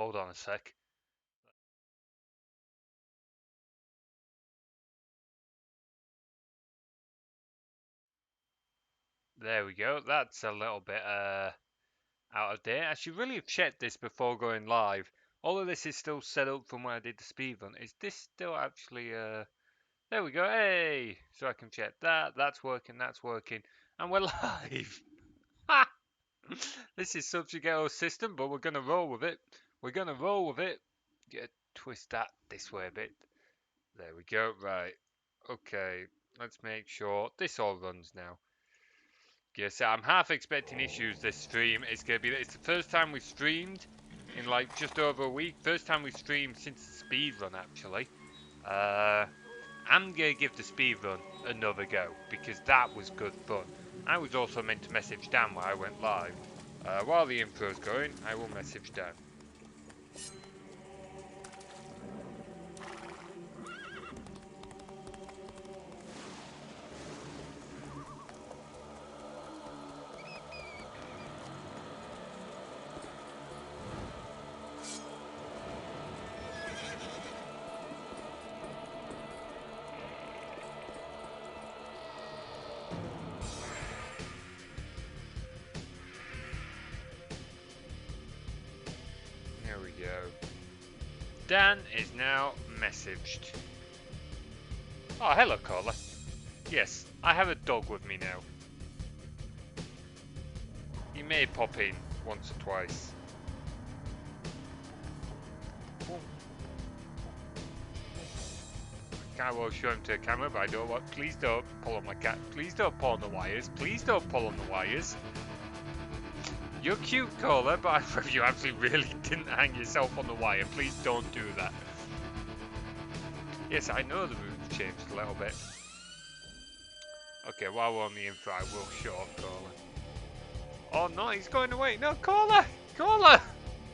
hold on a sec. There we go. That's a little bit out of date. I should really have checked this before going live. All of this is still set up from when I did the speedrun. Is this still actually there we go. Hey! So I can check that. That's working. That's working. And we're live. Ha! This is such a ghetto system, but we're going to roll with it. We're going to roll with it. Yeah, twist that this way a bit. There we go. Right. Okay. Let's make sure this all runs now. Yes, I'm half expecting issues this stream. It's the first time we've streamed in like just over a week. First time we've streamed since the speedrun actually. I'm gonna give the speedrun another go because that was good fun. I was also meant to message Dan while I went live. While the intro's going, I will message Dan. There we go. Dan is now messaged. Oh, hello, caller. Yes, I have a dog with me now. He may pop in once or twice. I will show him to the camera, but I don't want. Please don't pull on my cat. Please don't pull on the wires. Please don't pull on the wires. You're cute, caller, but if you actually really didn't hang yourself on the wire, please don't do that. Yes, I know the route's changed a little bit. Okay, while we're on the info, I will show off caller. Oh no, he's going away. No, caller! Caller!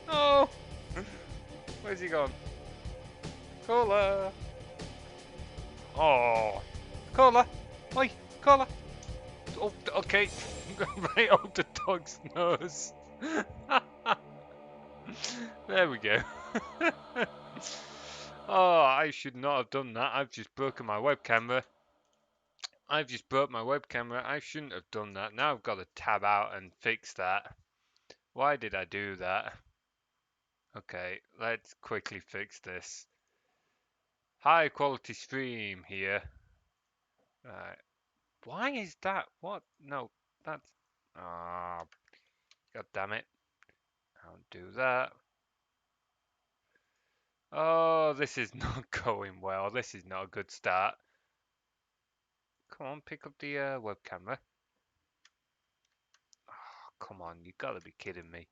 No! Where's he gone? Caller! Oh! Caller! Oi! Caller! Oh, okay. Right on the dog's nose. There we go. Oh, I should not have done that. I've just broken my web camera. I've just broke my web camera. I shouldn't have done that. Now I've got to tab out and fix that. Why did I do that? Okay, let's quickly fix this. High quality stream here. Right. Why is that? What? No, that's... Ah, god damn it. Don't do that. Oh, this is not going well. This is not a good start. Come on, pick up the web camera. Oh, come on, you gotta be kidding me.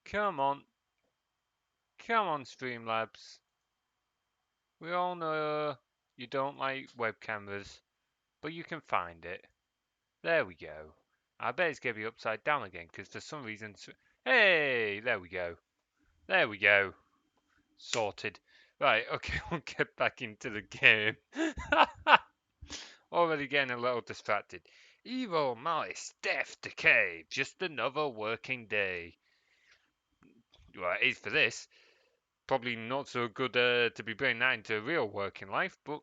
Come on. Come on, Streamlabs. We all know you don't like web cameras, but you can find it. There we go. I bet it's going to be upside down again, because for some reason... Hey! There we go. There we go. Sorted. Right, okay, we'll get back into the game. Already getting a little distracted. Evil, malice, death, decay. Just another working day. Well, it is for this. Probably not so good to be bringing that into real working life, but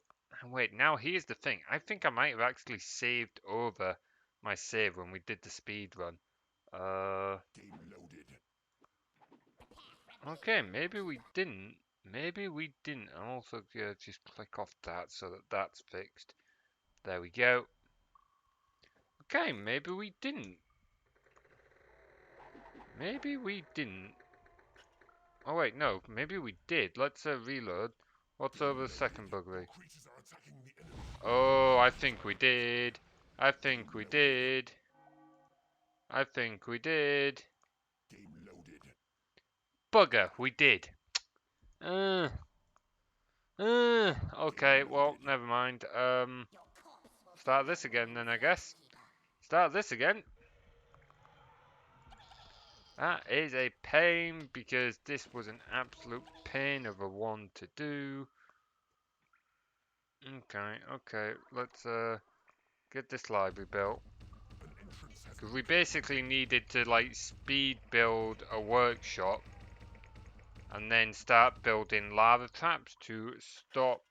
wait, now here's the thing. I think I might have actually saved over my save when we did the speed run. Game loaded. Okay, maybe we didn't. Maybe we didn't. I'm also gonna just click off that so that that's fixed. There we go. Okay, maybe we didn't. Maybe we didn't. Oh wait, no, maybe we did. Let's reload. What's over the second buggery? Creatures are attacking the enemy. Oh, I think we did. I think we did. I think we did. Game loaded. Bugger, we did. Okay, well, never mind. Start this again then, I guess. Start this again. That is a pain because this was an absolute pain of a one to do. Okay, let's get this library built. An entrance has Because we basically needed to like speed build a workshop and then start building lava traps to stop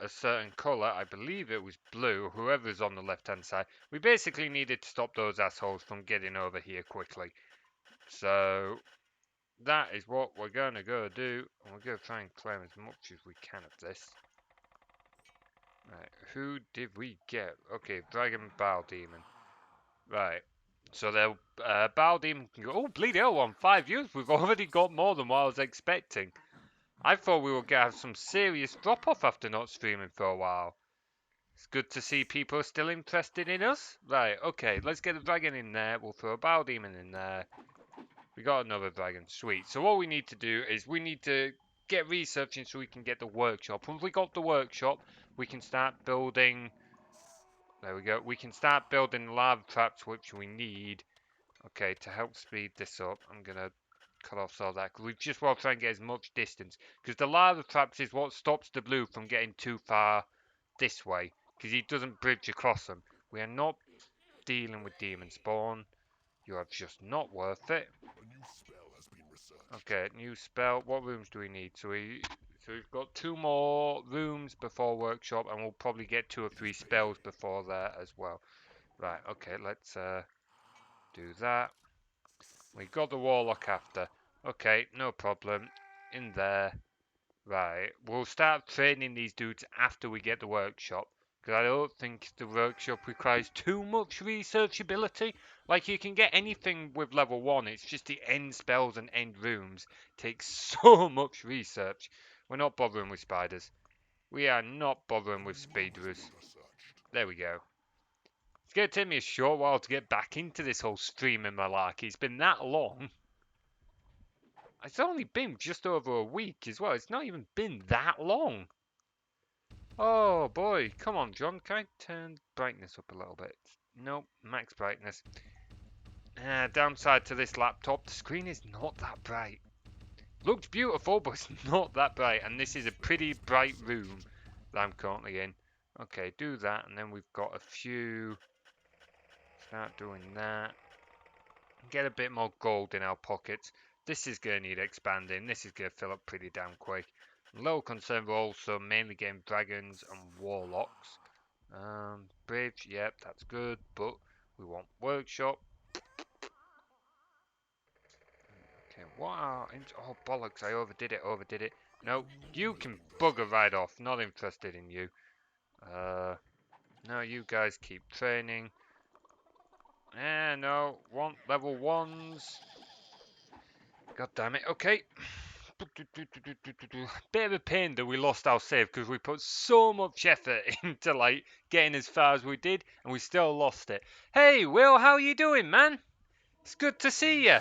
a certain colour. I believe it was blue, whoever's on the left hand side. We basically needed to stop those assholes from getting over here quickly. So that is what we're gonna go do, and we're gonna try and claim as much as we can of this. Right, who did we get? Okay, Dragon Bow Demon. Right, so the Bow Demon can go. Oh, bleed hell, on 5 years, we've already got more than what I was expecting. I thought we were gonna have some serious drop off after not streaming for a while. It's good to see people are still interested in us. Right, okay, let's get a dragon in there. We'll throw a Bow Demon in there. We got another dragon. Sweet. So what we need to do is we need to get researching so we can get the workshop. Once we got the workshop, we can start building. There we go. We can start building lava traps, which we need. Okay, to help speed this up, I'm gonna cut off all that. We just want to try and get as much distance because the lava traps is what stops the blue from getting too far this way because he doesn't bridge across them. We are not dealing with demon spawn. You are just not worth it. a new spell has been researched. Okay, new spell. What rooms do we need? So we've got 2 more rooms before workshop, and we'll probably get 2 or 3 spells before that as well. Right. Okay. Let's do that. We got the warlock after. Okay, no problem. In there. Right. We'll start training these dudes after we get the workshop. Because I don't think the workshop requires too much researchability. Like, you can get anything with level 1. It's just the end spells and end rooms takes so much research. We're not bothering with spiders. We are not bothering with speeders. There we go. It's going to take me a short while to get back into this whole streaming malarkey. It's been that long. It's only been just over a week as well. It's not even been that long. Oh boy, come on, John. Can I turn brightness up a little bit? Nope, max brightness. Downside to this laptop, the screen is not that bright. Looks beautiful, but it's not that bright. And this is a pretty bright room that I'm currently in. Okay, do that, and then we've got a few. Start doing that. Get a bit more gold in our pockets. This is going to need expanding. This is going to fill up pretty damn quick. I'm a little concerned we're also mainly getting dragons and warlocks. Bridge, yep, that's good, but we want workshop. Okay, what are... Oh, bollocks, I overdid it. No, you can bugger right off. Not interested in you. No, you guys keep training. No, want level 1s. God damn it, okay. Bit of a pain that we lost our save because we put so much effort into like getting as far as we did and we still lost it. Hey Will, how you doing, man? It's good to see you.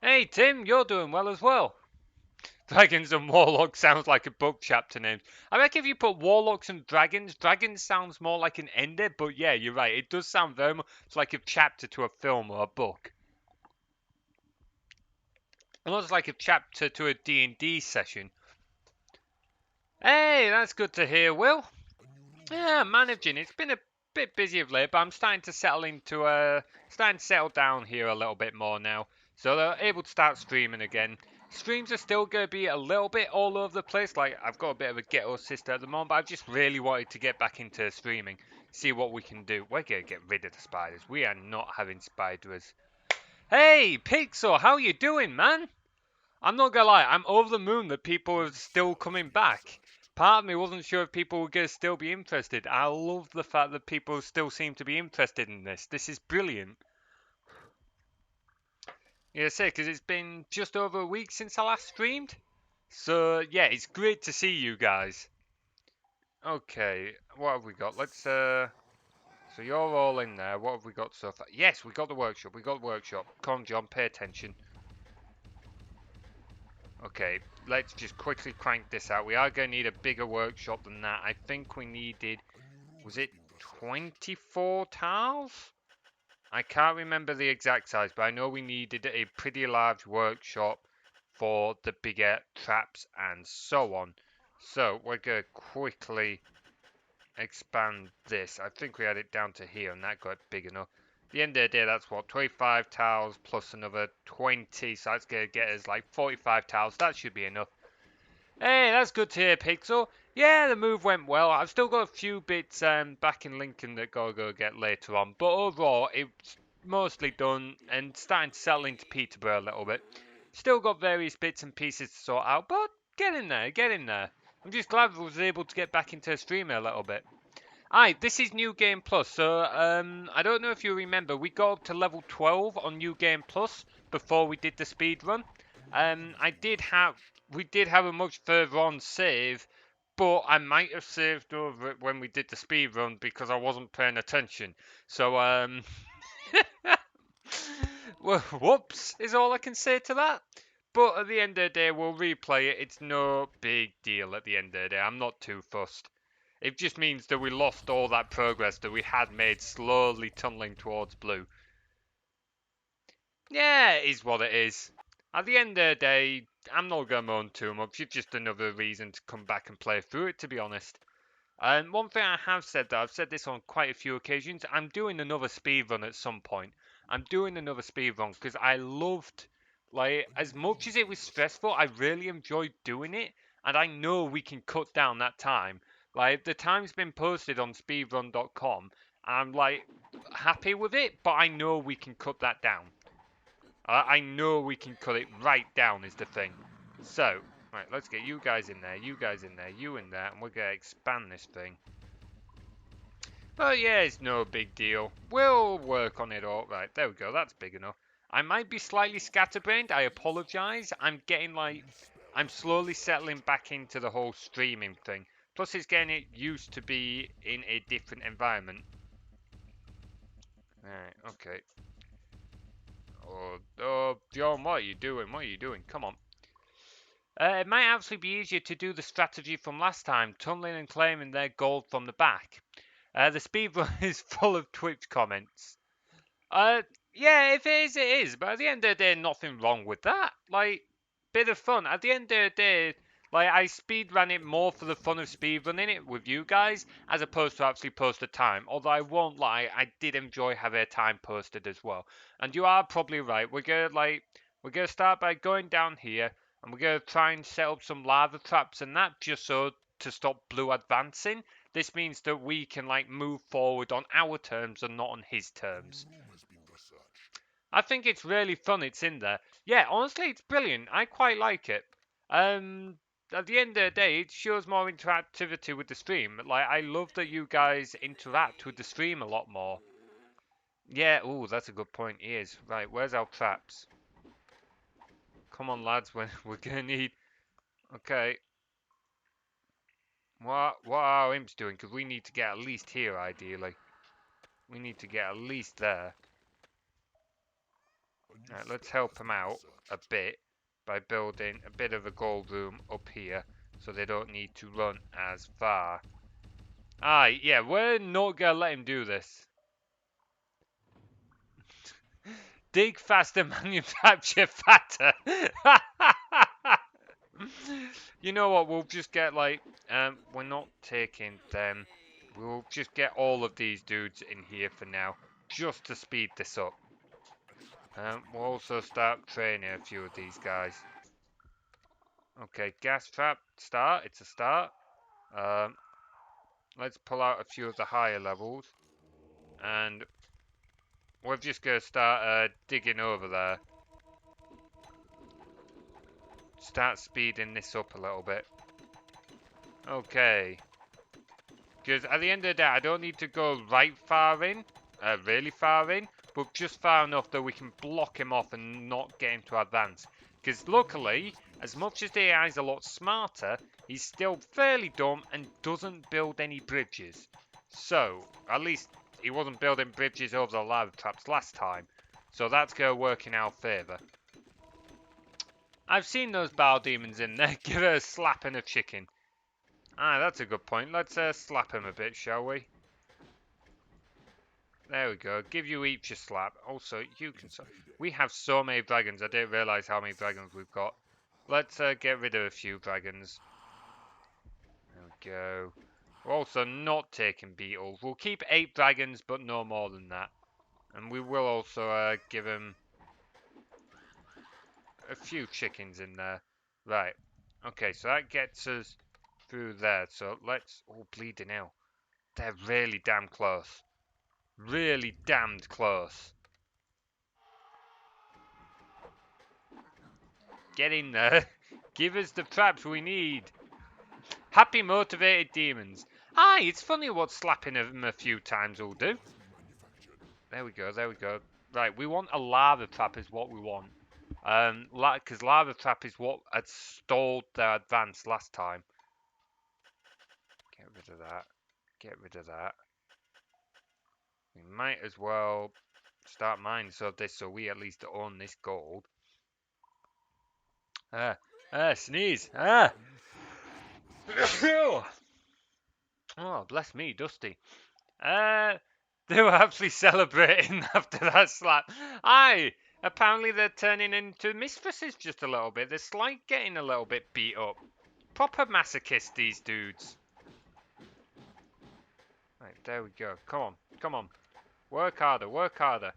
Hey Tim, you're doing well as well. Dragons and Warlocks sounds like a book chapter name. I reckon if you put Warlocks and Dragons sounds more like an ender, but yeah, you're right. It does sound very much like a chapter to a film or a book. Almost like a chapter to a D&D session. Hey, that's good to hear, Will. Yeah, managing. It's been a bit busy of late, but I'm starting to settle down here a little bit more now. So they're able to start streaming again. Streams are still going to be a little bit all over the place. Like, I've got a bit of a ghetto sister at the moment, but I've just really wanted to get back into streaming. See what we can do. We're going to get rid of the spiders. We are not having spiders. Hey, Pixel, how you doing, man? I'm not gonna lie, I'm over the moon that people are still coming back. Part of me wasn't sure if people were going to still be interested. I love the fact that people still seem to be interested in this. This is brilliant. Yeah, say, because it's been just over a week since I last streamed. So, yeah, it's great to see you guys. Okay, what have we got? Let's, so you're all in there. What have we got so far? Yes, we got the workshop. Come on, John, pay attention. Okay, let's just quickly crank this out. We are going to need a bigger workshop than that. I think we needed, was it 24 tiles? I can't remember the exact size, but I know we needed a pretty large workshop for the bigger traps and so on. So we're going to quickly expand this. I think we had it down to here and that got big enough. At the end of the day, that's what, 25 tiles plus another 20, so that's going to get us like 45 tiles. That should be enough. Hey, that's good to hear, Pixel. Yeah, the move went well. I've still got a few bits back in Lincoln that gotta go get later on, but overall, it's mostly done and starting to settle into Peterborough a little bit. Still got various bits and pieces to sort out, but get in there, get in there. I'm just glad I was able to get back into streaming a little bit. Aye, this is New Game Plus. So, I don't know if you remember, we got up to level 12 on New Game Plus before we did the speed run. We did have a much further on save, but I might have saved over it when we did the speed run because I wasn't paying attention. So, well, whoops is all I can say to that. But at the end of the day, we'll replay it. It's no big deal at the end of the day. I'm not too fussed. It just means that we lost all that progress that we had made slowly tunneling towards blue. Yeah, it is what it is. At the end of the day, I'm not going to moan too much. It's just another reason to come back and play through it, to be honest. And one thing I have said, though, I've said this on quite a few occasions, I'm doing another speedrun at some point. I'm doing another speedrun because I loved, like, as much as it was stressful, I really enjoyed doing it. And I know we can cut down that time. Like, the time's been posted on speedrun.com. I'm, like, happy with it, but I know we can cut that down. I know we can cut it right down is the thing. So, right, let's get you guys in there, you guys in there, you in there, and we're going to expand this thing. But yeah, it's no big deal. We'll work on it all. Right, there we go, that's big enough. I might be slightly scatterbrained, I apologise. I'm getting like, I'm slowly settling back into the whole streaming thing. Plus it's getting it used to be in a different environment. Alright, okay. Oh, John, what are you doing? What are you doing? Come on. It might actually be easier to do the strategy from last time, tunneling and claiming their gold from the back. The speedrun is full of Twitch comments. Yeah, if it is, it is. But at the end of the day, nothing wrong with that. Like, bit of fun. At the end of the day, like, I speedran it more for the fun of speedrunning it with you guys, as opposed to actually post a time. Although I won't lie, I did enjoy having a time posted as well. And you are probably right. We're gonna start by going down here, and we're gonna try and set up some lava traps and that, just so to stop blue advancing. This means that we can like move forward on our terms and not on his terms. New room has been researched. I think it's really fun. It's in there. Yeah, honestly, it's brilliant. I quite like it. At the end of the day, it shows more interactivity with the stream. Like, I love that you guys interact with the stream a lot more. Yeah, ooh, that's a good point. He is. Right, where's our traps? Come on, lads, we're gonna need... Okay. What are our imps doing? Because we need to get at least here, ideally. We need to get at least there. Right, let's help them out a bit by building a bit of a gold room up here so they don't need to run as far. Aye, yeah, we're not gonna let him do this. Dig faster, manufacture fatter. You know what, we'll just get like, we're not taking them. We'll just get all of these dudes in here for now, just to speed this up. We'll also start training a few of these guys. Okay, gas trap, start, it's a start. Let's pull out a few of the higher levels. And we're just going to start digging over there. Start speeding this up a little bit. Okay. Because at the end of the day, I don't need to go right far in, really far in, but just far enough that we can block him off and not get him to advance. Because luckily, as much as the AI is a lot smarter, he's still fairly dumb and doesn't build any bridges. So, at least he wasn't building bridges over the lava traps last time. So that's going to work in our favour. I've seen those bow demons in there. Give it a slap and a chicken. Ah, that's a good point. Let's slap him a bit, shall we? There we go. Give you each a slap. Also, you can... We have so many dragons. I didn't realise how many dragons we've got. Let's get rid of a few dragons. There we go. We're also not taking beetles. We'll keep 8 dragons, but no more than that. And we will also give them a few chickens in there. Right. Okay, so that gets us through there. So let's... Oh, bleeding hell. They're really damn close. Really damned close. Get in there. Give us the traps we need. Happy motivated demons. Aye, it's funny what slapping them a few times will do. There we go, there we go. Right, we want a lava trap is what we want. Because lava trap is what had stalled their advance last time. Get rid of that. Get rid of that. We might as well start mining so we at least own this gold. Sneeze. Oh, bless me, Dusty. They were actually celebrating after that slap. Aye, apparently they're turning into mistresses just a little bit. They're like getting a little bit beat up. Proper masochist, these dudes. Right, there we go. Come on, come on. Work harder, work harder.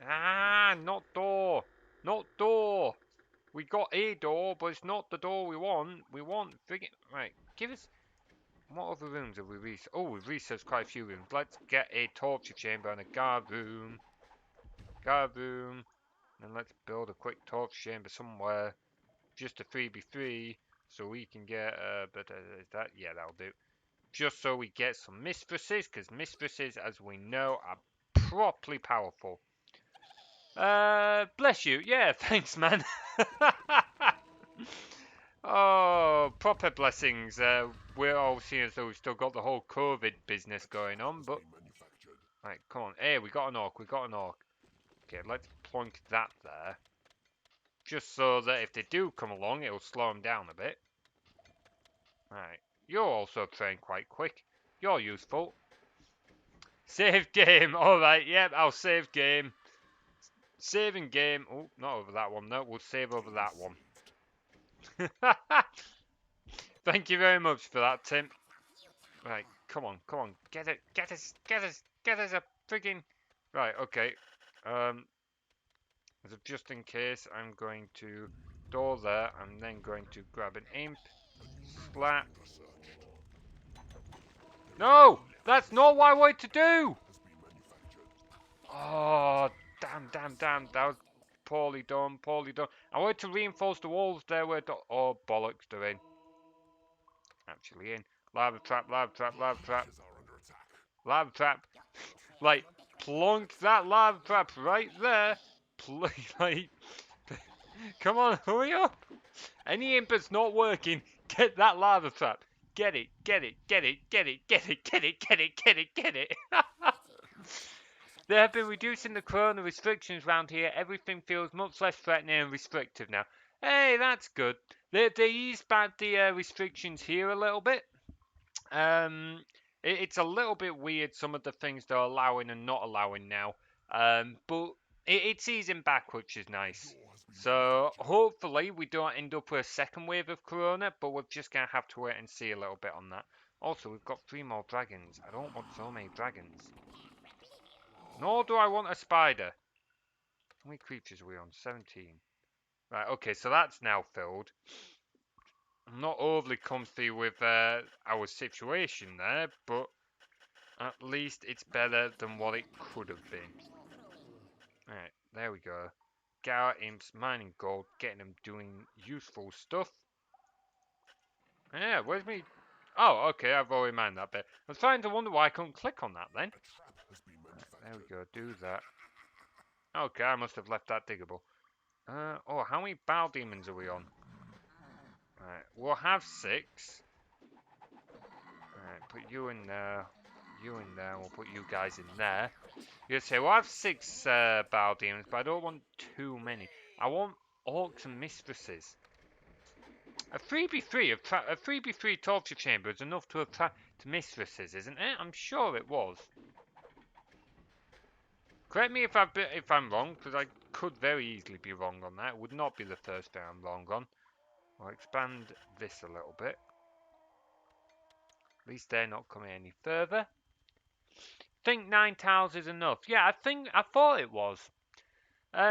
Ah, not door. Not door. We got a door, but it's not the door we want. We want friggin'... Right, give us... What other rooms have we researched? Oh, we've researched quite a few rooms. Let's get a torture chamber and a guard room. Guard room. And let's build a quick torture chamber somewhere. Just a 3v3. So we can get... but is that... Yeah, that'll do. Just so we get some mistresses. Because mistresses, as we know, are properly powerful. Bless you. Yeah, thanks, man. Oh, proper blessings. We're all seeing as though we've still got the whole COVID business going on, but... Right, come on. Hey, we got an orc, we got an orc. Okay, let's plonk that there. Just so that if they do come along, it'll slow them down a bit. Right, you're also trained quite quick. You're useful. Save game. Alright, yep, I'll save game. Saving game. Oh, not over that one, no. We'll save over that one. Thank you very much for that, Tim. Right, come on, come on. Get it, get us, get us, get us a friggin... Right, okay. As of just in case, I'm going to door there. I'm then going to grab an imp. Slap. No! That's not what I wanted to do! Oh, damn, damn, damn. That was poorly done, poorly done. I wanted to reinforce the walls there where... Oh, bollocks, they're in. Actually in. Lava trap, lava trap, lava trap. Lava trap. Like, plonk that lava trap right there. Like, come on, hurry up. Any imp that's not working, get that lava trap. Get it, get it, get it, get it, get it, get it, get it, get it, get it. They have been reducing the corona restrictions around here. Everything feels much less threatening and restrictive now. Hey, that's good. They eased back the restrictions here a little bit. It's a little bit weird, some of the things they're allowing and not allowing now. But it's easing back, which is nice. So hopefully we don't end up with a second wave of corona, but we're just going to have to wait and see a little bit on that. Also, we've got 3 more dragons. I don't want so many dragons. Nor do I want a spider. How many creatures are we on? 17. Right, okay, so that's now filled. I'm not overly comfy with our situation there, but at least it's better than what it could have been. Alright, there we go. Get our imps, mining gold, getting them doing useful stuff. Yeah, where's me? Oh, okay, I've already mined that bit. I was trying to wonder why I couldn't click on that then. Right, there we go, do that. Okay, I must have left that diggable. Oh, how many Bow Demons are we on? Right, we'll have 6. Alright, put you in there. You in there, we'll put you guys in there. You'll say, well, I have 6 Bow Demons, but I don't want too many. I want Orcs and Mistresses. A 3v3, a 3v3 torture chamber is enough to attract Mistresses, isn't it? I'm sure it was. Correct me if I'm wrong, because I could very easily be wrong on that. It would not be the first thing I'm wrong on. I'll expand this a little bit. At least they're not coming any further. Think 9 tiles is enough. Yeah, I thought it was.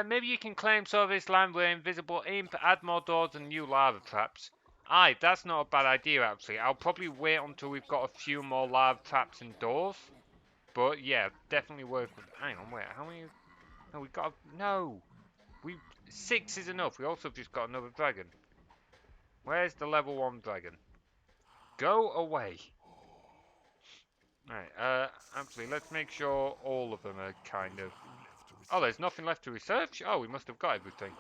Maybe you can claim some of this land where invisible imp, add more doors and new lava traps. Aye, that's not a bad idea actually. I'll probably wait until we've got a few more lava traps and doors. But yeah, definitely work with. Hang on, wait, how many? No, we got. No, we 6 is enough. We also just got another dragon. Where's the level 1 dragon? Go away. Right, actually, let's make sure all of them are kind of. Oh, there's nothing left to research? Oh, we must have got everything.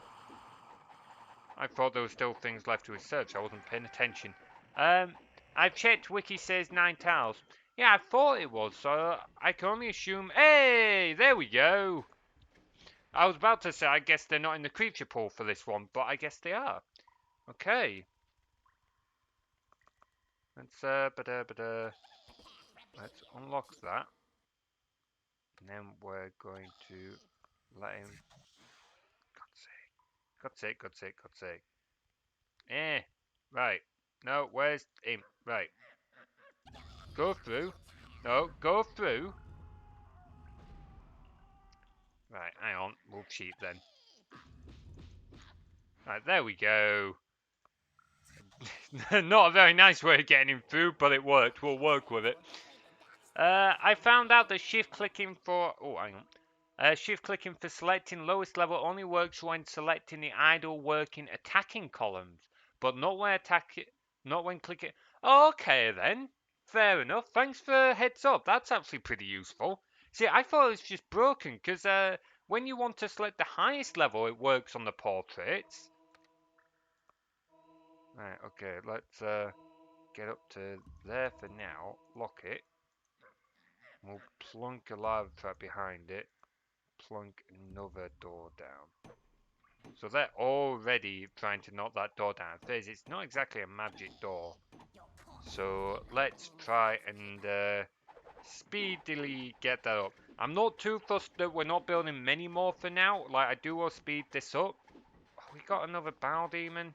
I thought there were still things left to research. I wasn't paying attention. I've checked. Wiki says 9 tiles. Yeah, I thought it was, so I can only assume. Hey, there we go. I was about to say, I guess they're not in the creature pool for this one, but I guess they are. Okay. Let's let's unlock that. And then we're going to let him. God's sake, God's sake, God's sake. Right. No, where's him? Right. Go through. No, go through. Right, hang on. We'll cheat then. Right, there we go. Not a very nice way of getting him through, but it worked. We'll work with it. I found out that shift clicking for... Oh, hang on. Shift clicking for selecting lowest level only works when selecting the idle working attacking columns, but not when clicking. Okay then, fair enough. Thanks for heads up. That's actually pretty useful. See, I thought it was just broken because when you want to select the highest level, it works on the portraits. Right. Okay. Let's get up to there for now. Lock it. We'll plunk a lava trap behind it. Plunk another door down. So they're already trying to knock that door down. It's not exactly a magic door. So let's try and speedily get that up. I'm not too fussed that we're not building many more for now. Like, I do want to speed this up. Oh, we got another Bow Demon.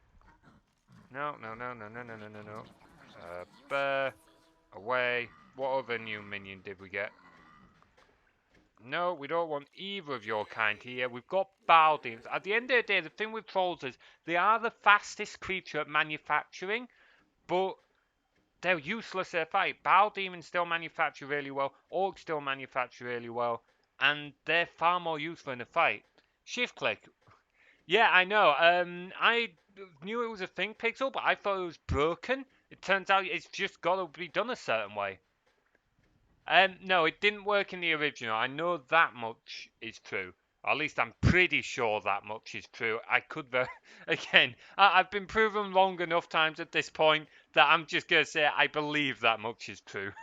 No, no, no, no, no, no, no, no, no. Bear. Away. What other new minion did we get? No, we don't want either of your kind here. We've got Bow Demons. At the end of the day, the thing with trolls is they are the fastest creature at manufacturing, but they're useless at a fight. Bow Demons still manufacture really well. Orcs still manufacture really well. And they're far more useful in a fight. Shift click. Yeah, I know. I knew it was a thing, Pixel, but I thought it was broken. It turns out it's just got to be done a certain way. No, it didn't work in the original. I know that much is true. Or at least I'm pretty sure that much is true. I could again. I've been proven wrong enough times at this point that I'm just gonna say I believe that much is true.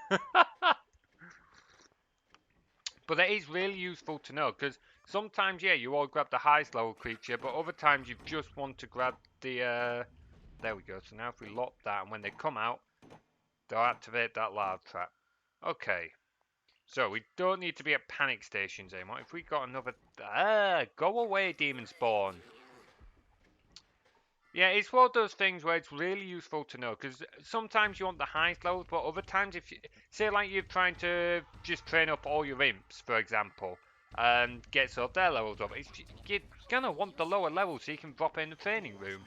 But it is really useful to know because sometimes, yeah, you all grab the highest level creature, but other times you just want to grab the. There we go. So now if we lock that, and when they come out, they'll activate that lava trap. Okay. So, we don't need to be at panic stations anymore. If we got another... go away, Demon Spawn. Yeah, it's one of those things where it's really useful to know, because sometimes you want the highest levels, but other times, if you... Say, like, you're trying to just train up all your imps, for example, and get sort of their levels up. You're gonna want the lower levels so you can drop in the training room.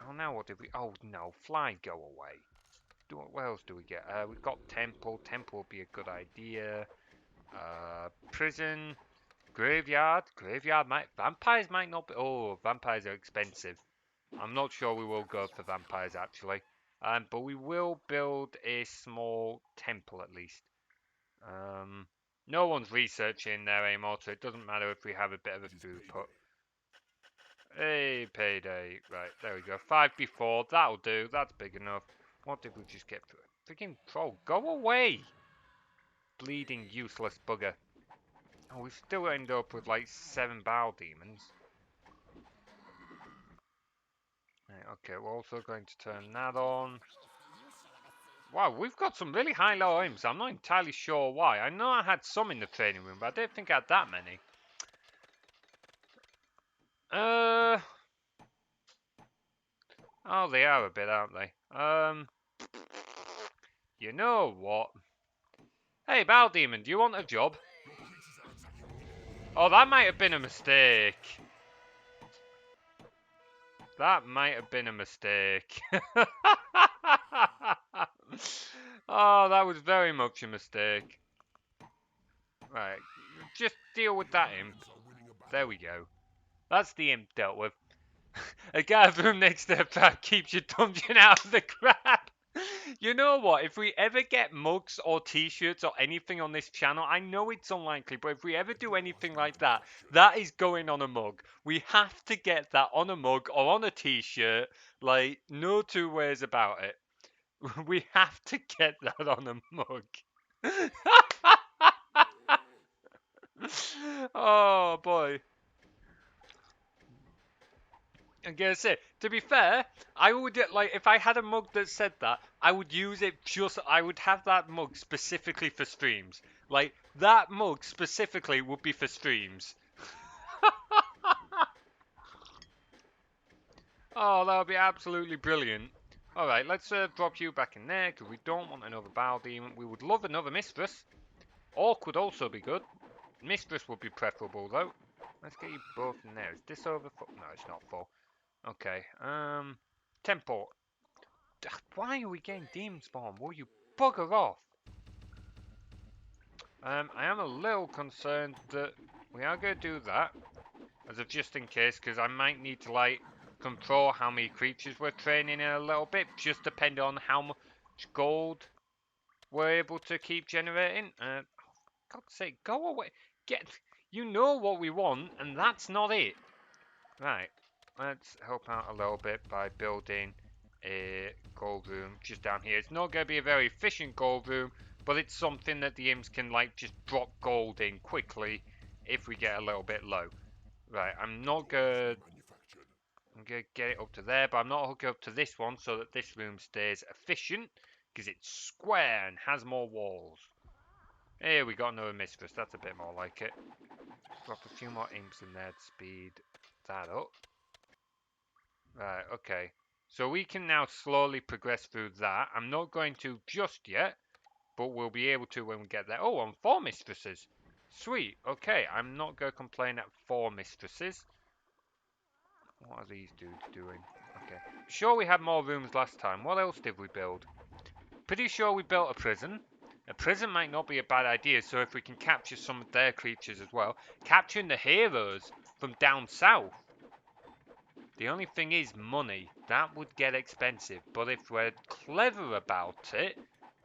Oh, now what did we... Oh, no. Fly, go away. What else do we get? We've got Temple. Temple would be a good idea. Prison, graveyard. Vampires might not be. Oh, vampires are expensive. I'm not sure we will go for vampires actually. But we will build a small temple at least. No one's researching there anymore, so it doesn't matter if we have a bit of a food put. Hey, payday. Right, there we go. 5 before. That'll do. That's big enough. What did we just get? Freaking troll. Go away! Bleeding useless bugger. Oh, we still end up with like 7 Bow Demons. Right, okay, we're also going to turn that on. Wow, we've got some really high low aims. I'm not entirely sure why. I know I had some in the training room, but I don't think I had that many. Oh, they are a bit, aren't they? You know what? Hey, Bow Demon, do you want a job? Oh, that might have been a mistake. That might have been a mistake. Oh, that was very much a mistake. Right, just deal with that imp. There we go. That's the imp dealt with. A guard room next to the path keeps your dungeon out of the crap. You know what? If we ever get mugs or t-shirts or anything on this channel, I know it's unlikely, but if we ever do anything like that, that is going on a mug. We have to get that on a mug or on a t-shirt. Like, no two ways about it. We have to get that on a mug. Oh boy. I'm gonna say, to be fair, I would like if I had a mug that said that, I would use it just. I would have that mug specifically for streams. Like that mug specifically would be for streams. Oh, that would be absolutely brilliant. All right, let's drop you back in there because we don't want another Bow Demon. We would love another Mistress. Orc would also be good. Mistress would be preferable though. Let's get you both in there. Is this over full? No, it's not full. Okay. Temple. Why are we getting demon spawn? Will you bugger off? I am a little concerned that we are going to do that as of just in case, because I might need to like control how many creatures we're training in a little bit, just depending on how much gold we're able to keep generating. God's sake, go away! You know what we want, and that's not it. Right, let's help out a little bit by building a gold room just down here. It's not going to be a very efficient gold room, but it's something that the imps can like just drop gold in quickly if we get a little bit low. Right, I'm gonna get it up to there, but I'm not hooking up to this one so that this room stays efficient because it's square and has more walls. Here we got another mistress. That's a bit more like it. Drop a few more imps in there to speed that up. Right, okay. So we can now slowly progress through that. I'm not going to just yet, but we'll be able to when we get there. Oh, on 4 mistresses. Sweet. Okay, I'm not going to complain at 4 mistresses. What are these dudes doing? Okay. Sure we had more rooms last time. What else did we build? Pretty sure we built a prison. A prison might not be a bad idea, so if we can capture some of their creatures as well. Capturing the heroes from down south. The only thing is money. That would get expensive, but if we're clever about it,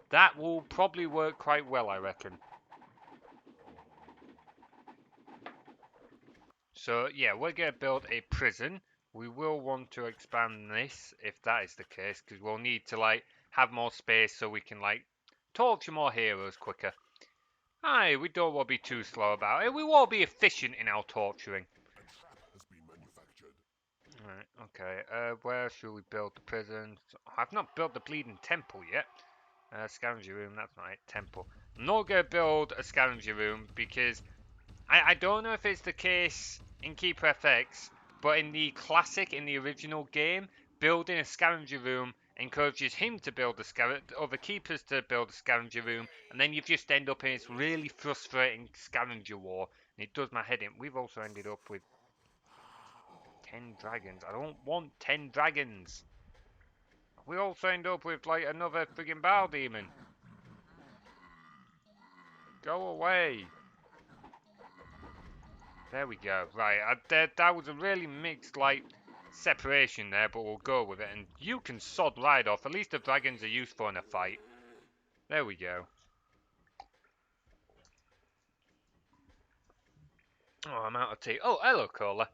that will probably work quite well, I reckon. So yeah, we're going to build a prison. We will want to expand this if that is the case, because we'll need to like have more space so we can like torture more heroes quicker. Aye, we don't want to be too slow about it. We will be efficient in our torturing. Right, okay. Where should we build the prison? I've not built the bleeding temple yet. Scavenger room, that's not it. Temple. I'm not going to build a scavenger room because I don't know if it's the case in Keeper FX, but in the classic, in the original game, building a scavenger room encourages him to build other keepers to build a scavenger room, and then you just end up in this really frustrating scavenger war, and it does my head in. We've also ended up with 10 dragons. I don't want 10 dragons. We also end up with like another friggin' Bow Demon. Go away. There we go. Right, that was a really mixed like separation there, but we'll go with it. And you can sod right off. At least the dragons are useful in a fight. There we go. Oh, I'm out of tea. Oh, hello, Cola.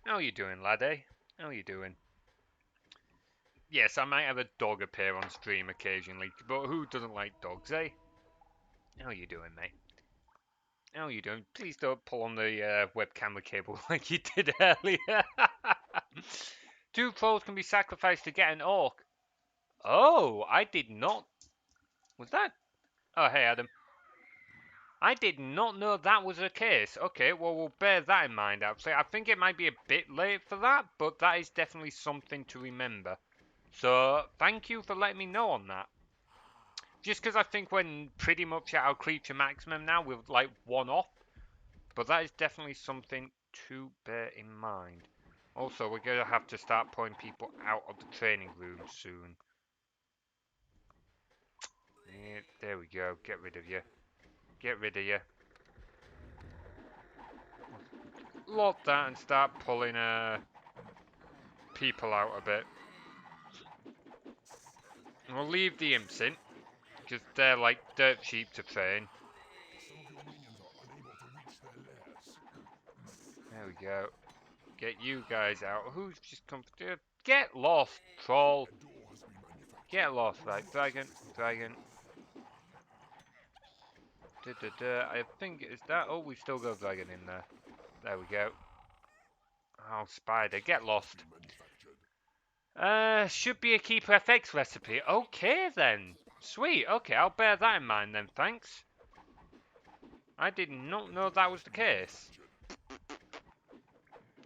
How you doing, laddie? How you doing? Yes, I might have a dog appear on stream occasionally, but who doesn't like dogs, eh? How you doing, mate? How you doing? Please don't pull on the web camera cable like you did earlier. 2 trolls can be sacrificed to get an orc. Oh, I did not. Was that? Oh, hey, Adam. I did not know that was the case. Okay, well, we'll bear that in mind, actually. I think it might be a bit late for that, but that is definitely something to remember. So, thank you for letting me know on that. Just because I think we're pretty much at our creature maximum now with like one off. But that is definitely something to bear in mind. Also, we're going to have to start pulling people out of the training room soon. Yeah, there we go. Get rid of you. Get rid of you. Lock that and start pulling people out a bit. And we'll leave the imps in, because they're like dirt cheap to train. Some of your minions are unable to reach their lairs. There we go. Get you guys out. Who's just come? Get lost, troll. A door has been manufactured. Get lost, right? Dragon, dragon. I think is that. Oh, we still got dragon in there. There we go. Oh, spider, get lost. Should be a Keeper FX recipe. Okay then. Sweet. Okay, I'll bear that in mind then. Thanks. I did not know that was the case.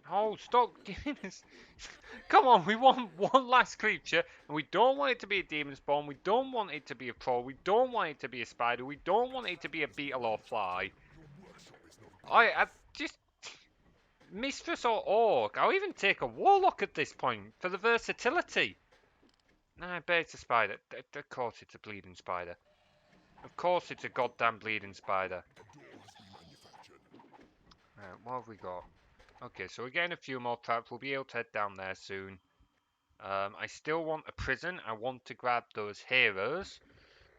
Oh, stop giving us... Come on, we want one last creature, and we don't want it to be a demon spawn, we don't want it to be a troll, we don't want it to be a spider, we don't want it to be a beetle or fly. I just... Mistress or Orc, I'll even take a Warlock at this point, for the versatility. Nah, I bet it's a spider. Of course it's a bleeding spider. Of course it's a goddamn bleeding spider. Right, what have we got? Okay, so we're getting a few more traps. We'll be able to head down there soon. I still want a prison. I want to grab those heroes.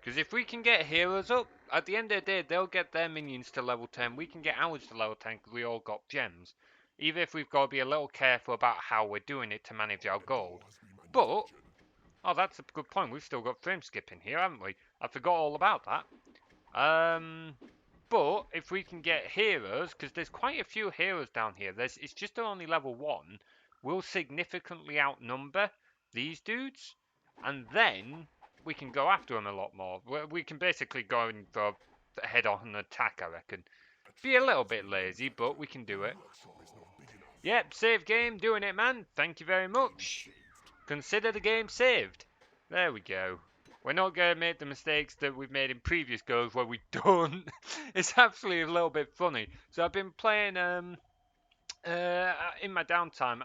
Because if we can get heroes up, at the end of the day, they'll get their minions to level 10. We can get ours to level 10 because we all got gems. Even if we've got to be a little careful about how we're doing it to manage our gold. But, oh, that's a good point. We've still got frame skipping here, haven't we? I forgot all about that. But if we can get heroes, because there's quite a few heroes down here, it's just only level 1, we'll significantly outnumber these dudes, and then we can go after them a lot more. We can basically go and go head-on attack, I reckon. Be a little bit lazy, but we can do it. Yep, save game, doing it, man. Thank you very much. Consider the game saved. There we go. We're not going to make the mistakes that we've made in previous goes where we don't. It's actually a little bit funny. So I've been playing, in my downtime,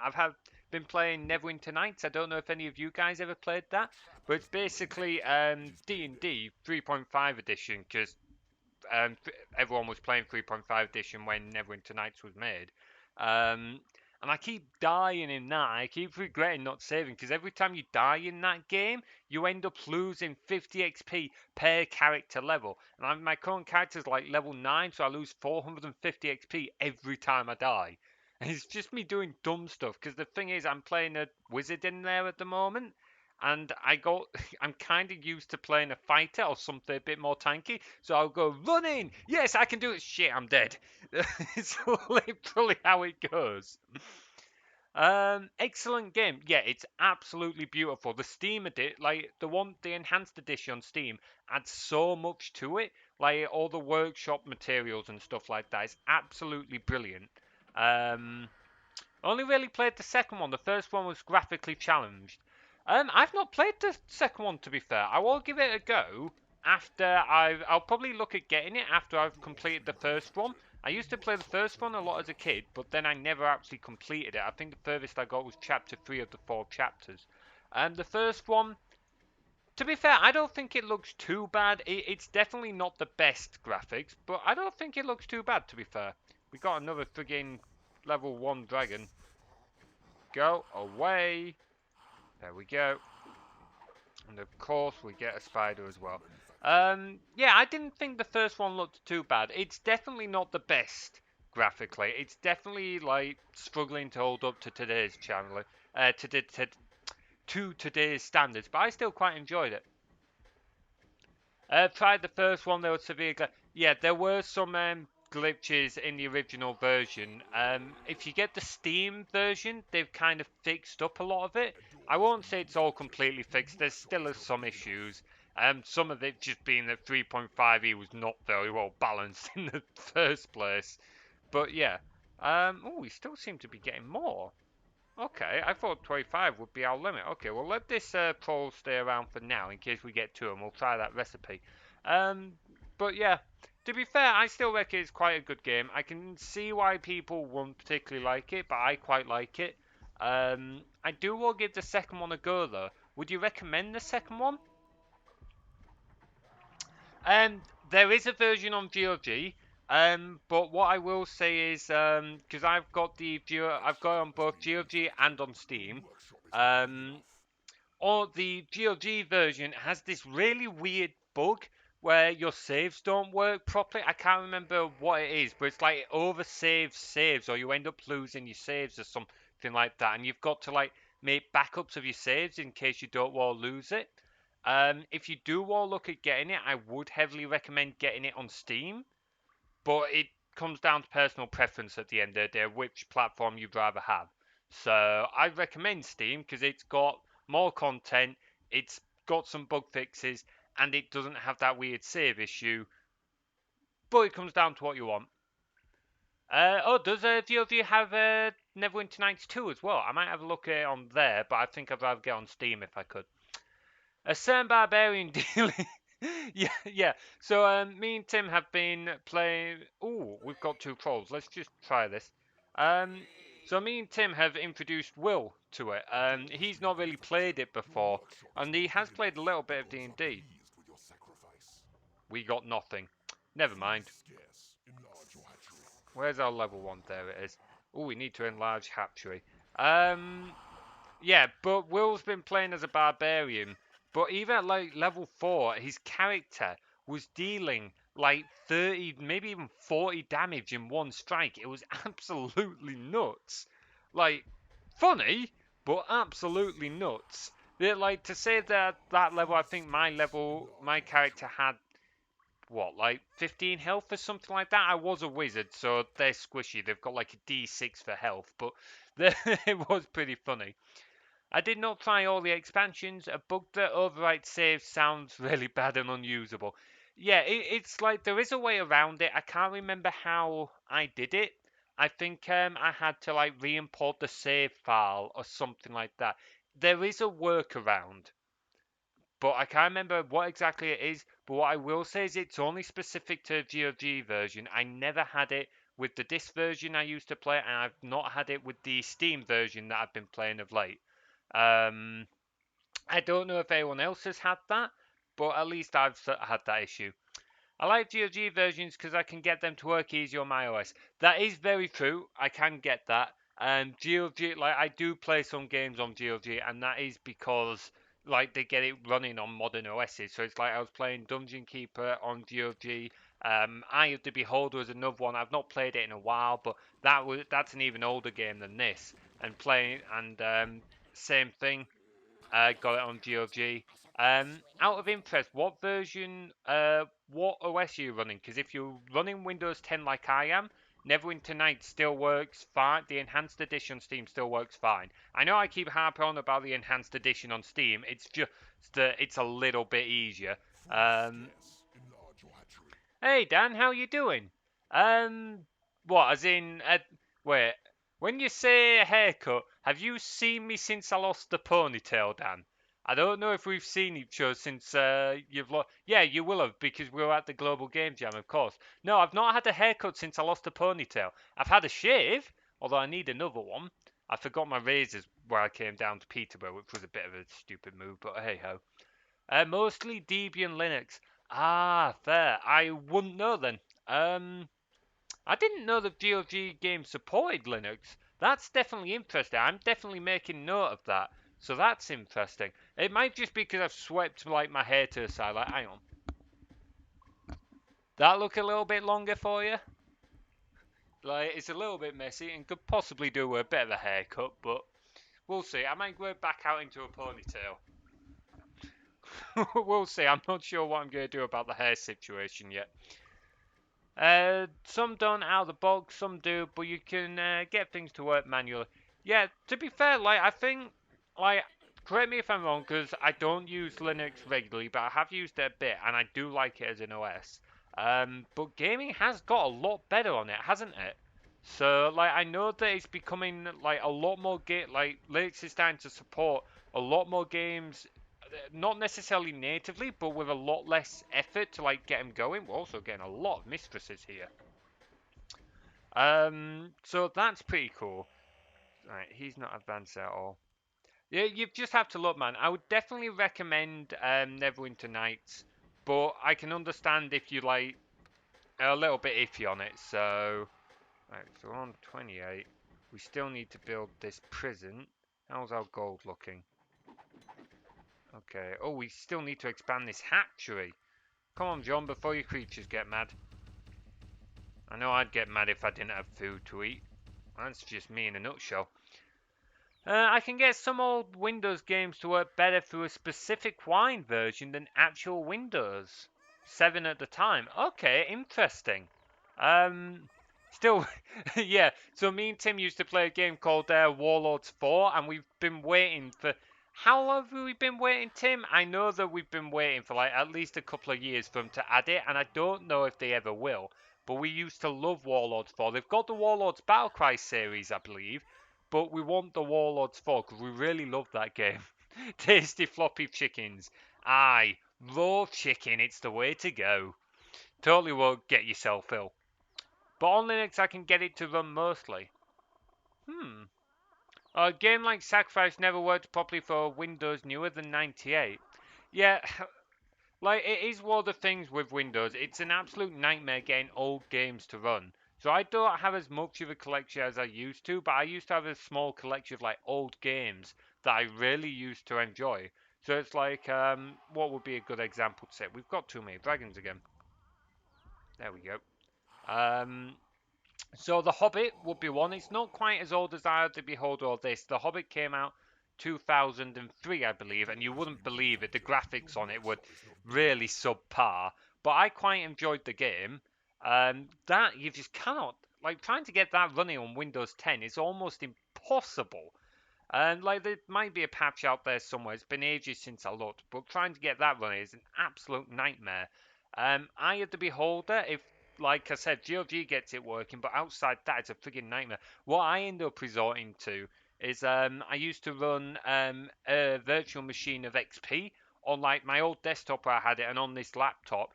been playing Neverwinter Nights. I don't know if any of you guys ever played that, but it's basically D&D 3.5 edition, because everyone was playing 3.5 edition when Neverwinter Nights was made. And I keep dying in that. I keep regretting not saving, because every time you die in that game, you end up losing 50 XP per character level. And my current character is like level 9, so I lose 450 XP every time I die. And it's just me doing dumb stuff, because the thing is, I'm playing a wizard in there at the moment. And I'm kind of used to playing a fighter or something a bit more tanky. So I'll go running. Yes, I can do it. Shit, I'm dead. It's literally how it goes. Excellent game. Yeah, it's absolutely beautiful. The Steam edit, like the enhanced edition on Steam, adds so much to it. Like all the workshop materials and stuff like that. It's absolutely brilliant. Only really played the second one. The first one was graphically challenged. I've not played the second one, to be fair. I will give it a go after I'll probably look at getting it after I've completed the first one. I used to play the first one a lot as a kid, but then I never actually completed it. I think the furthest I got was chapter 3 of the 4 chapters. The first one, to be fair, I don't think it looks too bad. It's definitely not the best graphics, but I don't think it looks too bad, to be fair. We got another friggin' level 1 dragon. Go away. There we go. And of course we get a spider as well. Yeah, I didn't think the first one looked too bad. It's definitely not the best graphically. It's definitely like struggling to hold up to today's channel, to today's standards. But I still quite enjoyed it. Tried the first one. There was severe. Yeah, there were some glitches in the original version. If you get the Steam version, they've kind of fixed up a lot of it. I won't say it's all completely fixed. There's still some issues. Some of it just being that 3.5e was not very well balanced in the first place. But yeah. Oh, we still seem to be getting more. Okay, I thought 25 would be our limit. Okay, well let this troll stay around for now in case we get to him. We'll try that recipe. Um, but yeah, to be fair, I still reckon it's quite a good game. I can see why people won't particularly like it, but I quite like it. I do will give the second one a go though. Would you recommend the second one? Um, there is a version on GOG. But what I will say is, because I've got it on both GOG and on Steam. Workshop is not big Um, enough. or the GOG version has this really weird bug where your saves don't work properly. I can't remember what it is, but it's like it oversaves saves, or you end up losing your saves or something like that, and you've got to like make backups of your saves in case you don't want to lose it. If you do want to look at getting it, I would heavily recommend getting it on Steam, but it comes down to personal preference at the end of the day, which platform you'd rather have. So I recommend Steam because it's got more content, it's got some bug fixes, and it doesn't have that weird save issue. But it comes down to what you want. Does GOG have Neverwinter Nights 2 as well? I might have a look at it on there, but I think I'd rather get on Steam if I could. A certain barbarian dealing. Yeah, yeah. So me and Tim have been playing. Oh, we've got two trolls. Let's just try this. Um, so me and Tim have introduced Will to it. He's not really played it before, Workshop is and not he has big enough. played a little bit of Gods are D&D. pleased with your sacrifice. We got nothing. Never Food mind. is scarce. Enlarge your hatchery. Where's our level one? There it is. Oh, we need to enlarge hatchery. Um, Yeah, but Will's been playing as a barbarian, but even at like level 4, his character was dealing like 30, maybe even 40 damage in one strike. It was absolutely nuts. Like, funny, but absolutely nuts. Like, to say that that level, I think my Enlarge your character had, what, like 15 health or something like that? I was a wizard, so they're squishy. They've got like a D6 for health, but it was pretty funny. I did not try all the expansions. A bug that overwrites saves sounds really bad and unusable. Yeah, it's like there is a way around it. I can't remember how I did it. I think I had to like re-import the save file or something like that. There is a workaround, but I can't remember what exactly it is. But what I will say is it's only specific to GOG version. I never had it with the disc version I used to play, and I've not had it with the Steam version that I've been playing of late. Um, I don't know if anyone else has had that, but at least I've had that issue. I like GOG versions because I can get them to work easier on my OS. That is very true. I can get that. GOG, like I do play some games on GOG, and that is because like they get it running on modern OSs. So it's like I was playing Dungeon Keeper on GOG. Eye of the Beholder is another one. I've not played it in a while, but that's an even older game than this. And playing and same thing. Got it on GOG. Out of interest, what OS are you running? Because if you're running Windows 10 like I am, Neverwinter Nights still works fine. The Enhanced Edition on Steam still works fine. I know I keep harping on about the Enhanced Edition on Steam. It's just that it's a little bit easier. Food is Um, scarce. Enlarge your hatchery. Hey Dan, how you doing? What? As in, wait. When you say a haircut, have you seen me since I lost the ponytail, Dan? I don't know if we've seen each other since you've lost. Yeah, you will have because we were at the Global Game Jam, of course. No, I've not had a haircut since I lost the ponytail. I've had a shave, although I need another one. I forgot my razors where I came down to Peterborough, which was a bit of a stupid move, but hey ho. Mostly Debian Linux. Ah, fair. I wouldn't know then. I didn't know that GOG games supported Linux. That's definitely interesting. I'm definitely making note of that. So that's interesting. It might just be because I've swept like my hair to the side. Like, hang on. That look a little bit longer for you? Like, it's a little bit messy and could possibly do with a bit of a haircut, but we'll see. I might go back out into a ponytail. We'll see. I'm not sure what I'm going to do about the hair situation yet. Some don't out of the box, some do, but you can get things to work manually. Yeah, to be fair, like I think, like correct me if I'm wrong, because I don't use Linux regularly, but I have used it a bit, and I do like it as an OS. But gaming has got a lot better on it, hasn't it? So like I know that it's becoming like a lot more like Linux is starting to support a lot more games, not necessarily natively, but with a lot less effort to like get them going. We're also getting a lot of mistresses here. So that's pretty cool. Right, he's not advanced at all. Yeah, you just have to look, man. I would definitely recommend Neverwinter Nights, but I can understand if you like a little bit iffy on it. So, right, so we're on 28. We still need to build this prison. How's our gold looking? Okay. Oh, we still need to expand this hatchery. Come on, John, before your creatures get mad. I know I'd get mad if I didn't have food to eat. That's just me in a nutshell. I can get some old Windows games to work better through a specific wine version than actual Windows 7 at the time. Okay, interesting. Um, still, yeah. So me and Tim used to play a game called Warlords 4, and we've been waiting for. How long have we been waiting, Tim? I know that we've been waiting for like at least a couple of years for them to add it, and I don't know if they ever will. But we used to love Warlords 4. They've got the Warlords Battlecry series, I believe, but we want the Warlords 4 because we really love that game. Tasty floppy chickens. Aye, raw chicken, it's the way to go. Totally won't get yourself ill. But on Linux, I can get it to run mostly. A game like Sacrifice never worked properly for Windows newer than 98. Yeah, like, it is one of the things with Windows. It's an absolute nightmare getting old games to run. So I don't have as much of a collection as I used to, but I used to have a small collection of like old games that I really used to enjoy. So it's like, what would be a good example to say? We've got too many dragons again. There we go. Um, so The Hobbit would be one. It's not quite as old as Eye of the Beholder or this. The Hobbit came out 2003, I believe, and you wouldn't believe it. The graphics on it were really subpar, but I quite enjoyed the game. That you just cannot like trying to get that running on Windows 10 is almost impossible. And like there might be a patch out there somewhere. It's been ages since I looked, but trying to get that running is an absolute nightmare. Eye of the Beholder, if like I said, GOG gets it working, but outside that, it's a frigging nightmare. What I end up resorting to is I used to run a virtual machine of XP on like my old desktop where I had it, and on this laptop,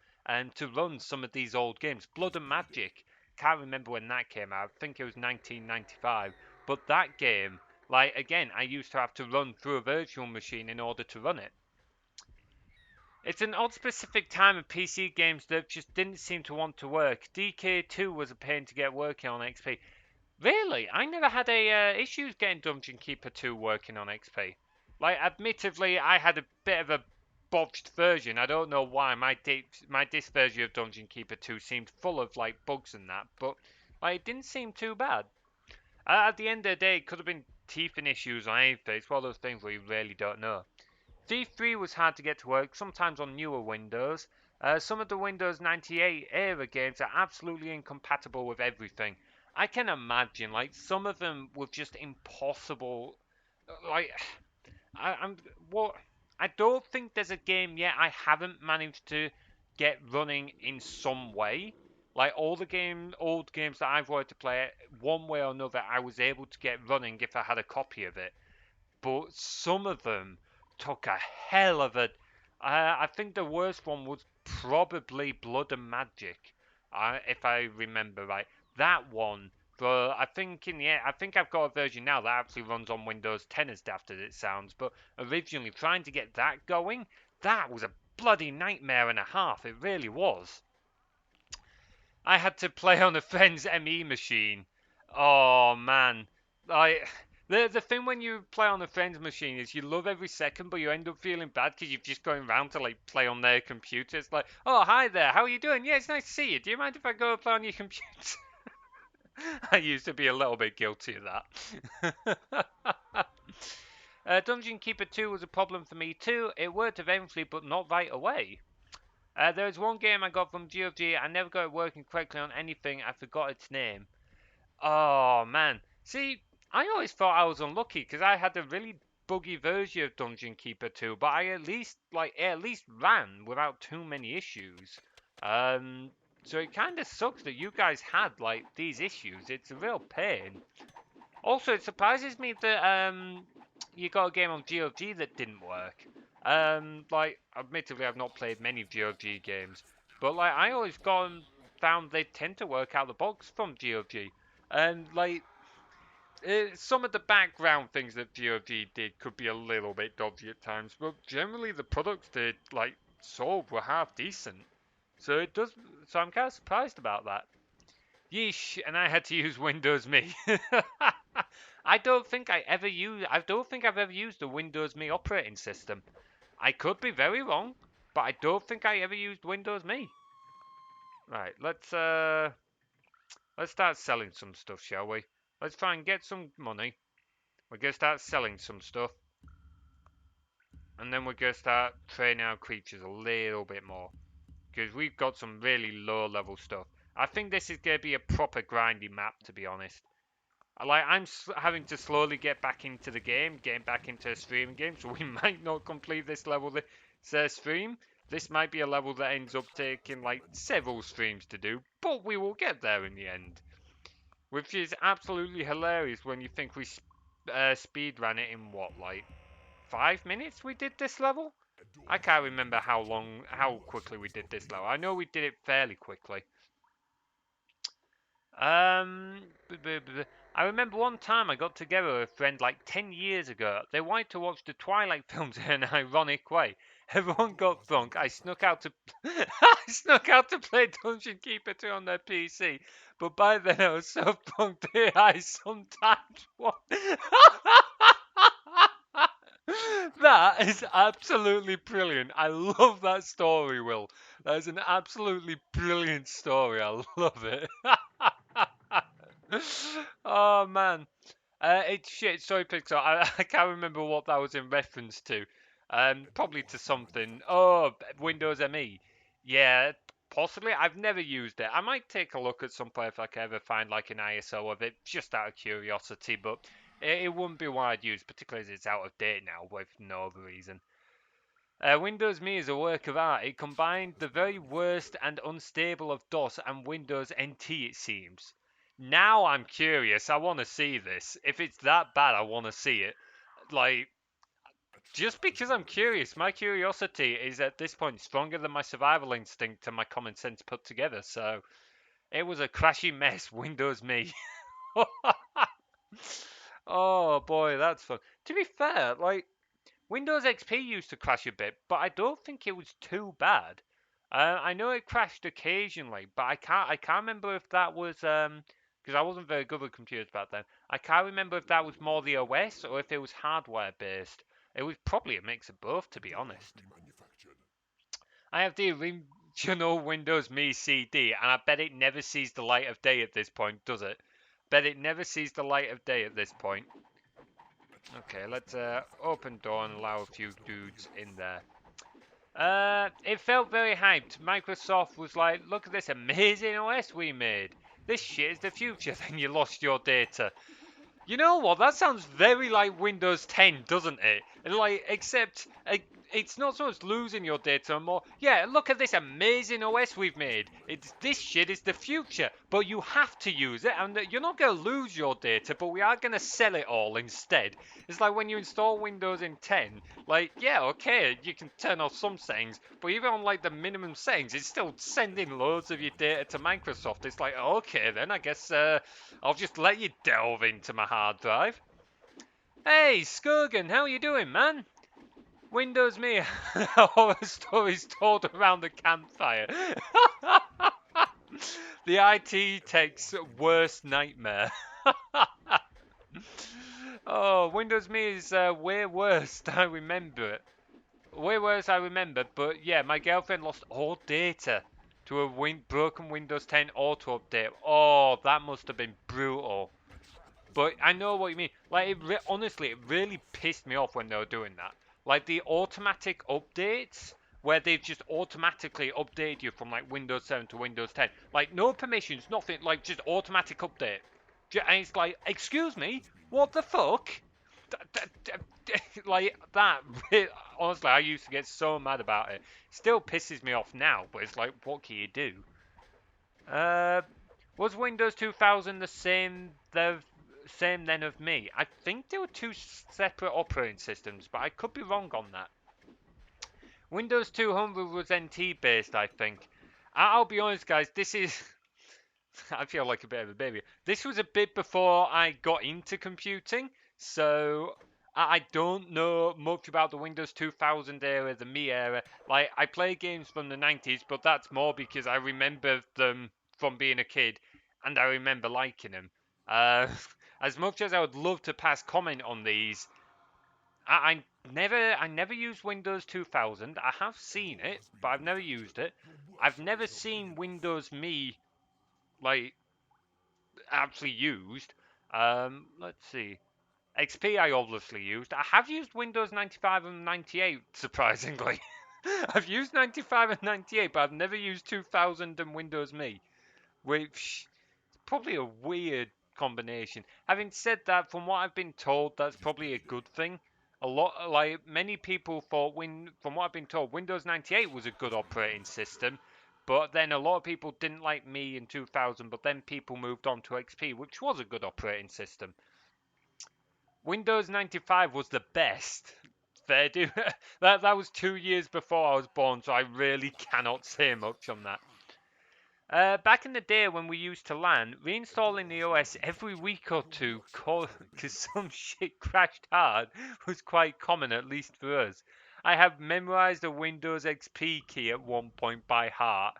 to run some of these old games. Blood and Magic. Can't remember when that came out. I think it was 1995. But that game, like again, I used to have to run through a virtual machine in order to run it. It's an odd specific time of PC games that just didn't seem to want to work. DK2 was a pain to get working on XP. Really? I never had issues getting Dungeon Keeper 2 working on XP. Like, admittedly, I had a bit of a botched version. I don't know why. My disc version of Dungeon Keeper 2 seemed full of, like, bugs and that, but, like, it didn't seem too bad. At the end of the day, it could have been teething issues or anything. It's one of those things where you really don't know. Thief 3 was hard to get to work, sometimes on newer Windows. Some of the Windows 98 era games are absolutely incompatible with everything. I can imagine, like, some of them were just impossible. Like, I'm what? I don't think there's a game yet I haven't managed to get running in some way. Like all the old games that I've wanted to play, one way or another, I was able to get running if I had a copy of it. But some of them took a hell of a. I think the worst one was probably Blood and Magic, if I remember right. That one, but I think in the end, I think I've got a version now that actually runs on Windows 10 as daft as it sounds. But originally, trying to get that going, that was a bloody nightmare and a half. It really was. I had to play on a friend's ME machine. Oh man, like the thing when you play on a friend's machine is you love every second, but you end up feeling bad because you've just going around to like play on their computer. It's like, oh hi there, how are you doing? Yeah, it's nice to see you. Do you mind if I go play on your computer? I used to be a little bit guilty of that. Dungeon Keeper 2 was a problem for me too. It worked eventually, but not right away. There was one game I got from GOG. I never got it working correctly on anything. I forgot its name. Oh man. See, I always thought I was unlucky because I had a really buggy version of Dungeon Keeper 2, but I at least ran without too many issues. Um, So it kind of sucks that you guys had like these issues. It's a real pain. Also, it surprises me that you got a game on GOG that didn't work. Like, admittedly, I've not played many GOG games, but like I always found they tend to work out the box from GOG, and like some of the background things that GOG did could be a little bit dodgy at times, but generally the products they like sold were half decent. So it does. So I'm kind of surprised about that. Yeesh, and I had to use Windows Me. I don't think I've ever used the Windows Me operating system. I could be very wrong, but I don't think I ever used Windows Me. Right, let's start selling some stuff, shall we? Let's try and get some money. We're gonna start selling some stuff, and then we're gonna start training our creatures a little bit more because we've got some really low level stuff. I think this is gonna be a proper grindy map, to be honest. Like I'm having to slowly get back into the game, getting back into a streaming game, so we might not complete this level this stream. This might be a level that ends up taking like several streams to do, but we will get there in the end. Which is absolutely hilarious when you think we speed ran it in what, like 5 minutes we did this level? I can't remember how quickly we did this level. I know we did it fairly quickly. I remember one time I got together with a friend like 10 years ago. They wanted to watch the Twilight films in an ironic way. Everyone got drunk. I snuck out to I snuck out to play Dungeon Keeper 2 on their PC. But by then I was so drunk that I sometimes That is absolutely brilliant. I love that story, Will. That is an absolutely brilliant story. I love it. Oh man, it's shit. Sorry, Pixar. I can't remember what that was in reference to. Probably to something. Oh, Windows ME. Yeah, possibly. I've never used it. I might take a look at some point if I can ever find like an ISO of it, just out of curiosity. But it wouldn't be one I'd use, particularly as it's out of date now, with no other reason. Windows Me is a work of art. It combined the very worst and unstable of DOS and Windows NT, it seems. Now I'm curious. I want to see this. If it's that bad, I want to see it. Like, just because I'm curious, my curiosity is at this point stronger than my survival instinct and my common sense put together. So it was a crashy mess, Windows Me. Oh boy, that's fun. To be fair, like Windows XP used to crash a bit, but I don't think it was too bad. I know it crashed occasionally, but I can't remember if that was because I wasn't very good with computers back then. I can't remember if that was more the OS or if it was hardware based. It was probably a mix of both, to be honest. I have the original Windows Me CD, and I bet it never sees the light of day at this point, does it? Bet it never sees the light of day at this point. Okay, let's open door and allow a few dudes in there. It felt very hyped. Microsoft was like, look at this amazing OS we made. This shit is the future. Then you lost your data. You know what? That sounds very like Windows 10, doesn't it? Like, except it's not so much losing your data, more. Yeah, look at this amazing OS we've made. This shit is the future, but you have to use it, and you're not gonna lose your data, but we are gonna sell it all instead. It's like when you install Windows in 10. Like, yeah, okay, you can turn off some settings, but even on like the minimum settings, it's still sending loads of your data to Microsoft. It's like, okay, then I guess I'll just let you delve into my hard drive. Hey, Skogan, how you doing, man? Windows Me, horror stories told around the campfire. The IT tech's worst nightmare. Oh, Windows Me is way worse. I remember it. Way worse, I remember. But yeah, my girlfriend lost all data to a broken Windows 10 auto update. Oh, that must have been brutal. But I know what you mean. Like, honestly, it really pissed me off when they were doing that. Like the automatic updates, where they've just automatically updated you from like Windows 7 to Windows 10. Like no permissions, nothing. Like just automatic update. And it's like, excuse me, what the fuck? Like that. Honestly, I used to get so mad about it. Still pisses me off now, but it's like, what can you do? Was Windows 2000 the same then of me? I think there were two separate operating systems, but I could be wrong on that. Windows 200 was NT based, I think. I'll be honest, guys. This is I feel like a bit of a baby. This was a bit before I got into computing, so I don't know much about the Windows 2000 era, the me era. Like, I play games from the 90s, but that's more because I remember them from being a kid, and I remember liking them. Uh, as much as I would love to pass comment on these, I never used Windows 2000. I have seen it, but I've never used it. I've never seen Windows Me like actually used. Let's see. XP I obviously used. I have used Windows 95 and 98, surprisingly. I've used 95 and 98, but I've never used 2000 and Windows Me, which is probably a weird combination. Having said that, from what I've been told, that's probably a good thing. A lot, like many people thought, from what I've been told, Windows 98 was a good operating system, but then a lot of people didn't like Me in 2000, but then people moved on to XP, which was a good operating system. Windows 95 was the best. Fair do. That was 2 years before I was born, so I really cannot say much on that. Back in the day when we used to LAN, reinstalling the OS every week or two because some shit crashed hard was quite common, at least for us. I have memorized the Windows XP key at one point by heart.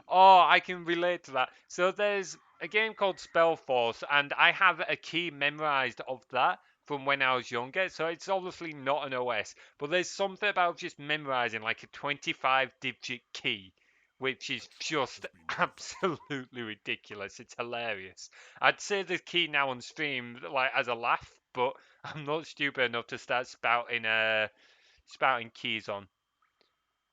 Oh, I can relate to that. So there's a game called Spellforce, and I have a key memorized of that from when I was younger. So it's obviously not an OS, but there's something about just memorizing like a 25-digit key which is just absolutely ridiculous. It's hilarious. I'd say the key now on stream like as a laugh, but I'm not stupid enough to start spouting keys on.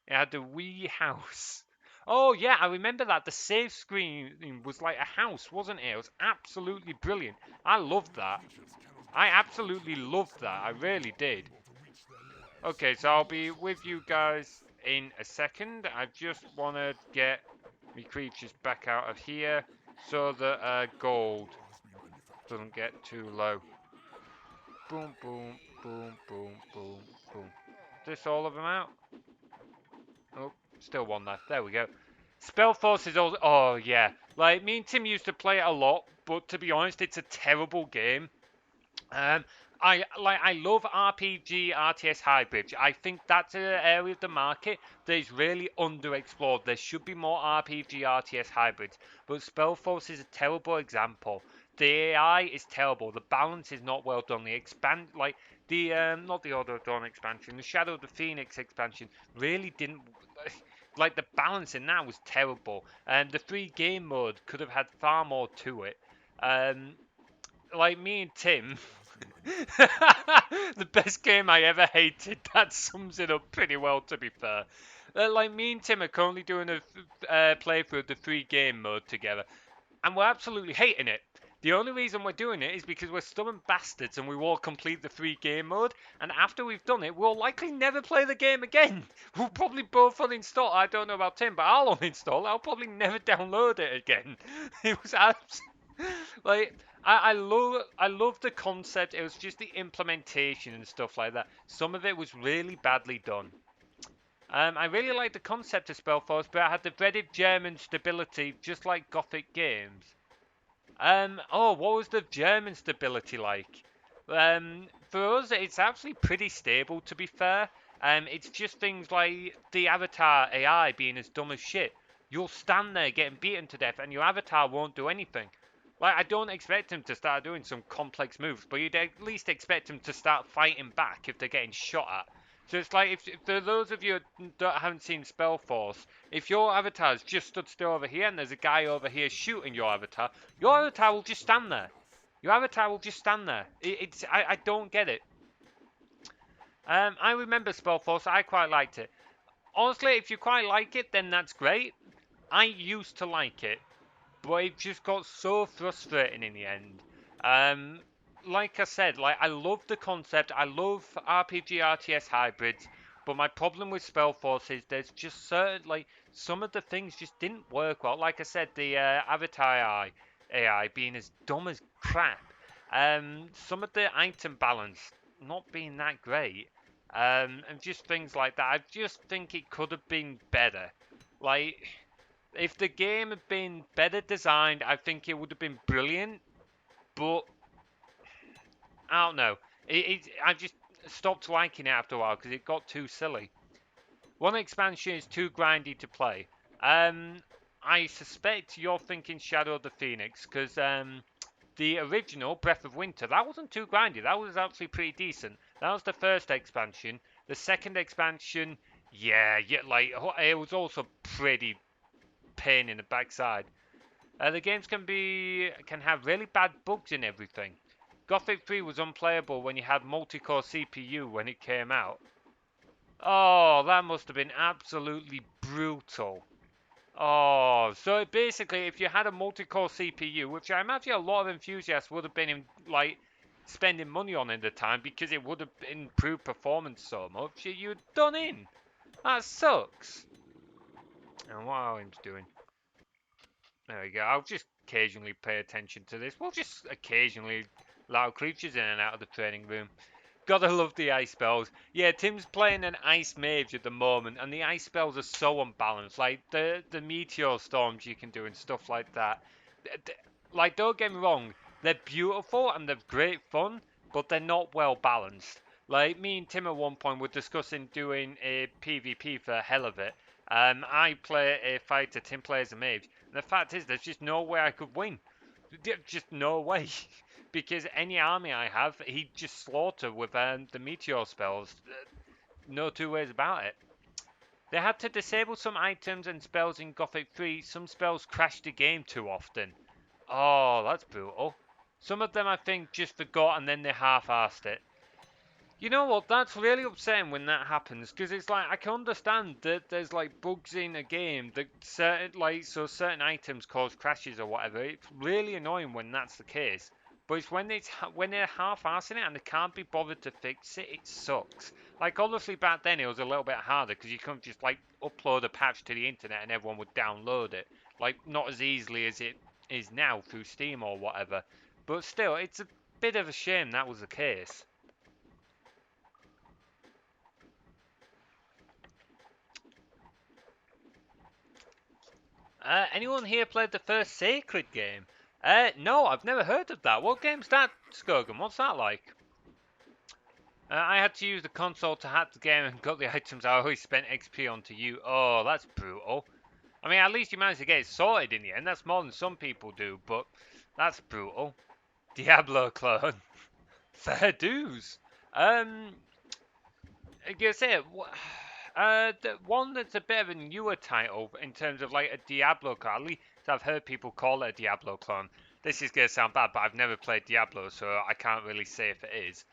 It had the Wii House. Oh yeah, I remember that. The save screen was like a house, wasn't it? It was absolutely brilliant. I loved that. I absolutely loved that. I really did. Okay, so I'll be with you guys in a second. I just want to get my creatures back out of here so that gold doesn't get too low. Boom, boom, boom, boom, boom, boom. Is this all of them out? Oh, still one left. There we go. Spellforce is also... Oh, yeah. Like, me and Tim used to play it a lot, but to be honest, it's a terrible game. Um, I love RPG RTS hybrids. I think that's an area of the market that is really underexplored. There should be more RPG RTS hybrids, but Spellforce is a terrible example. The AI is terrible. The balance is not well done. The expand like the not the Order of Dawn expansion, the Shadow of the Phoenix expansion really didn't like the balance in that was terrible. And the free game mode could have had far more to it. Um, like me and Tim, the best game I ever hated. That sums it up pretty well, to be fair. Like me and Tim are currently doing a playthrough of the free game mode together, and we're absolutely hating it. The only reason we're doing it is because we're stubborn bastards and we will complete the free game mode. And after we've done it, we'll likely never play the game again. We'll probably both uninstall. I don't know about Tim, but I'll uninstall. I'll probably never download it again. It was like I love the concept. It was just the implementation and stuff like that. Some of it was really badly done. I really like the concept of Spellforce, but it had the dreaded German stability, just like Gothic games. Oh, what was the German stability like? For us, it's actually pretty stable, to be fair. It's just things like the avatar AI being as dumb as shit. You'll stand there getting beaten to death, and your avatar won't do anything. Like, I don't expect him to start doing some complex moves, but you'd at least expect him to start fighting back if they're getting shot at. So it's like, if for those of you that haven't seen Spellforce, if your avatar's just stood still over here and there's a guy over here shooting your avatar will just stand there. Your avatar will just stand there. I don't get it. I remember Spellforce. I quite liked it. Honestly, if you quite like it, then that's great. I used to like it, but it just got so frustrating in the end. Like I said, like I love the concept. I love RPG RTS hybrids, but my problem with Spellforce is there's just certain, like, some of the things just didn't work well. Like I said, the Avatar AI being as dumb as crap. Some of the item balance not being that great. And just things like that. I just think it could have been better. Like, if the game had been better designed, I think it would have been brilliant. But I don't know. I just stopped liking it after a while because it got too silly. One expansion is too grindy to play. I suspect you're thinking Shadow of the Phoenix because the original Breath of Winter, that wasn't too grindy. That was actually pretty decent. That was the first expansion. The second expansion, yeah, like it was also pretty pain in the backside. The games can have really bad bugs and everything. Gothic 3 was unplayable when you had multi-core CPU when it came out. Oh, that must have been absolutely brutal. Oh, so basically, if you had a multi-core CPU, which I imagine a lot of enthusiasts would have been like spending money on in the time because it would have improved performance so much, you'd done in. That sucks. And what are we doing? There we go. I'll just occasionally pay attention to this. We'll just occasionally allow creatures in and out of the training room. Gotta love the ice spells. Yeah, Tim's playing an ice mage at the moment, and the ice spells are so unbalanced. Like the meteor storms you can do and stuff like that. Like, don't get me wrong, they're beautiful and they're great fun, but they're not well balanced. Like, me and Tim at one point were discussing doing a PvP for the hell of it. I play a fighter, Tim plays a mage. And the fact is, there's just no way I could win. Just no way. Because any army I have, he'd just slaughter with the meteor spells. No two ways about it. They had to disable some items and spells in Gothic 3. Some spells crashed the game too often. Oh, that's brutal. Some of them I think just forgot and then they half-assed it. You know what? That's really upsetting when that happens because it's like I can understand that there's like bugs in a game that certain items cause crashes or whatever. It's really annoying when that's the case. But it's when they're half-assing it and they can't be bothered to fix it. It sucks. Like obviously back then it was a little bit harder because you couldn't just like upload a patch to the internet and everyone would download it. Like not as easily as it is now through Steam or whatever. But still, it's a bit of a shame that was the case. Anyone here played the first Sacred game? No, I've never heard of that. What game's that, Skogan? What's that like? I had to use the console to hack the game and got the items I always spent XP on to you. Oh, that's brutal. I mean, at least you managed to get it sorted in the end. That's more than some people do, but that's brutal. Diablo clone. Fair dues. I guess it. The one that's a bit of a newer title in terms of like a Diablo clone. At least I've heard people call it a Diablo clone. This is gonna sound bad, but I've never played Diablo, so I can't really say if it is.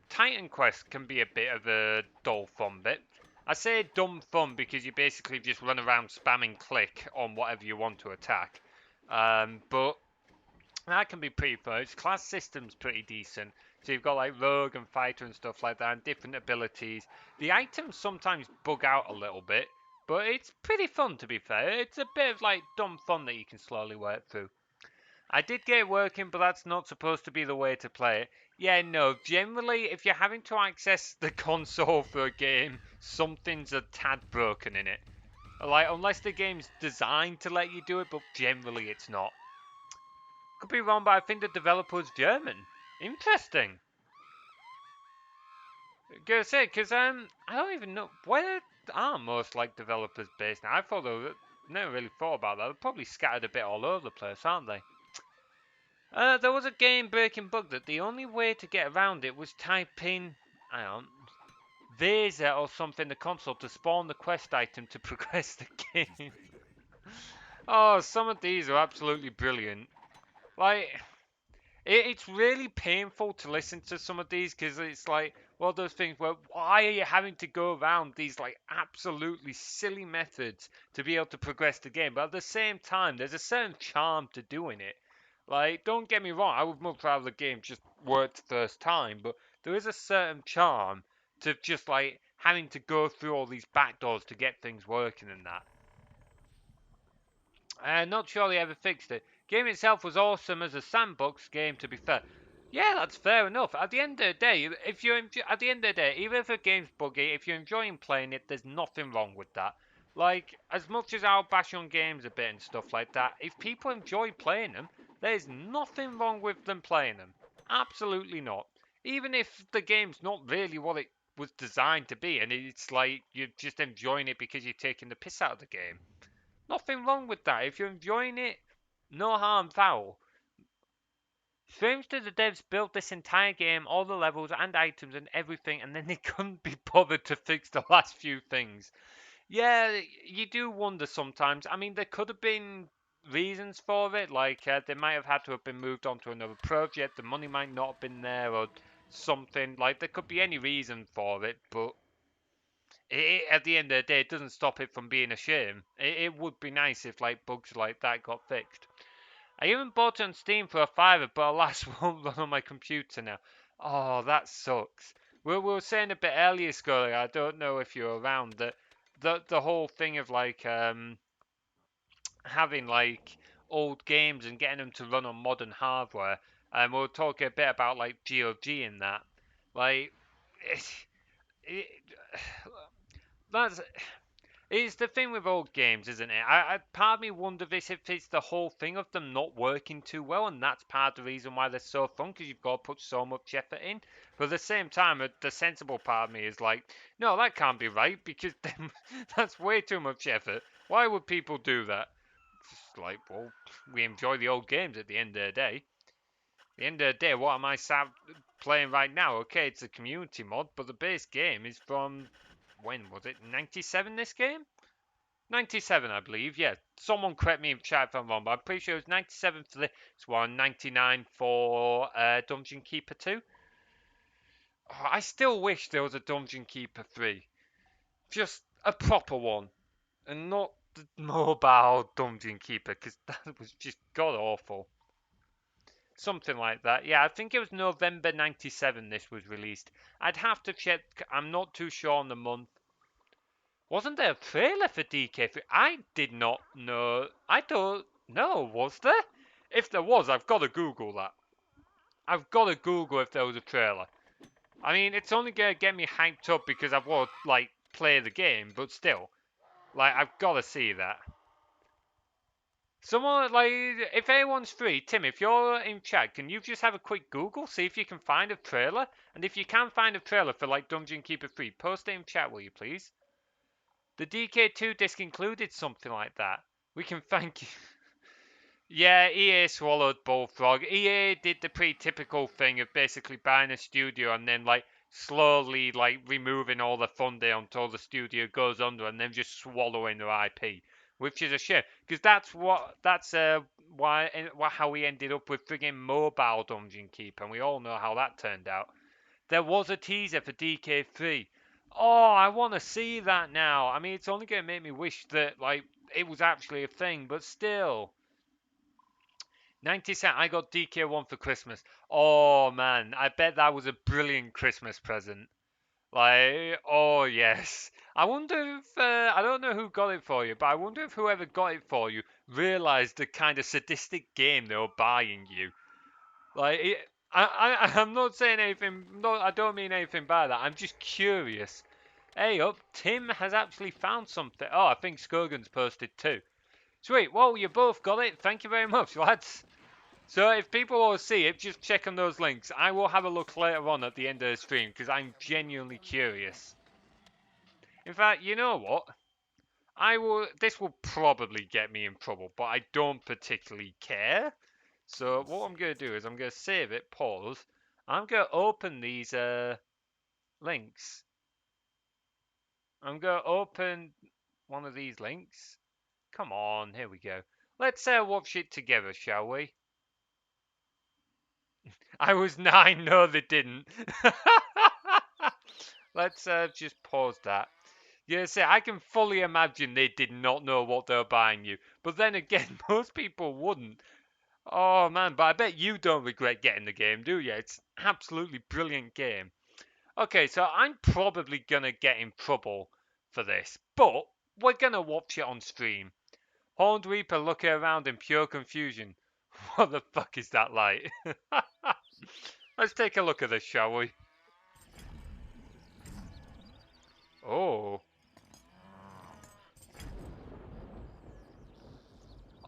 Titan Quest can be a bit of a dull fun bit. I say dumb fun because you basically just run around spamming click on whatever you want to attack. But that can be pretty fun. Its class system's pretty decent. So you've got like rogue and fighter and stuff like that, and different abilities. The items sometimes bug out a little bit, but it's pretty fun to be fair. It's a bit of like dumb fun that you can slowly work through. I did get it working, but that's not supposed to be the way to play it. Yeah, no, generally, if you're having to access the console for a game, something's a tad broken in it. Like, unless the game's designed to let you do it, but generally it's not. Could be wrong, but I think the developer was German. Interesting. Gonna say, because I don't even know where are most like developers based now. I thought they were, never really thought about that. They're probably scattered a bit all over the place, aren't they? There was a game-breaking bug that the only way to get around it was type in, I don't, Vesa or something the console to spawn the quest item to progress the game. Oh, some of these are absolutely brilliant. Like, it's really painful to listen to some of these because it's like one of those things where why are you having to go around these like absolutely silly methods to be able to progress the game? But at the same time, there's a certain charm to doing it. Like, don't get me wrong, I would much rather the game just worked first time, but there is a certain charm to just like having to go through all these back doors to get things working and that. Not sure they ever fixed it. Game itself was awesome as a sandbox game, to be fair. Yeah, that's fair enough. At the end of the day, if you're at the end of the day, even if a game's buggy, if you're enjoying playing it, there's nothing wrong with that. Like, as much as I'll bash on games a bit and stuff like that, if people enjoy playing them, there's nothing wrong with them playing them. Absolutely not. Even if the game's not really what it was designed to be, and it's like you're just enjoying it because you're taking the piss out of the game. Nothing wrong with that. If you're enjoying it, no harm foul. Strange that the devs built this entire game, all the levels and items and everything, and then they couldn't be bothered to fix the last few things. Yeah, you do wonder sometimes. I mean, there could have been reasons for it, like they might have had to have been moved on to another project, the money might not have been there, or something. Like, there could be any reason for it, but at the end of the day, it doesn't stop it from being a shame. It would be nice if like bugs like that got fixed. I even bought it on Steam for a fiver, but alas, won't run on my computer now. Oh, that sucks. We were saying a bit earlier, Scully, I don't know if you're around, that the whole thing of like having like old games and getting them to run on modern hardware. And we'll talk a bit about like GOG and that. Like, it, that's it's the thing with old games, isn't it? Part of me wonders if it's the whole thing of them not working too well, and that's part of the reason why they're so fun, because you've got to put so much effort in. But at the same time, the sensible part of me is like, no, that can't be right, because then that's way too much effort. Why would people do that? It's like, well, we enjoy the old games at the end of the day. At the end of the day, what am I playing right now? Okay, it's a community mod, but the base game is from, when was it, 97 this game? 97, I believe. Yeah, someone correct me in chat if I'm wrong, but I'm pretty sure it was 97 for this one, 99 for Dungeon Keeper 2. Oh, I still wish there was a Dungeon Keeper 3. Just a proper one. And not the mobile Dungeon Keeper, because that was just god awful. Something like that. Yeah, I think it was November 97 this was released. I'd have to check. I'm not too sure on the month. Wasn't there a trailer for DK3? I did not know. I don't know. Was there? If there was, I've got to Google that. I've got to Google if there was a trailer. I mean, it's only going to get me hyped up because I've got to, like, play the game, but still. Like, I've got to see that. Someone, like, if anyone's free, Tim, if you're in chat, can you just have a quick Google, see if you can find a trailer? And if you can find a trailer for, like, Dungeon Keeper 3, post it in chat, will you please? The DK2 disc included something like that. We can thank you. Yeah, EA swallowed Bullfrog. EA did the pretty typical thing of basically buying a studio and then like slowly like removing all the funding until the studio goes under and then just swallowing their IP, which is a shame because that's why how we ended up with frigging mobile Dungeon Keeper, and we all know how that turned out. There was a teaser for DK3. Oh, I want to see that now. I mean, it's only going to make me wish that like it was actually a thing, but still. 90 cent, I got DK1 for Christmas. Oh man, I bet that was a brilliant Christmas present. Like, oh yes. I wonder if, I don't know who got it for you, but I wonder if whoever got it for you realized the kind of sadistic game they were buying you. Like, I'm not saying anything, no, I don't mean anything by that. I'm just curious. Hey up, Tim has actually found something. Oh, I think Skogan's posted too. Sweet, well, you both got it. Thank you very much, lads. So if people want to see it, just check on those links. I will have a look later on at the end of the stream because I'm genuinely curious. In fact, you know what? This will probably get me in trouble, but I don't particularly care. So what I'm going to do is I'm going to save it, pause. I'm going to open these links. I'm going to open one of these links. Come on, here we go. Let's watch it together, shall we? I was 9. No, they didn't. Let's just pause that. Yeah, see, I can fully imagine they did not know what they were buying you. But then again, most people wouldn't. Oh man, but I bet you don't regret getting the game, do you? It's an absolutely brilliant game. Okay, so I'm probably gonna get in trouble for this, but we're gonna watch it on stream. Horned Reaper looking around in pure confusion. What the fuck is that like? Let's take a look at this, shall we? Oh.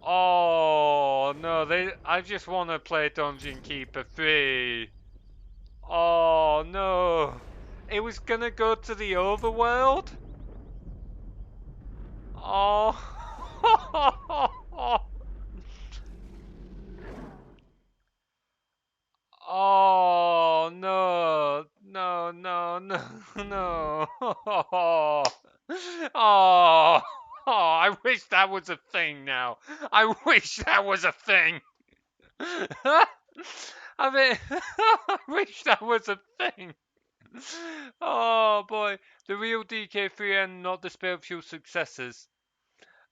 Oh no, I just wanna play Dungeon Keeper 3. Oh no. It was gonna go to the overworld? Oh. Oh no, no, no, no, no. Oh, oh, I wish that was a thing now. I wish that was a thing. I mean, I wish that was a thing. Oh boy, the real DK3 and not the spiritual successors.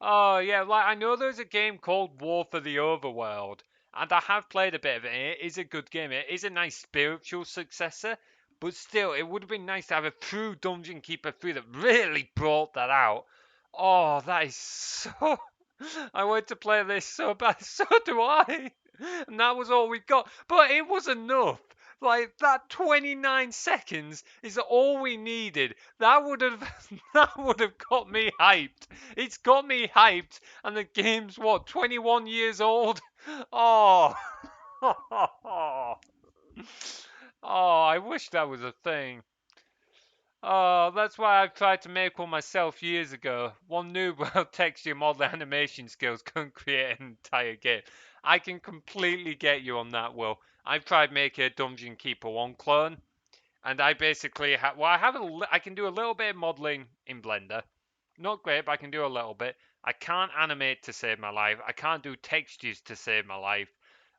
Oh yeah, like I know there's a game called War for the Overworld, and I have played a bit of it. It is a good game. It is a nice spiritual successor, but still, it would have been nice to have a true Dungeon Keeper 3 that really brought that out. Oh, that is so. I want to play this so bad. So do I. And that was all we got, but it was enough. Like that 29 seconds is all we needed. That would have that would have got me hyped. It's got me hyped, and the game's what 21 years old. Oh, oh, I wish that was a thing. Oh, that's why I tried to make one myself years ago. One noob without texture model animation skills couldn't create an entire game. I can completely get you on that, Will. I've tried making a Dungeon Keeper 1 clone, and I basically have. Well, I can do a little bit of modeling in Blender. Not great, but I can do a little bit. I can't animate to save my life. I can't do textures to save my life.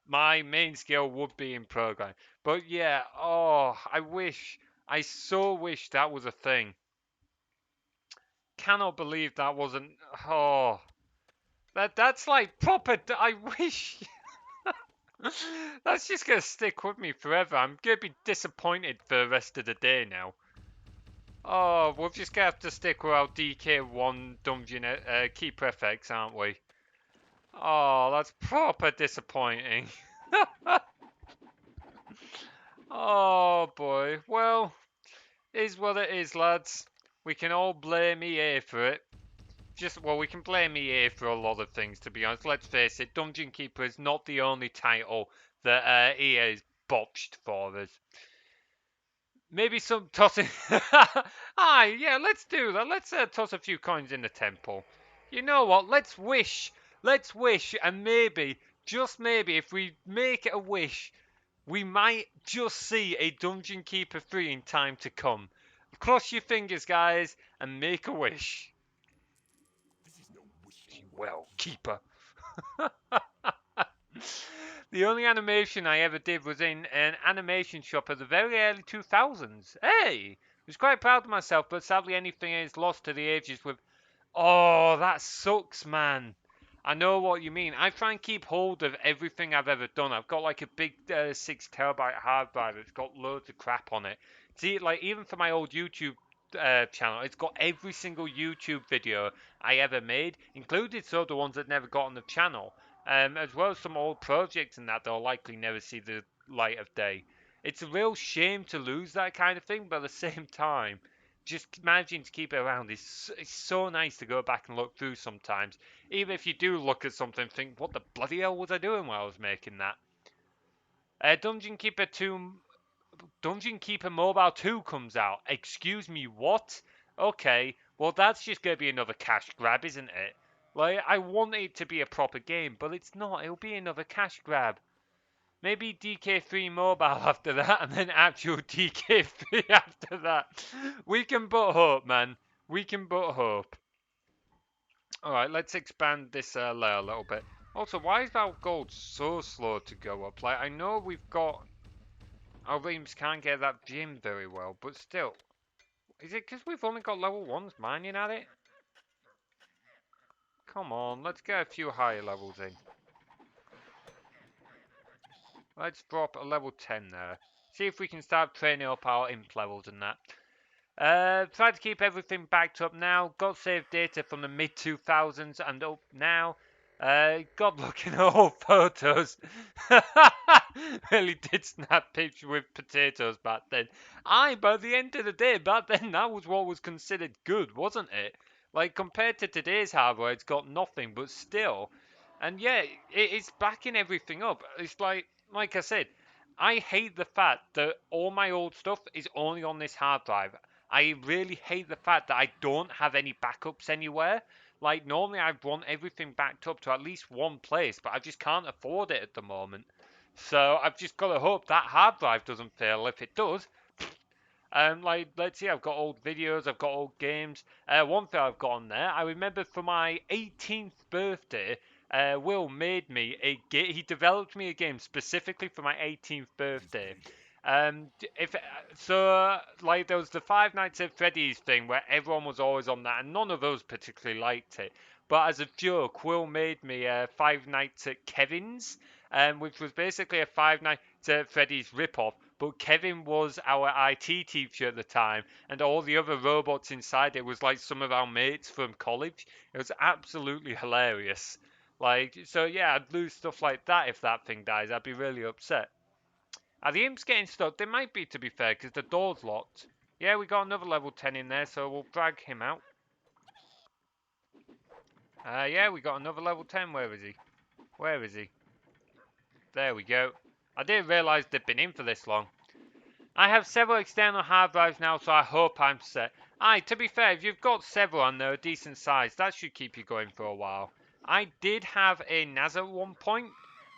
My main skill would be in programming. But yeah, oh, I so wish that was a thing. Cannot believe that wasn't. Oh, that's like proper. I wish. That's just gonna stick with me forever. I'm gonna be disappointed for the rest of the day now. Oh, we're just gonna have to stick with our DK1 Dungeon Keeper FX, aren't we? Oh, that's proper disappointing. Oh boy. Well, is what it is, lads. We can all blame EA for it. Well, we can blame EA for a lot of things, to be honest. Let's face it, Dungeon Keeper is not the only title that EA has botched for us. Maybe some tossing. Aye, yeah, let's do that. Let's toss a few coins in the temple. You know what? Let's wish. Let's wish, and maybe, just maybe, if we make a wish, we might just see a Dungeon Keeper 3 in time to come. Cross your fingers, guys, and make a wish. This is no wishing Well, Keeper. The only animation I ever did was in an animation shop at the very early 2000s. Hey! I was quite proud of myself, but sadly anything is lost to the ages with. Oh, that sucks, man. I know what you mean. I try and keep hold of everything I've ever done. I've got like a big 6 terabyte hard drive. It's got loads of crap on it. See, like even for my old YouTube channel, it's got every single YouTube video I ever made, included some of the ones that never got on the channel, as well as some old projects and that they'll likely never see the light of day. It's a real shame to lose that kind of thing, but at the same time, just managing to keep it around is it's so nice to go back and look through sometimes. Even if you do look at something and think, what the bloody hell was I doing while I was making that? Dungeon Keeper 2, Dungeon Keeper Mobile 2 comes out. Excuse me, what? Okay, well that's just going to be another cash grab, isn't it? Like, I want it to be a proper game, but it's not. It'll be another cash grab. Maybe DK3 Mobile after that, and then actual DK3 after that. We can but hope, man. We can but hope. Alright, let's expand this layer a little bit. Also, why is that gold so slow to go up? Like, I know we've got... Our reams can't get that gem very well, but still. Is it because we've only got level 1s mining at it? Come on, let's get a few higher levels in. Let's drop a level 10 there. See if we can start training up our imp levels and that. Try to keep everything backed up now. Got saved data from the mid 2000s and up now. God, looking at old photos. Really did snap pictures with potatoes back then. By the end of the day, back then that was what was considered good, wasn't it? Like compared to today's hardware, it's got nothing, but still. And yeah, it's backing everything up. It's like I said, I hate the fact that all my old stuff is only on this hard drive. I really hate the fact that I don't have any backups anywhere. Like, normally I want everything backed up to at least one place, but I just can't afford it at the moment. So I've just got to hope that hard drive doesn't fail. If it does, like, let's see, I've got old videos, I've got old games. One thing I've got on there, I remember for my 18th birthday, Will made me a game. He developed me a game specifically for my 18th birthday. If so, like there was the Five Nights at Freddy's thing where everyone was always on that, and none of us particularly liked it. But as a joke, Will made me Five Nights at Kevin's, which was basically a Five Nights at Freddy's ripoff. But Kevin was our IT teacher at the time, and all the other robots inside it was like some of our mates from college. It was absolutely hilarious. Like, so yeah, I'd lose stuff like that if that thing dies. I'd be really upset. Are the imps getting stuck? They might be, to be fair, because the door's locked. Yeah, we got another level 10 in there, so we'll drag him out. Yeah, we got another level 10. Where is he? Where is he? There we go. I didn't realise they'd been in for this long. I have several external hard drives now, so I hope I'm set. Aye, to be fair, if you've got several and they're a decent size, that should keep you going for a while. I did have a NAS at one point,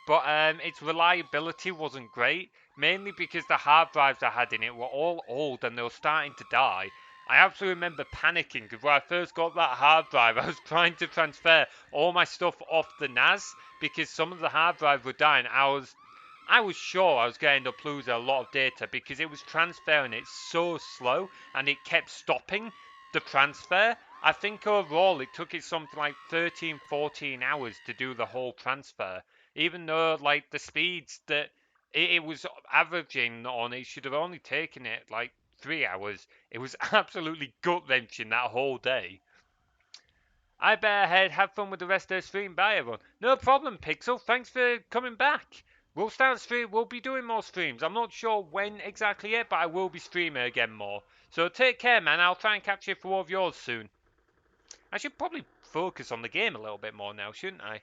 but its reliability wasn't great, mainly because the hard drives I had in it were all old and they were starting to die. I absolutely remember panicking because when I first got that hard drive, I was trying to transfer all my stuff off the NAS because some of the hard drives were dying. I was sure I was going to lose a lot of data because it was transferring it so slow and it kept stopping the transfer. I think overall it took it something like 13, 14 hours to do the whole transfer. Even though like the speeds that it was averaging on, it should have only taken it like 3 hours. It was absolutely gut wrenching that whole day. I better head, have fun with the rest of the stream. Bye everyone. No problem, Pixel. Thanks for coming back. We'll start stream. We'll be doing more streams. I'm not sure when exactly yet, but I will be streaming again more. So take care, man. I'll try and catch you for more of yours soon. I should probably focus on the game a little bit more now, shouldn't I?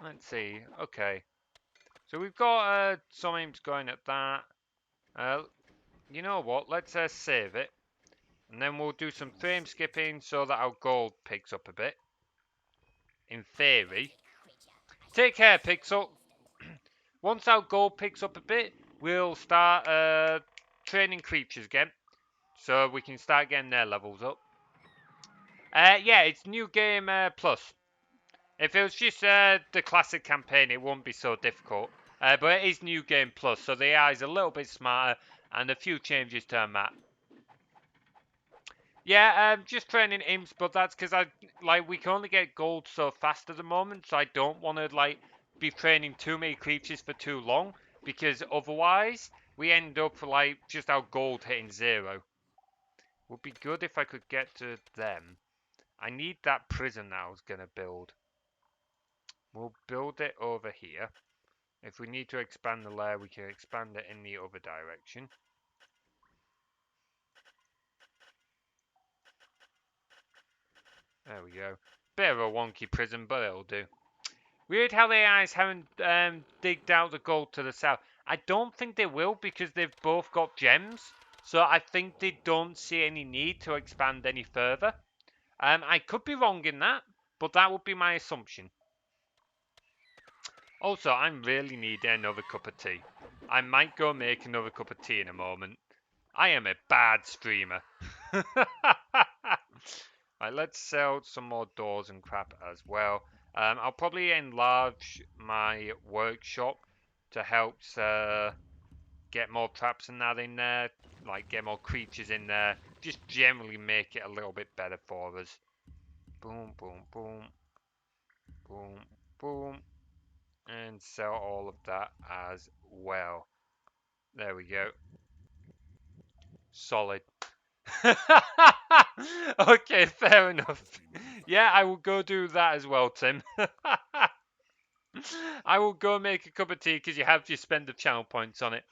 Let's see. Okay. So we've got some aims going at that. You know what? Let's save it. And then we'll do some frame skipping so that our gold picks up a bit. In theory. Take care, Pixel. Once our gold picks up a bit, we'll start training creatures again. So we can start getting their levels up. Yeah, it's New Game Plus. If it was just the classic campaign, it wouldn't be so difficult. But it is New Game Plus, so the AI is a little bit smarter and a few changes to our map. Yeah, just training imps, but that's because we can only get gold so fast at the moment, so I don't want to be training too many creatures for too long, because otherwise we end up just our gold hitting 0. Would be good if I could get to them. I need that prison that I was gonna build. We'll build it over here. If we need to expand the layer, we can expand it in the other direction. There we go. Bit of a wonky prison, but it'll do. Weird how the AIs haven't digged out the gold to the south. I don't think they will because they've both got gems. So I think they don't see any need to expand any further. I could be wrong in that, but that would be my assumption. Also, I'm really needing another cup of tea. I might go make another cup of tea in a moment. I am a bad streamer. Right, let's sell some more doors and crap as well. I'll probably enlarge my workshop to help get more traps and that in there, like get more creatures in there, just generally make it a little bit better for us. Boom, boom, boom, boom, boom. and sell all of that as well. There we go. Solid. Okay, fair enough. Yeah, I will go do that as well, Tim. I will go make a cup of tea because you have to spend the channel points on it.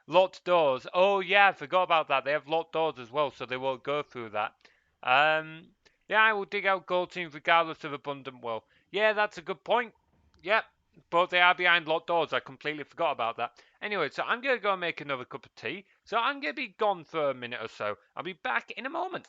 Locked doors. Oh yeah, I forgot about that. They have locked doors as well, so they won't go through that. Um, yeah, I will dig out gold teams regardless of abundant wealth. Yeah, that's a good point. Yep, but they are behind locked doors. I completely forgot about that. Anyway, so I'm gonna go make another cup of tea. So I'm gonna be gone for a minute or so. I'll be back in a moment.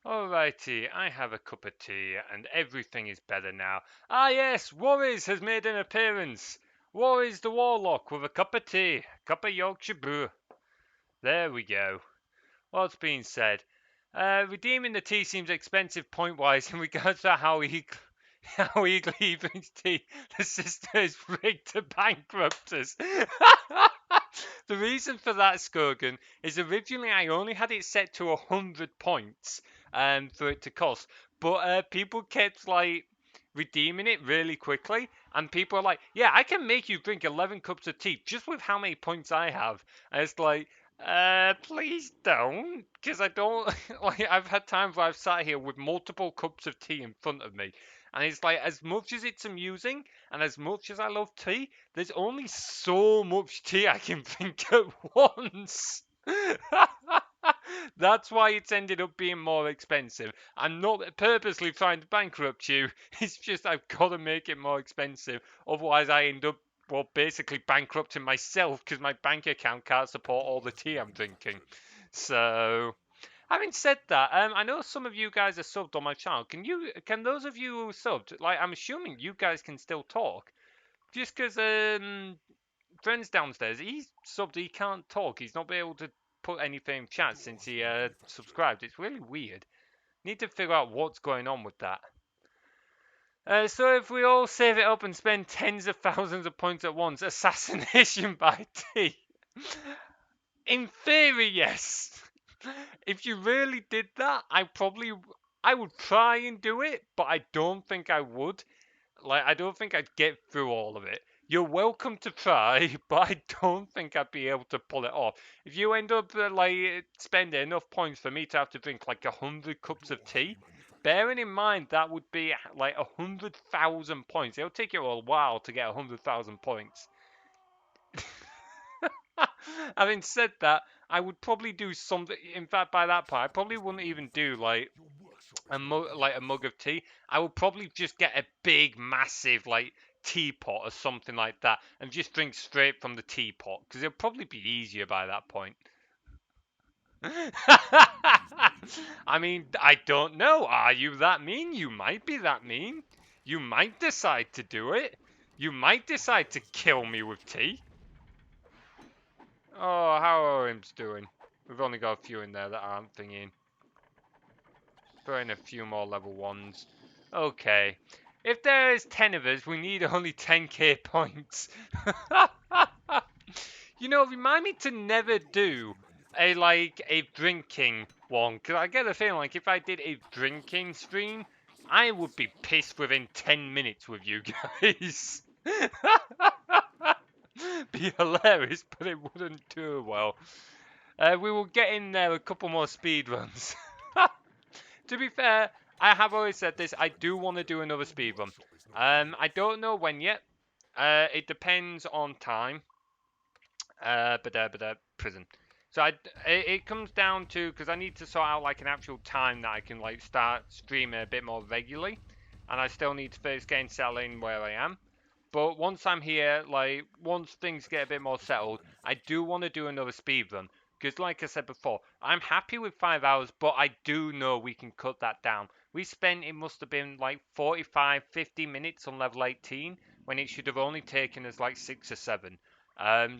Alrighty, I have a cup of tea, and everything is better now. Ah yes, Worries has made an appearance. Worries the Warlock with a cup of tea, cup of Yorkshire brew. There we go. What's being said? Redeeming the tea seems expensive point-wise in regards to how eagerly drinks tea. The sister is rigged to bankrupt us. The reason for that, Skogan, is originally I only had it set to 100 points for it to cost, but people kept like redeeming it really quickly, and people are like, "Yeah, I can make you drink 11 cups of tea just with how many points I have." And it's like, please don't, because I don't like. I've had times where I've sat here with multiple cups of tea in front of me, and it's like, as much as it's amusing and as much as I love tea, there's only so much tea I can drink at once. That's why it's ended up being more expensive. I'm not purposely trying to bankrupt you. It's just I've got to make it more expensive. Otherwise, I end up, well, basically bankrupting myself because my bank account can't support all the tea I'm drinking. So, having said that, I know some of you guys are subbed on my channel. Can those of you who subbed, like, I'm assuming you guys can still talk, just because friends downstairs, he's subbed, he can't talk. He's not been able to put anything in chat since he subscribed. It's really weird. Need to figure out what's going on with that. So if we all save it up and spend tens of thousands of points at once, assassination by T. In theory, yes. If you really did that, I would try and do it, but I don't think I would. Like, I don't think I'd get through all of it. You're welcome to try, but I don't think I'd be able to pull it off. If you end up like spending enough points for me to have to drink like 100 cups of tea, bearing in mind that would be like 100,000 points. It'll take you a while to get 100,000 points. Having said that, I would probably do something. In fact, by that point, I probably wouldn't even do like a mug of tea. I would probably just get a big, massive like teapot or something like that, and just drink straight from the teapot because it'll probably be easier by that point. I mean, I don't know. Are you that mean? You might be that mean. You might decide to do it. You might decide to kill me with tea. Oh, how are Imps doing? We've only got a few in there that aren't thinking. Throw in a few more level 1s. Okay. If there's 10 of us, we need only 10k points. You know, remind me to never do a drinking one, because I get a feeling like if I did a drinking stream, I would be pissed within 10 minutes with you guys. Be hilarious, but it wouldn't do well. We will get in there a couple more speed runs. To be fair, I have always said this. I do want to do another speed run. I don't know when yet. It depends on time. Prison. So it comes down to, because I need to sort out like an actual time that I can like start streaming a bit more regularly, and I still need to first get selling where I am. But once I'm here, like once things get a bit more settled, I do want to do another speed run. Because like I said before, I'm happy with 5 hours, but I do know we can cut that down. We spent, it must have been like 45, 50 minutes on level 18, when it should have only taken us like 6 or 7.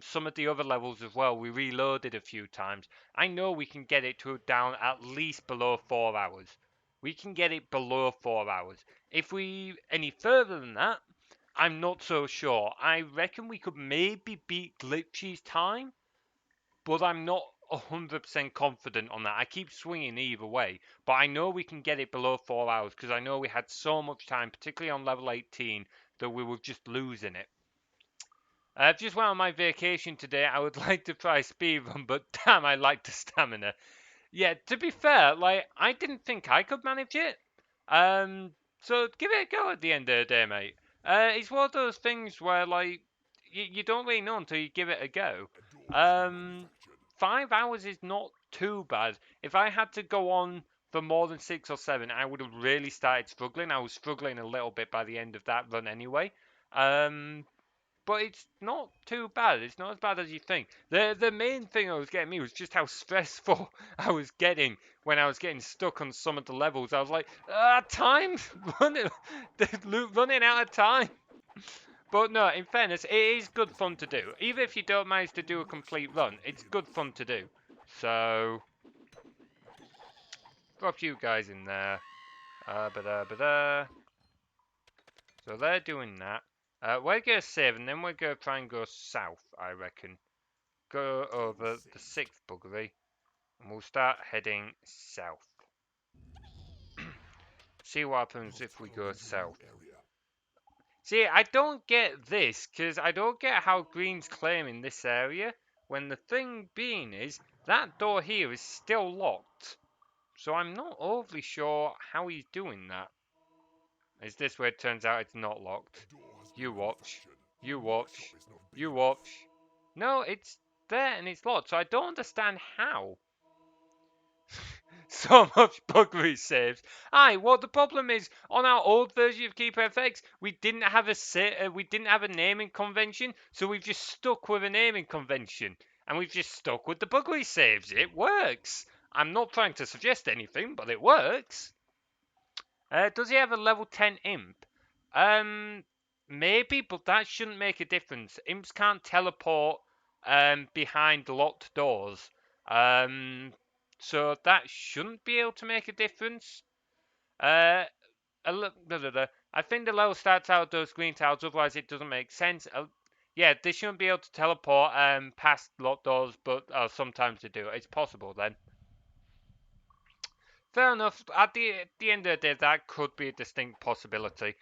Some of the other levels as well, we reloaded a few times. I know we can get it to down at least below 4 hours. We can get it below 4 hours. If we any further than that, I'm not so sure. I reckon we could maybe beat Glitchy's time, but I'm not 100% confident on that. I keep swinging either way, but I know we can get it below 4 hours because I know we had so much time, particularly on level 18, that we were just losing it. I've just went on my vacation today. I would like to try speedrun, but damn, I like the stamina. Yeah, to be fair, like I didn't think I could manage it. So give it a go at the end of the day, mate. It's one of those things where like you don't really know until you give it a go. 5 hours is not too bad. If I had to go on for more than 6 or 7, I would have really started struggling. I was struggling a little bit by the end of that run anyway. But but it's not too bad. It's not as bad as you think. The main thing that was getting me was just how stressful I was getting when I was getting stuck on some of the levels. I was like, time, running out of time. But no, in fairness, it is good fun to do. Even if you don't manage to do a complete run, it's good fun to do. So, drop you guys in there. So they're doing that. We're going to save, and then we're going to try and go south, I reckon. Go over the 6th buggery, and we'll start heading south. See what happens if we go south. See, I don't get this, because I don't get how Green's claiming this area, when the thing being is, that door here is still locked. So I'm not overly sure how he's doing that. Is this where it turns out it's not locked? You watch. You watch. You watch. No, it's there and it's locked, so I don't understand how. So much buggery saves. Aye, what the problem is, on our old version of Keeper FX, we didn't have a naming convention, so we've just stuck with a naming convention, and we've just stuck with the buggery saves. It works. I'm not trying to suggest anything, but it works. Does he have a level 10 imp? Maybe, but that shouldn't make a difference. Imps can't teleport behind locked doors. So that shouldn't be able to make a difference. I think the level starts out those green tiles, otherwise it doesn't make sense. Yeah, they shouldn't be able to teleport past locked doors, but sometimes they do. It's possible then. Fair enough. At the end of the day, that could be a distinct possibility.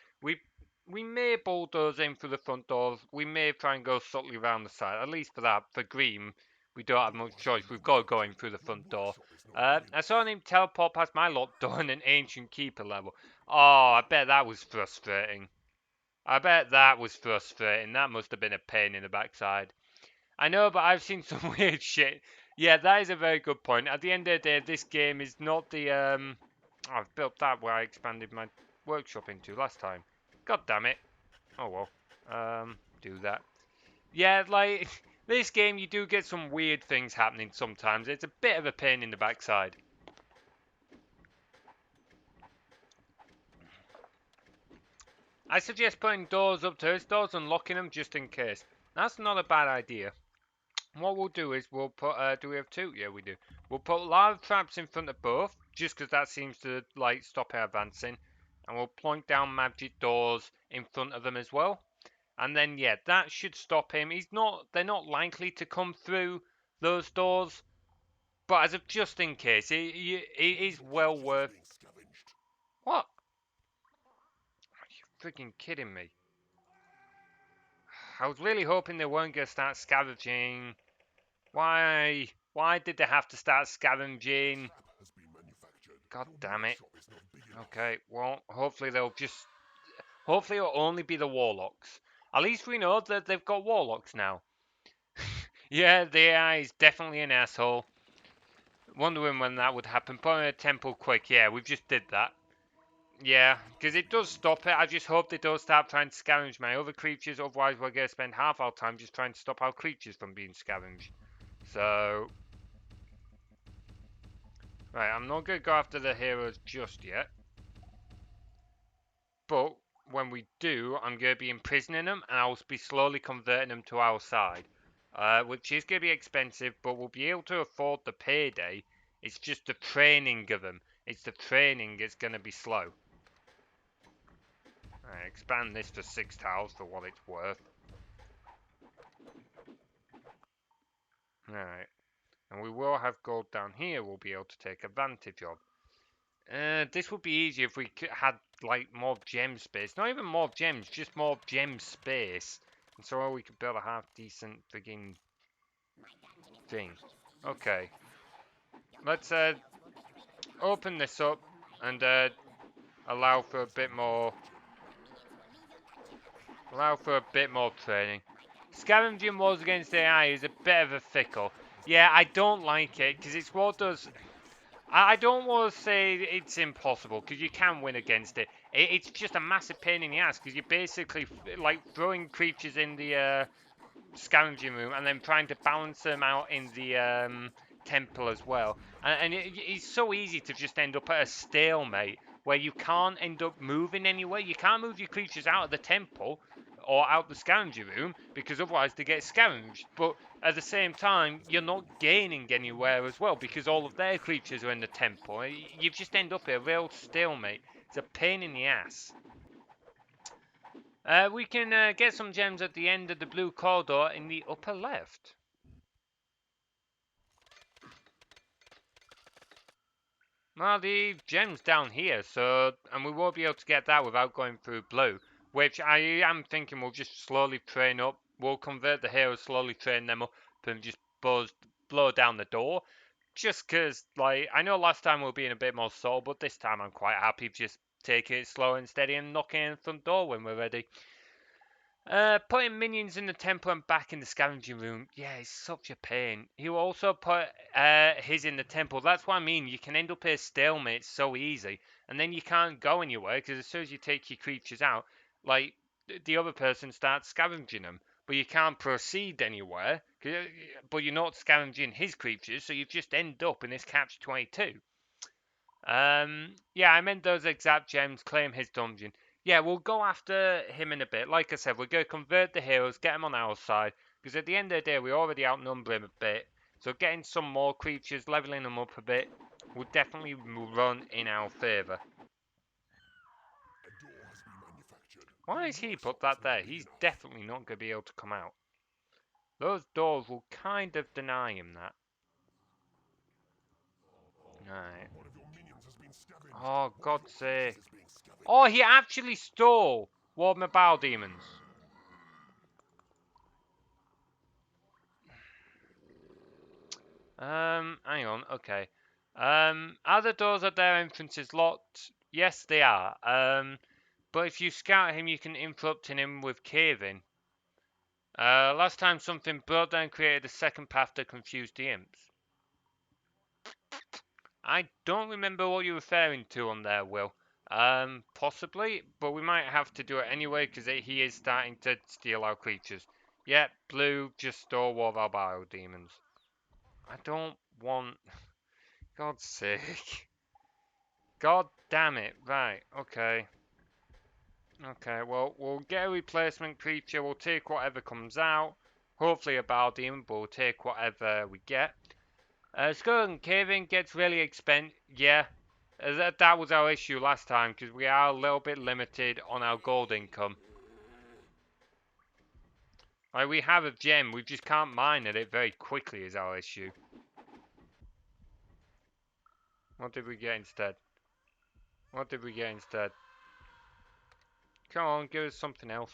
We may bulldoze in through the front doors. We may try and go subtly around the side. At least for that, for Green, we don't have much choice. We've got to go in through the front door. I saw him teleport past my locked door in an ancient keeper level. Oh, I bet that was frustrating. That must have been a pain in the backside. I know, but I've seen some weird shit. Yeah, that is a very good point. At the end of the day, this game is not the I've built that where I expanded my workshop into last time. God damn it. Oh well. Do that. Yeah, like this game, you do get some weird things happening sometimes. It's a bit of a pain in the backside. I suggest putting doors up to his doors and locking them just in case. That's not a bad idea. What we'll do is we'll put, do we have 2? Yeah, we do. We'll put lava traps in front of both, just because that seems to, like, stop our advancing. And we'll plonk down magic doors in front of them as well. And then, yeah, that should stop him. They're not likely to come through those doors. But as of just in case, it is well worth... What? Are you freaking kidding me? I was really hoping they weren't going to start scavenging. Why? Why did they have to start scavenging? God damn it. Okay, well, hopefully they'll just... Hopefully it'll only be the warlocks. At least we know that they've got warlocks now. Yeah, the AI is definitely an asshole. Wondering when that would happen. Put in a temple quick. Yeah, we've just did that. Yeah, because it does stop it. I just hope they don't start trying to scavenge my other creatures. Otherwise, we're going to spend half our time just trying to stop our creatures from being scavenged. So... Right, I'm not going to go after the heroes just yet. But when we do, I'm going to be imprisoning them and I'll be slowly converting them to our side. Which is going to be expensive, but we'll be able to afford the payday. It's just the training of them. It's the training that's going to be slow. Right, expand this to 6 tiles for what it's worth. Alright. And we will have gold down here we'll be able to take advantage of. This would be easier if we had, like, more gem space. Not even more gems, just more gem space. And so we could build a half-decent frigging thing. Okay. Let's, open this up and, allow for a bit more... Allow for a bit more training. Scavenging wars against AI is a bit of a fickle. Yeah, I don't like it, because it's what does... I don't want to say it's impossible because you can win against it. It's just a massive pain in the ass because you're basically like throwing creatures in the scavenging room and then trying to balance them out in the temple as well. And it's so easy to just end up at a stalemate where you can't end up moving anywhere. You can't move your creatures out of the temple or out the scavenging room because otherwise they get scavenged. But at the same time, you're not gaining anywhere as well because all of their creatures are in the temple. You just end up at a real stalemate. It's a pain in the ass. We can get some gems at the end of the blue corridor in the upper left. Well, the gem's down here, so and we won't be able to get that without going through blue, which I am thinking we'll just slowly train up. We'll convert the heroes, slowly train them up, and just blow down the door. Just because, like, I know last time we were being a bit more subtle, but this time I'm quite happy just taking it slow and steady and knocking in the front door when we're ready. Putting minions in the temple and back in the scavenging room, yeah, it's such a pain. He will also put his in the temple. That's what I mean. You can end up at a stalemate so easy, and then you can't go anywhere because as soon as you take your creatures out, like the other person starts scavenging them, but you can't proceed anywhere. But you're not scavenging his creatures, so you just end up in this catch-22. Yeah, I meant those exact gems. Claim his dungeon. Yeah, we'll go after him in a bit. Like I said, we're going to convert the heroes, get them on our side, because at the end of the day, we already outnumber him a bit. So getting some more creatures, leveling them up a bit, will definitely run in our favour. A door has been manufactured. Why has he put that there? He's definitely not going to be able to come out. Those doors will kind of deny him that. Right. One of your minions has been scavenged. Oh, God's sake. Is being scavenged. Oh, he actually stole Warden of Bile Demons. Hang on, okay. Are the doors at their entrances locked? Yes, they are. But if you scout him, you can interrupt him with caving. Last time something broke down created a second path to confuse the imps. I don't remember what you're referring to on there, Will. Possibly, but we might have to do it anyway because he is starting to steal our creatures. Yep, blue just stole one of our bio demons. I don't want. God's sake. God damn it. Right, okay. Okay, well, we'll get a replacement creature. We'll take whatever comes out. Hopefully a Bile Demon, but we'll take whatever we get. Skull and Caving gets really expensive. Yeah, that was our issue last time, because we are a little bit limited on our gold income. Like, we have a gem, we just can't mine at it very quickly is our issue. What did we get instead? What did we get instead? Come on, give us something else.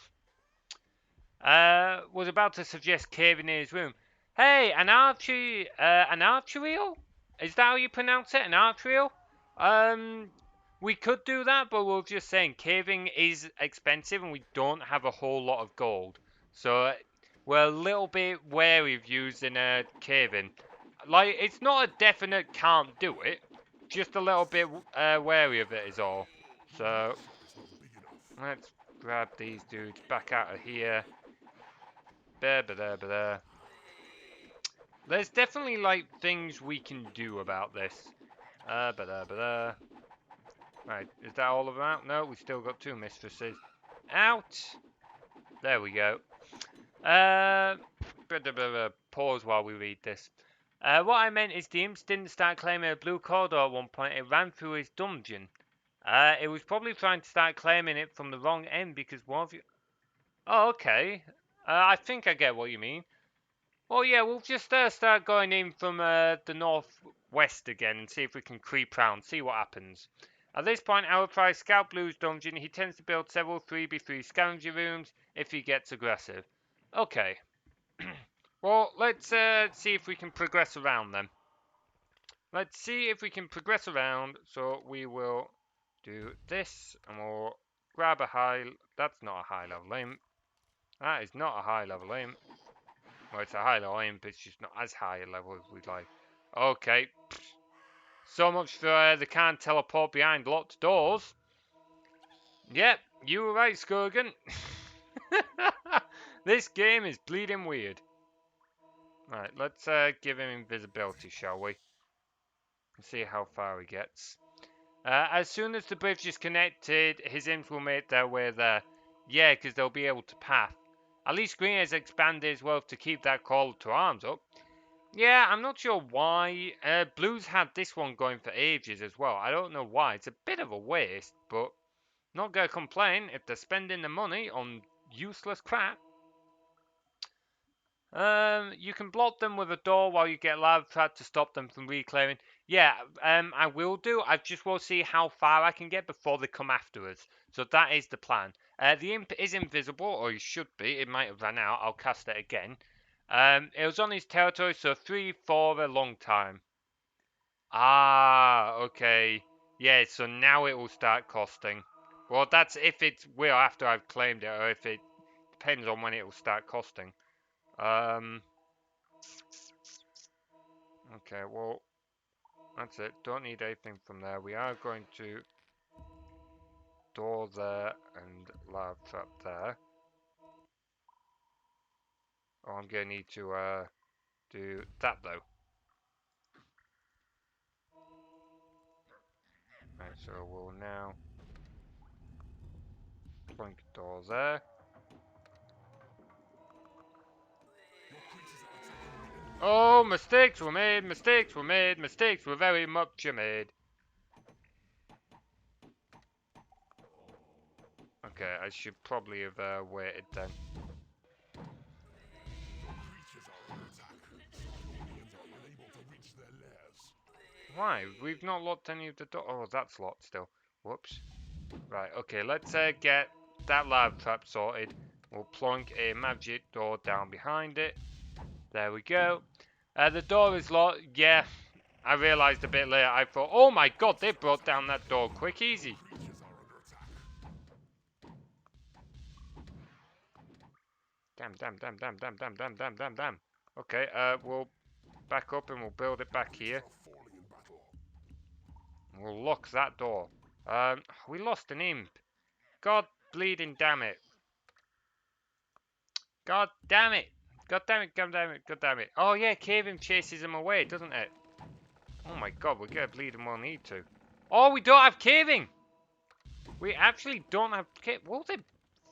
Was about to suggest caving in his room. Hey, an archerial? Is that how you pronounce it? An archerial? We could do that, but we're just saying caving is expensive and we don't have a whole lot of gold. So we're a little bit wary of using caving. Like, it's not a definite can't do it, just a little bit wary of it is all. So let's grab these dudes back out of here. There's definitely like things we can do about this. Right, is that all of them out? No, we still got two mistresses. Out! There we go. Pause while we read this. What I meant is the imps didn't start claiming a blue corridor at one point, it ran through his dungeon. It was probably trying to start claiming it from the wrong end because one of you... Oh, okay. I think I get what you mean. Well, yeah, we'll just start going in from the northwest again and see if we can creep round, see what happens. At this point, I will try Scout Blue's dungeon. He tends to build several 3v3 scavenger rooms if he gets aggressive. Okay. Well, let's see if we can progress around then. Let's see if we can progress around. So we will do this and we'll grab a high... That's not a high level imp. That is not a high level imp. Well, it's a high level imp, it's just not as high a level as we'd like. Okay. So much for they can't teleport behind locked doors. Yep, you were right, Skogan. This game is bleeding weird. Right, let's give him invisibility, shall we? And see how far he gets. As soon as the bridge is connected, his imps will make their way there. Yeah, because they'll be able to path. At least Green has expanded his wealth to keep that call to arms up. Yeah, I'm not sure why. Blue's had this one going for ages as well. I don't know why. It's a bit of a waste, but not gonna complain if they're spending the money on useless crap. You can block them with a door while you get lava trap to stop them from reclaiming. Yeah, I will do. I just will see how far I can get before they come after us. So that is the plan. The imp is invisible, or he should be. It might have run out. I'll cast it again. It was on his territory, so 3 for a long time. Ah, okay. Yeah, so now it will start costing. Well, that's if it's well after I've claimed it, or if it depends on when it will start costing. Okay, well, that's it. Don't need anything from there. We are going to door there and lava trap there. Oh, I'm going to need to do that though. Right, so we'll now plunk a door there. Oh, mistakes were made, mistakes were made, mistakes were very much made. Okay, I should probably have waited then. Why? We've not locked any of the door. Oh, that's locked still. Whoops. Right, okay, let's get that lava trap sorted. We'll plonk a magic door down behind it. There we go. The door is locked. Yeah, I realised a bit later. I thought, oh my god, they brought down that door quick, easy. Damn. Okay, we'll back up and we'll build it back here. We'll lock that door. We lost an imp. God bleeding damn it. God damn it. God damn it, god damn it, god damn it. Oh yeah, Cave-In chases him away, doesn't it? Oh my god, we're gonna bleed and we'll need to. Oh, we don't have Cave-In! We actually don't have Cave-In. Will they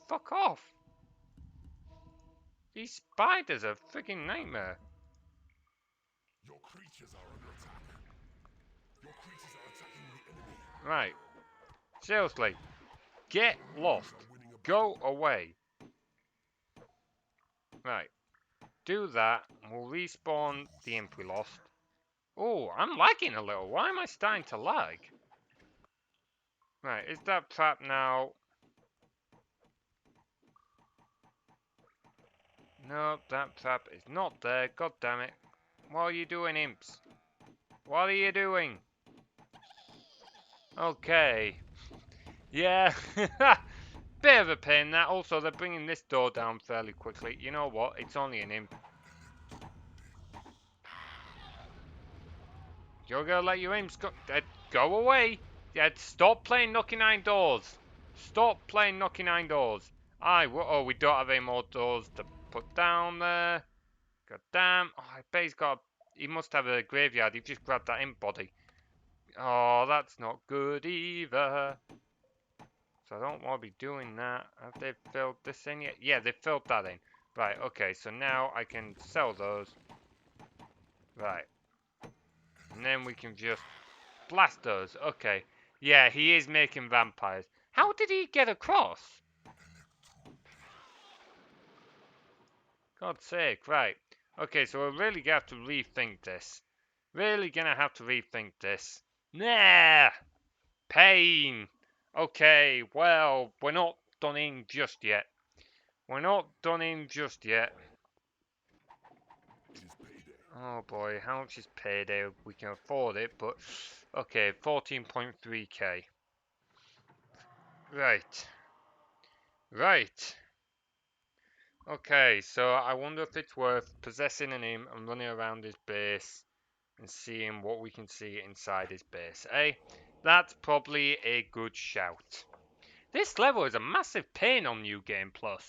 fuck off? These spiders are a freaking nightmare. Your creatures are under attack. Your creatures are attacking the enemy. Right. Seriously. Get lost. Go away. Right. Do that. We'll respawn the imp we lost. Oh, I'm lagging a little. Why am I starting to lag? Right, is that trap now? No, that trap is not there. God damn it. What are you doing, imps? What are you doing? Okay. Yeah. Bit of a pain that. Also, they're bringing this door down fairly quickly. You know what? It's only an imp. You're gonna let your imps go away. Yeah, stop playing Knocking Nine Doors. Stop playing Knocking Nine Doors. Oh, we don't have any more doors to put down there. God damn. Oh, I bet he must have a graveyard. He just grabbed that imp body. Oh, that's not good either. So I don't want to be doing that. Have they filled this in yet? Yeah, they filled that in. Right, okay, so now I can sell those. Right. And then we can just blast those. Okay. Yeah, he is making vampires. How did he get across? God's sake, right. Okay, so we're really gonna have to rethink this. Really gonna have to rethink this. Nah! Pain! Okay, well, we're not done in just yet. We're not done in just yet. It is payday. Oh boy, how much is payday? We can afford it, but okay, 14.3k. Right. Right. Okay, so I wonder if it's worth possessing an imp and running around his base and seeing what we can see inside his base. That's probably a good shout. This level is a massive pain on New Game Plus.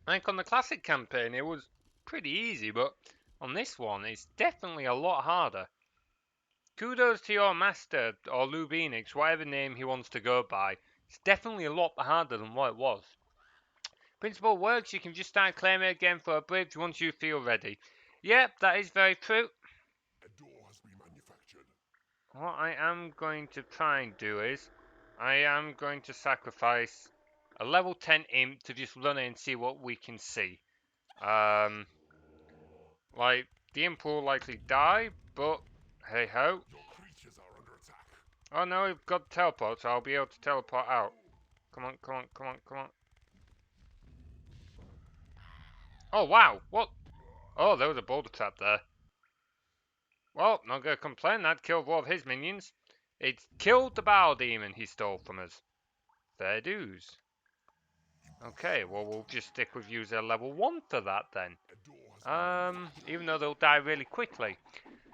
Like on the classic campaign, it was pretty easy, but on this one, it's definitely a lot harder. Kudos to your master, or Lubinix, whatever name he wants to go by. It's definitely a lot harder than what it was. Principle works, you can just start claiming again for a bridge once you feel ready. Yep, that is very true. A door has been manufactured. What I am going to try and do is, I am going to sacrifice a level 10 imp to just run in and see what we can see. Like, the imp will likely die, but hey ho. Your creatures are under attack. Oh no, we've got teleport, so I'll be able to teleport out. Come on, come on, come on, come on. Oh wow, what? Oh, there was a boulder trap there. Well, not gonna complain, that killed one of his minions. It killed the Bow Demon he stole from us. Fair dues. Okay, well we'll just stick with user level 1 for that then. Even though they'll die really quickly.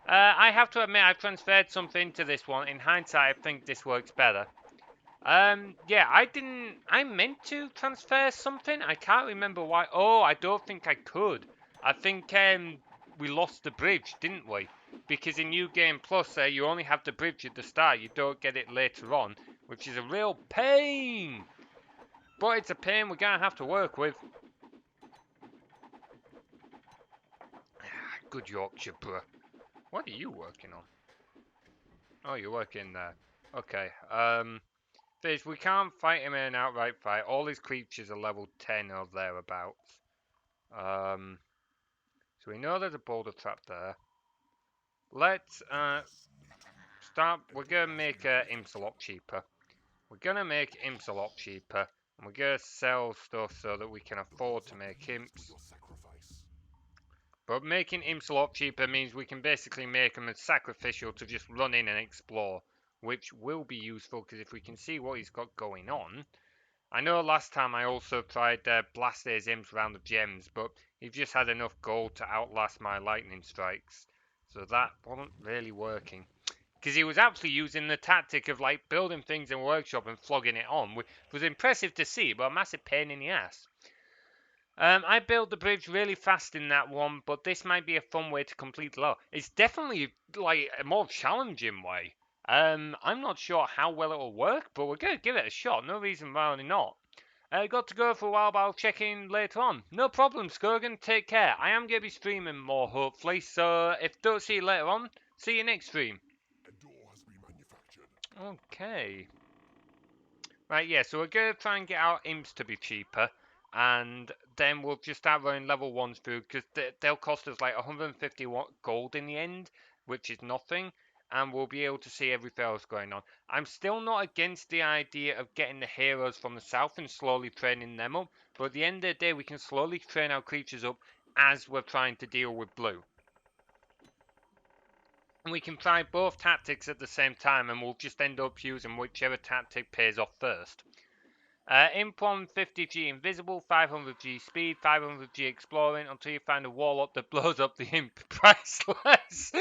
I have to admit I've transferred something to this one. In hindsight, I think this works better. Yeah, I meant to transfer something. I can't remember why. Oh, I don't think I could. I think, we lost the bridge, didn't we? Because in New Game Plus, you only have the bridge at the start. You don't get it later on, which is a real pain. But it's a pain we're going to have to work with. Good Yorkshire, bruh. What are you working on? Oh, you're working there. Okay, Fish, we can't fight him in an outright fight. All his creatures are level 10 or thereabouts. So we know there's a boulder trap there. Let's start. We're gonna make imps a lot cheaper. We're gonna make imps a lot cheaper, and we're gonna sell stuff so that we can afford to make imps. But making imps a lot cheaper means we can basically make them as sacrificial to just run in and explore, which will be useful because if we can see what he's got going on. I know last time I also tried blast his imps around the gems, but he just had enough gold to outlast my lightning strikes. So that wasn't really working. Because he was actually using the tactic of like building things in workshop and flogging it on, which was impressive to see, but a massive pain in the ass. I built the bridge really fast in that one, but this might be a fun way to complete the level. It's definitely like a more challenging way. I'm not sure how well it will work, but we're going to give it a shot. No reason why not. Got to go for a while, but I'll check in later on. No problem, Skogan. Take care. I am going to be streaming more, hopefully, so if don't see you later on, see you next stream. A door has been manufactured. Okay. Right, yeah, so we're going to try and get our imps to be cheaper, and then we'll just start running level 1s through, because they'll cost us like 150 gold in the end, which is nothing, and we'll be able to see everything else going on. I'm still not against the idea of getting the heroes from the south and slowly training them up, but at the end of the day, we can slowly train our creatures up as we're trying to deal with blue. And we can try both tactics at the same time, and we'll just end up using whichever tactic pays off first. Imp 150G invisible, 500G speed, 500G exploring until you find a wall up that blows up the imp. Priceless.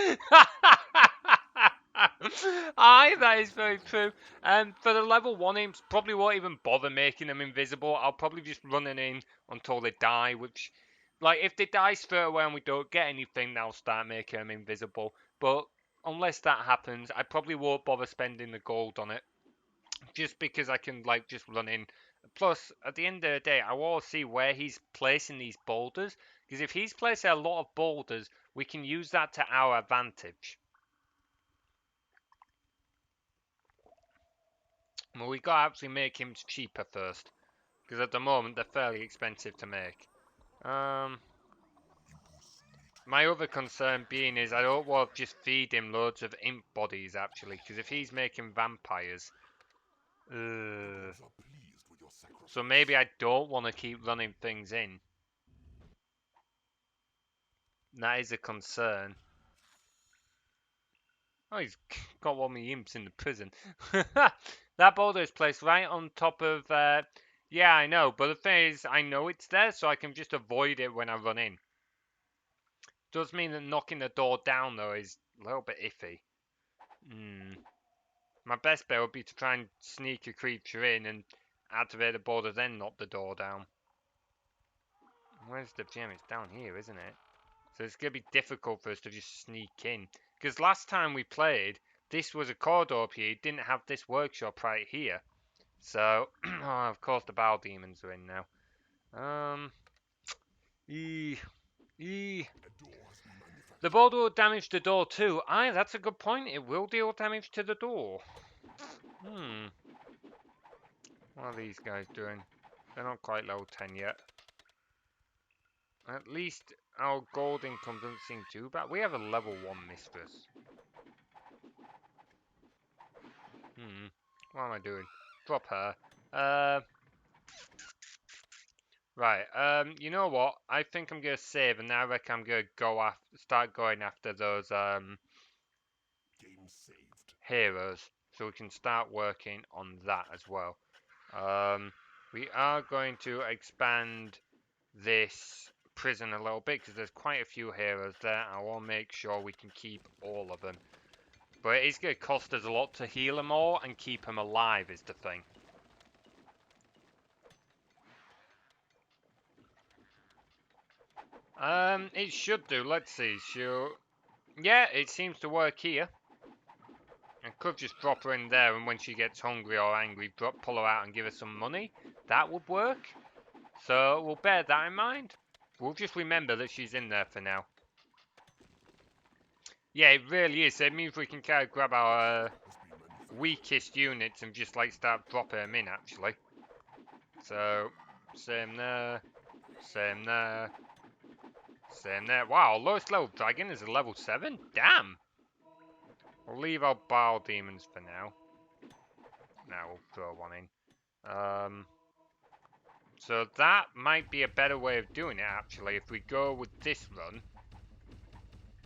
Aye, that is very true. For the level 1 imps, probably won't even bother making them invisible. I'll probably just run it in until they die, which, like, if they die straight away and we don't get anything, I'll start making them invisible. But unless that happens, I probably won't bother spending the gold on it. Just because I can, like, just run in. Plus, at the end of the day, I want to see where he's placing these boulders. Because if he's placing a lot of boulders, we can use that to our advantage. Well, we got to actually make him cheaper first. Because at the moment, they're fairly expensive to make. My other concern being is I don't want to just feed him loads of imp bodies, actually. Because if he's making vampires... So maybe I don't want to keep running things in. That is a concern. Oh, he's got one of the imps in the prison. That boulder is placed right on top of Yeah, I know, but the thing is, I know it's there, so I can just avoid it when I run in. Does mean that knocking the door down, though, is a little bit iffy. My best bet would be to try and sneak a creature in and activate the border, then knock the door down. Where's the gem? It's down here, isn't it? So it's going to be difficult for us to just sneak in. Because last time we played, this was a corridor up here. It didn't have this workshop right here. So, oh, of course the Bowel Demons are in now. E, E. A door has been manufactured. The border will damage the door too. Aye, that's a good point. It will deal damage to the door. What are these guys doing? They're not quite level 10 yet. At least our gold income doesn't seem too bad. We have a level 1 mistress. What am I doing? Drop her. Right. You know what? I think I'm gonna save, and now I reckon I'm gonna go start going after those Game saved. heroes, so we can start working on that as well. We are going to expand this prison a little bit because there's quite a few heroes there. I want to make sure we can keep all of them. But it is going to cost us a lot to heal them all and keep them alive is the thing. It should do. Let's see. Sure. Yeah, it seems to work here. I could just drop her in there, and when she gets hungry or angry, pull her out and give her some money. That would work. So we'll bear that in mind. We'll just remember that she's in there for now. Yeah, it really is. It means we can kind of grab our weakest units and just like start dropping them in actually. So, same there, same there, same there. Wow, lowest level dragon is a level 7? Damn! We'll leave our Bile Demons for now. Now we'll throw one in. So that might be a better way of doing it actually. If we go with this run,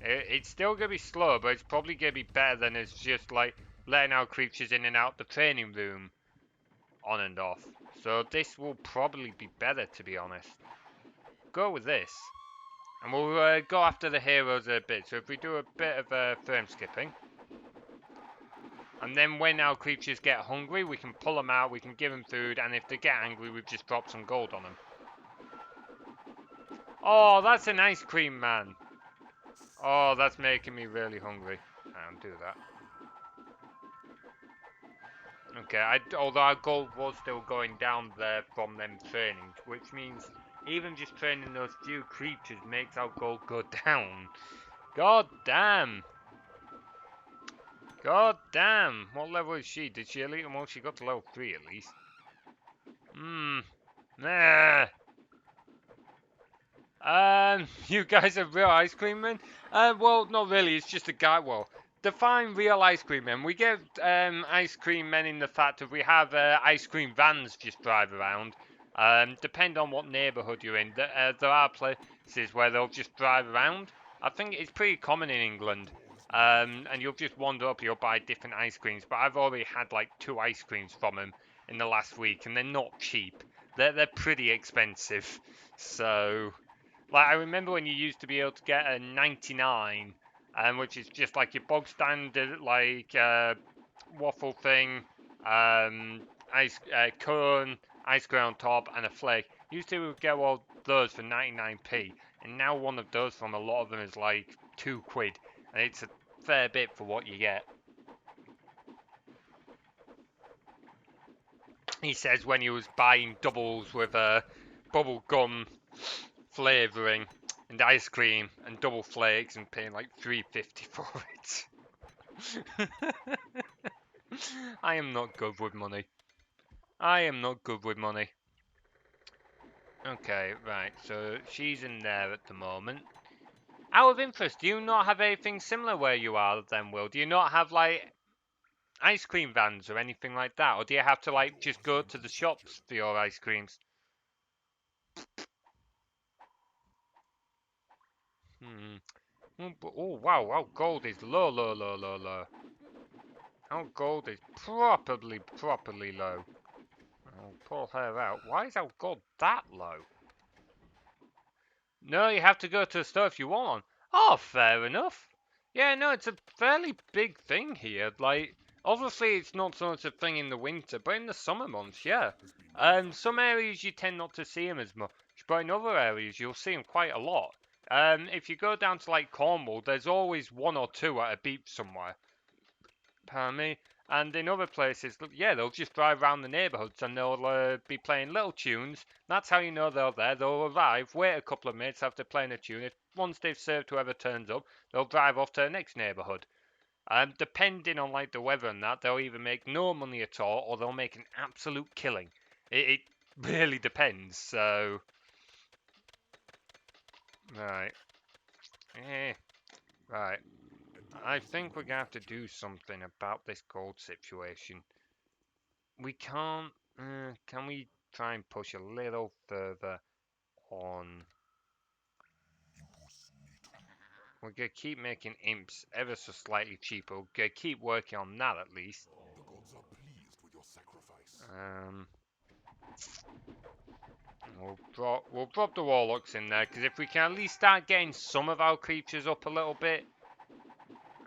it's still going to be slow, but it's probably going to be better than it's just like letting our creatures in and out the training room on and off. So this will probably be better, to be honest. Go with this. And we'll go after the heroes a bit. So if we do a bit of frame skipping. And then when our creatures get hungry, we can pull them out, we can give them food, and if they get angry, we've just dropped some gold on them. Oh, that's an ice cream man. Oh, that's making me really hungry. I'll do that. Okay, although our gold was still going down there from them training, which means even just training those few creatures makes our gold go down. God damn. God damn. What level is she? Did she elite? Well, she got to level 3 at least. Nah. You guys are real ice cream men? Well, not really. It's just a guy. Well, define real ice cream men. We get ice cream men in the fact that we have ice cream vans just drive around. Depend on what neighborhood you're in. There are places where they'll just drive around. I think it's pretty common in England. And you'll just wander up, you'll buy different ice creams. But I've already had like 2 ice creams from them in the last week, and they're not cheap. They're pretty expensive. So, like, I remember when you used to be able to get a 99, which is just like your bog standard, like, waffle thing, ice cone, ice cream on top, and a flake. Used to get all those for 99p, and now one of those from a lot of them is like £2, and it's a fair bit for what you get. He says when he was buying doubles with bubble gum flavouring and ice cream and double flakes and paying like $3.50 for it. I am not good with money. I am not good with money. Okay, right, so she's in there at the moment. Out of interest, do you not have anything similar where you are then, Will? Do you not have like ice cream vans or anything like that? Or do you have to like just go to the shops for your ice creams? Oh wow, our gold is low. Our gold is properly low. I'll pull her out. Why is our gold that low? No, you have to go to the store if you want one. Oh, fair enough. Yeah, no, it's a fairly big thing here. Like, obviously it's not so much a thing in the winter, but in the summer months, yeah. Some areas you tend not to see them as much, but in other areas you'll see them quite a lot. If you go down to like Cornwall, there's always one or two at a beach somewhere. Pardon me. And in other places, yeah, they'll just drive around the neighbourhoods and they'll be playing little tunes. That's how you know they're there. They'll arrive, wait a couple of minutes after playing a tune. If once they've served whoever turns up, they'll drive off to the next neighbourhood. Depending on like the weather and that, they'll either make no money at all or they'll make an absolute killing. It really depends. So, right, right. I think we're gonna have to do something about this gold situation. We can't. Can we try and push a little further on? We're gonna keep making imps ever so slightly cheaper. We're gonna keep working on that at least. The gods are pleased with your sacrifice. We'll drop the warlocks in there because if we can at least start getting some of our creatures up a little bit,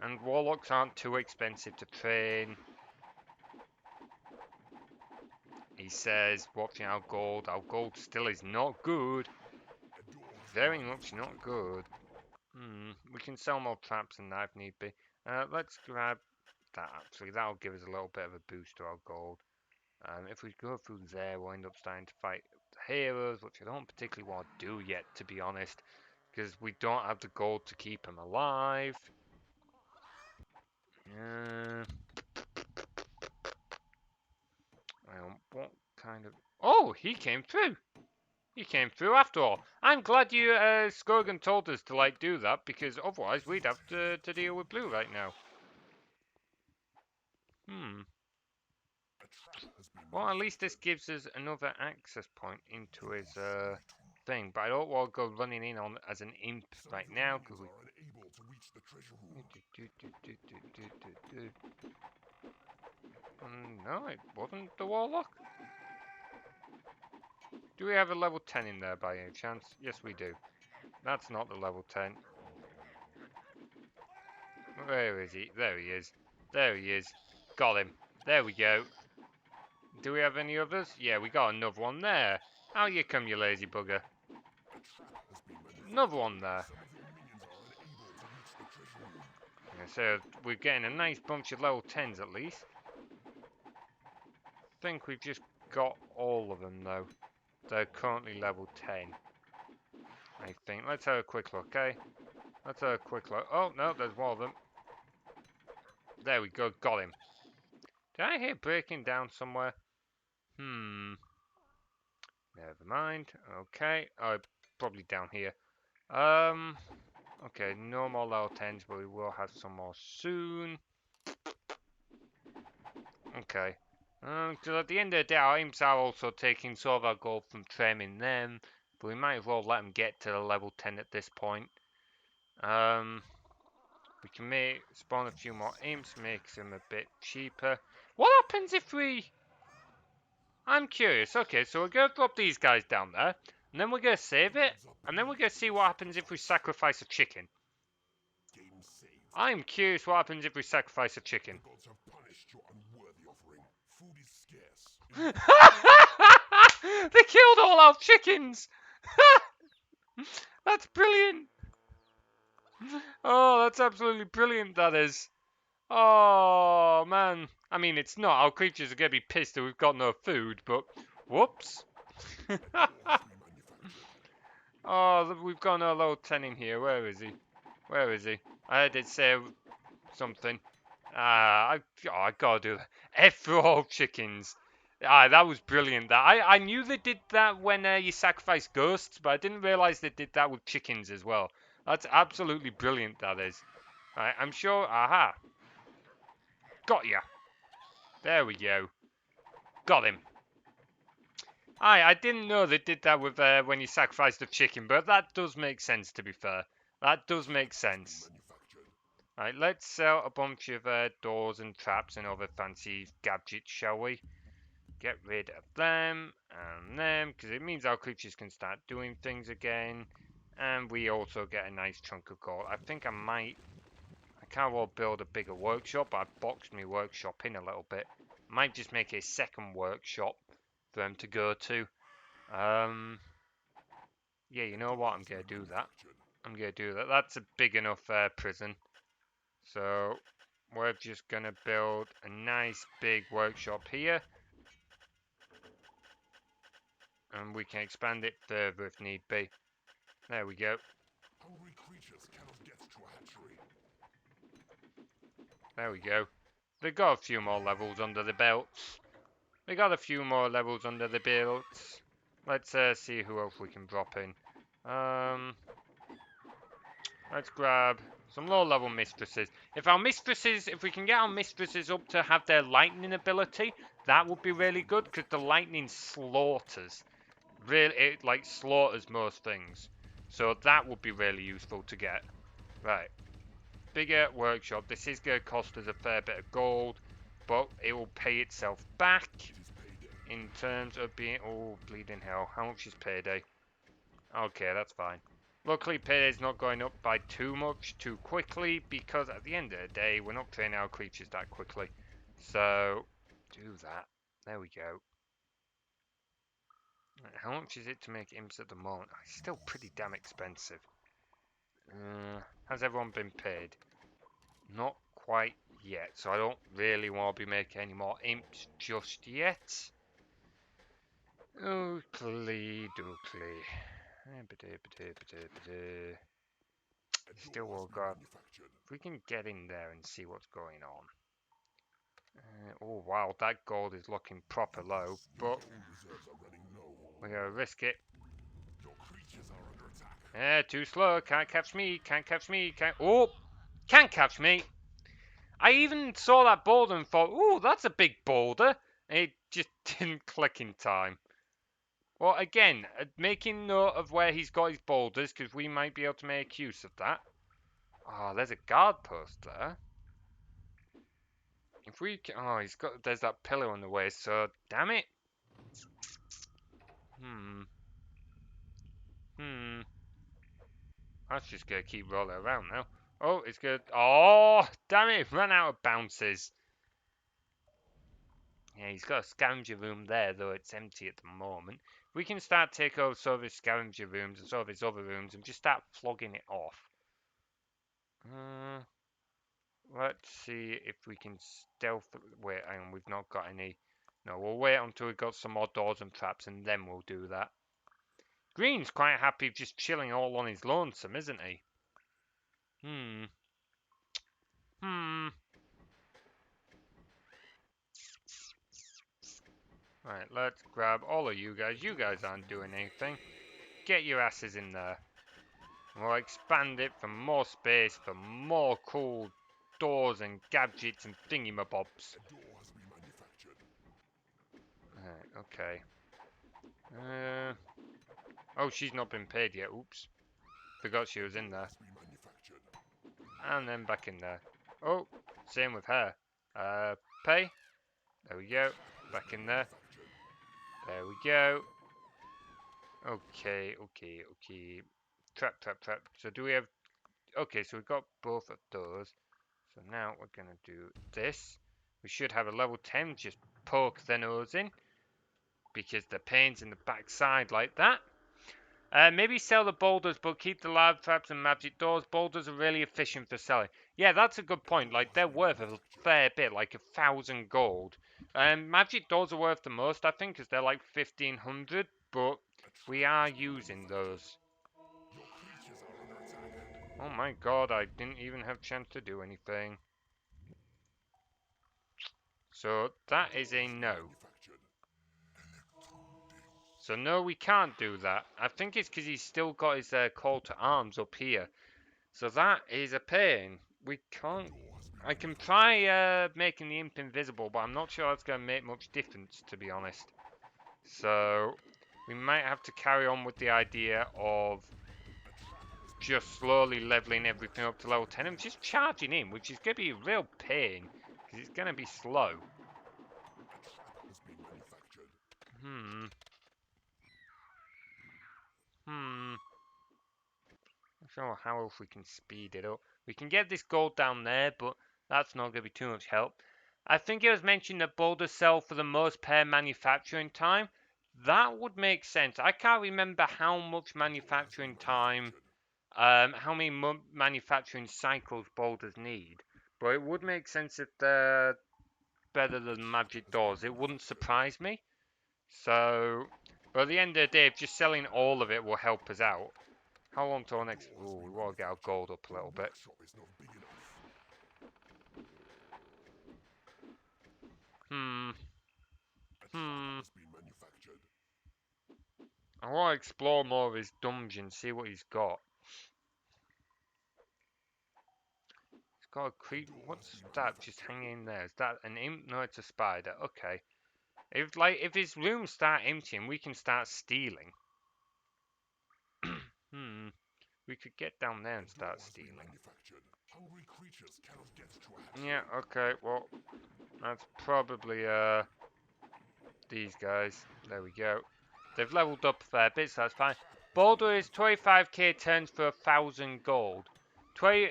and warlocks aren't too expensive to train. He says, watching our gold. Our gold still is not good. Very much not good. We can sell more traps than that if need be. Let's grab that actually. That'll give us a little bit of a boost to our gold. If we go through there, we'll end up starting to fight the heroes, which I don't particularly want to do yet, to be honest. Because we don't have the gold to keep them alive. What kind of... Oh, he came through! He came through after all. I'm glad you, Skogan told us to, like, do that, because otherwise we'd have to deal with blue right now. Well, at least this gives us another access point into his, thing. But I don't want to go running in on as an imp right now, because we... No, it wasn't the warlock. Do we have a level 10 in there by any chance? Yes, we do. That's not the level 10. Where is he? There he is. There he is. Got him. There we go. Do we have any others? Yeah, we got another one there. How you come, you lazy bugger? Another one there. Yeah, so we're getting a nice bunch of level 10s at least. I think we've just got all of them though. They're currently level 10. I think. Let's have a quick look, okay? Let's have a quick look. Oh, no, there's one of them. There we go, got him. Did I hear breaking down somewhere? Never mind. Okay. Oh, probably down here. Okay, no more level 10s, but we will have some more soon. Okay. Because at the end of the day, our imps are also taking some of our gold from trimming them, but we might as well let them get to the level 10 at this point. We can spawn a few more imps, makes them a bit cheaper. What happens if we... I'm curious. Okay, so we're going to drop these guys down there, and then we're going to save it, and then we're going to see what happens if we sacrifice a chicken. I'm curious what happens if we sacrifice a chicken. They killed all our chickens! That's brilliant! Oh, that's absolutely brilliant, that is. Oh, man. I mean, it's not. Our creatures are going to be pissed that we've got no food, but... Whoops. Oh, we've got no level 10 in here. Where is he? Where is he? I did say something. I gotta do that. F for all chickens. That was brilliant. That I knew they did that when you sacrifice ghosts, but I didn't realise they did that with chickens as well. That's absolutely brilliant, that is. Right, I'm sure... Aha. Got ya. There we go. Got him. I didn't know they did that with when you sacrificed the chicken, but that does make sense, to be fair. That does make sense. Right, let's sell a bunch of doors and traps and other fancy gadgets, shall we? Get rid of them and them, because it means our creatures can start doing things again. And we also get a nice chunk of gold. I think I can't well build a bigger workshop, but I've boxed my workshop in a little bit. Might just make a second workshop for them to go to. Yeah, you know what? I'm going to do that. I'm going to do that. That's a big enough prison. So we're just going to build a nice big workshop here. And we can expand it further if need be. There we go. Hungry creatures cannot get to a hatchery. There we go. They got a few more levels under the belts. We got a few more levels under the belts. Let's see who else we can drop in. Let's grab some low-level mistresses. If we can get our mistresses up to have their lightning ability, that would be really good, because the lightning slaughters. Really, it like slaughters most things. So that would be really useful to get. Right. Bigger workshop. This is going to cost us a fair bit of gold, but it will pay itself back in terms of being... Oh, bleeding hell. How much is payday? Okay, that's fine. Luckily, payday's not going up by too much too quickly, because at the end of the day, we're not training our creatures that quickly. So, do that. There we go. How much is it to make imps at the moment? Oh, it's still pretty damn expensive. Has everyone been paid? Not quite yet, so I don't really want to be making any more imps just yet. Oakley dokley. Still will go. If we can get in there and see what's going on. Oh wow, that gold is looking proper low, but we're gonna risk it. Too slow. Can't catch me. Can't catch me. Can't catch me. I even saw that boulder and thought, "Ooh, that's a big boulder." And it just didn't click in time. Well, again, making note of where he's got his boulders, because we might be able to make use of that. Oh, there's a guard post there. If we can, oh, there's that pillar on the way, so damn it. That's just gonna keep rolling around now. Oh, it's good. Oh, damn it, ran out of bounces. Yeah, he's got a scavenger room there, though it's empty at the moment. We can start take over some of his scavenger rooms and some of his other rooms and just start flogging it off. Let's see if we can stealth. Wait, hang on, we've not got any. No, we'll wait until we've got some more doors and traps and then we'll do that. Green's quite happy just chilling all on his lonesome, isn't he? Right, let's grab all of you guys. You guys aren't doing anything. Get your asses in there. We'll expand it for more space, for more cool doors and gadgets and thingamabobs. Right, okay. Oh, she's not been paid yet. Oops. Forgot she was in there. And then back in there. Oh, same with her. Pay. There we go. Back in there. There we go. Okay. Trap. So do we have... Okay, so we've got both of those. So now we're going to do this. We should have a level 10 just poke the nose in. Because the pain's in the backside like that. Maybe sell the boulders, but keep the lab traps and magic doors. Boulders are really efficient for selling. Yeah, that's a good point. Like, they're worth a fair bit, like 1,000 gold. Magic doors are worth the most, I think, because they're like 1,500. But we are using those. Oh my god, I didn't even have a chance to do anything. So that is a no. So no, we can't do that. I think it's because he's still got his call to arms up here. So that is a pain. We can't... I can try making the imp invisible, but I'm not sure that's going to make much difference, to be honest. So we might have to carry on with the idea of just slowly leveling everything up to level 10 and just charging in, which is going to be a real pain, because it's going to be slow. I don't know how else we can speed it up. We can get this gold down there, but that's not going to be too much help. I think it was mentioned that boulders sell for the most per manufacturing time. That would make sense. I can't remember how much manufacturing time, how many manufacturing cycles boulders need. But it would make sense if they're better than magic doors. It wouldn't surprise me. So, but at the end of the day, if just selling all of it will help us out. How long till next? Oh, we want to get our gold up a little bit. I want to explore more of his dungeon, see what he's got. He's got a creep. What's that just hanging there? Is that an imp? No, it's a spider. Okay. If his rooms start emptying, we can start stealing. We could get down there and start stealing. Yeah, okay, well, that's probably, these guys. There we go. They've leveled up a fair bit, so that's fine. Boulder is 25k turns for 1,000 gold. So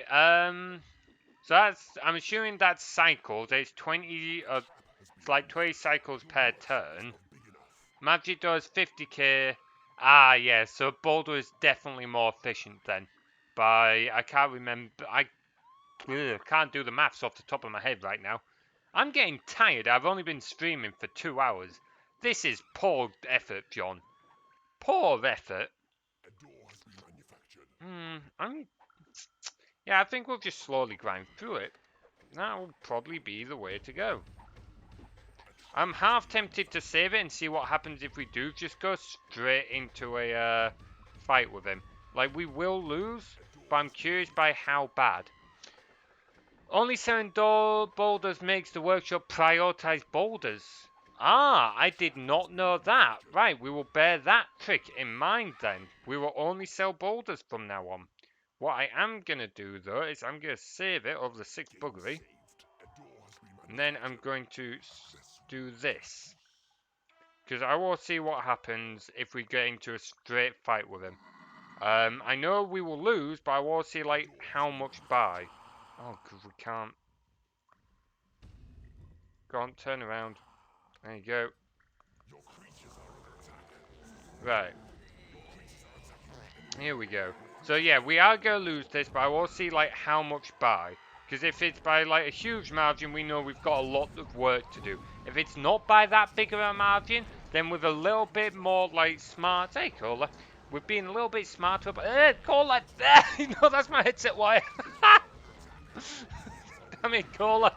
that's, I'm assuming that's cycles. It's 20, it's like 20 cycles per turn. Magic does 50k. Ah, yeah, so Boulder is definitely more efficient then. I can't remember, I can't do the maths off the top of my head right now. I'm getting tired. I've only been streaming for 2 hours. This is poor effort, John. Poor effort. Yeah, I think we'll just slowly grind through it. That'll probably be the way to go. I'm half tempted to save it and see what happens if we do just go straight into a fight with him. Like, we will lose, but I'm curious by how bad. Only selling boulders makes the workshop prioritize boulders. Ah, I did not know that. Right, we will bear that trick in mind then. We will only sell boulders from now on. What I am going to do, though, is I'm going to save it over the 6 buggery. And then I'm going to do this. Because I will see what happens if we get into a straight fight with him. I know we will lose, but I will see, like, how much by. Oh, because we can't. Go on, turn around. There you go. Right. Here we go. So yeah, we are going to lose this, but I will see like how much by. Because if it's by like a huge margin, we know we've got a lot of work to do. If it's not by that big of a margin, then with a little bit more like smart... Hey, Cola. We're being a little bit smarter. But, Cola! No, that's my headset wire. Damn it, Cola.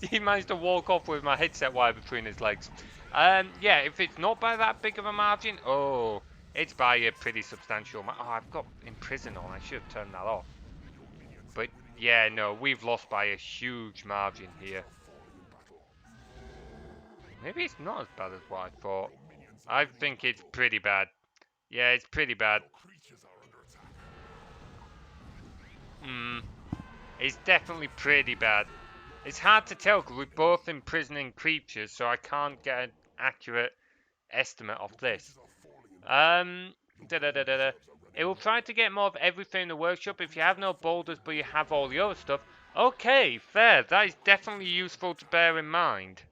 He managed to walk off with my headset wire between his legs. Yeah, if it's not by that big of a margin, oh, it's by a pretty substantial margin. Oh, I've got imprison on. I should have turned that off. But yeah, no, we've lost by a huge margin here. Maybe it's not as bad as what I thought. I think it's pretty bad. Yeah, it's pretty bad. It's definitely pretty bad. It's hard to tell because we're both imprisoning creatures, so I can't get an accurate estimate of this. It will try to get more of everything in the workshop if you have no boulders but you have all the other stuff. Okay, fair. That is definitely useful to bear in mind.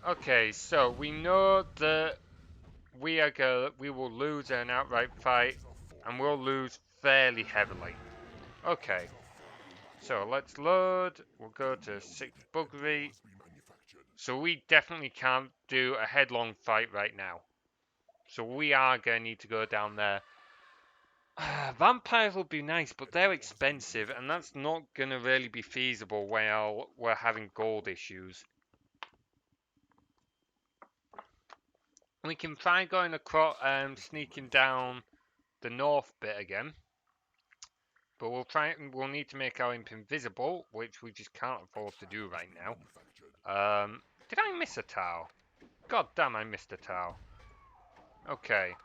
Okay, so we know that we will lose an outright fight, and we'll lose fairly heavily. Okay. So let's load. We'll go to 6 buggery. So we definitely can't do a headlong fight right now. So we are going to need to go down there. Vampires would be nice, but they're expensive, and that's not going to really be feasible while we're having gold issues. We can try going across, sneaking down the north bit again. But we'll need to make our imp invisible, which we just can't afford to do right now. Did I miss a tile? God damn, I missed a tile. Okay.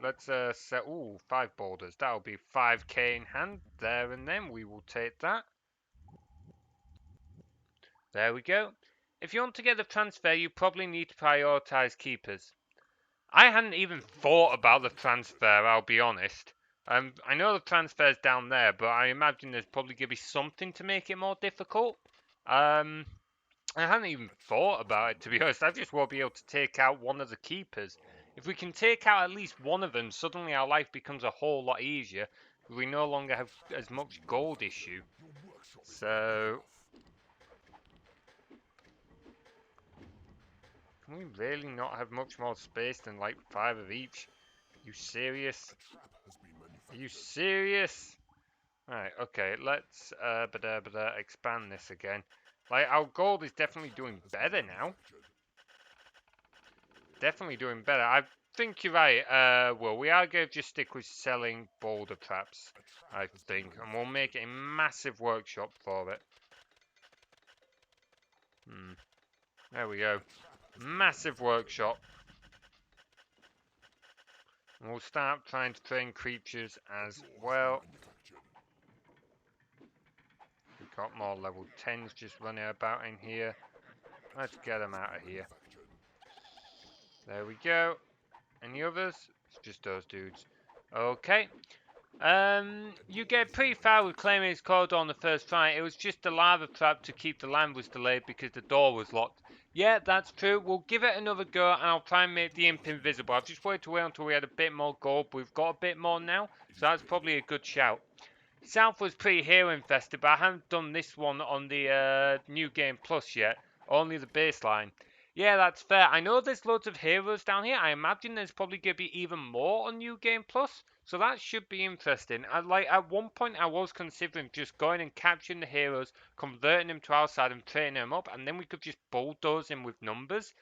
Let's set... Ooh, 5 boulders. That'll be 5k in hand there and then. We will take that. There we go. if you want to get the transfer, you probably need to prioritize keepers. I hadn't even thought about the transfer, I'll be honest. I know the transfer's down there, but I imagine there's probably going to be something to make it more difficult. I hadn't even thought about it, to be honest. I just won't be able to take out one of the keepers. If we can take out at least one of them, suddenly our life becomes a whole lot easier. We no longer have as much gold issue. So, can we really not have much more space than like 5 of each? You serious? Are you serious? Right, okay, let's expand this again. Like, our gold is definitely doing better now. Definitely doing better. I think you're right, well, we are going to just stick with selling boulder traps, I think. And we'll make a massive workshop for it. There we go. Massive workshop. And we'll start trying to train creatures as well. We've got more level 10s just running about in here. Let's get them out of here. There we go. Any others? It's just those dudes. Okay. You get pretty far with claiming his corridor on the first try. It was just a lava trap to keep the land was delayed because the door was locked. Yeah, that's true. We'll give it another go and I'll try and make the imp invisible. I've just waited to wait until we had a bit more gold, but we've got a bit more now, so that's probably a good shout. South was pretty hero infested, but I haven't done this one on the New Game Plus yet. Only the baseline. Yeah, that's fair. I know there's loads of heroes down here. I imagine there's probably going to be even more on New Game Plus. So that should be interesting. At one point, I was considering just going and capturing the heroes, converting them to our side and training them up, and then we could just bulldoze them with numbers.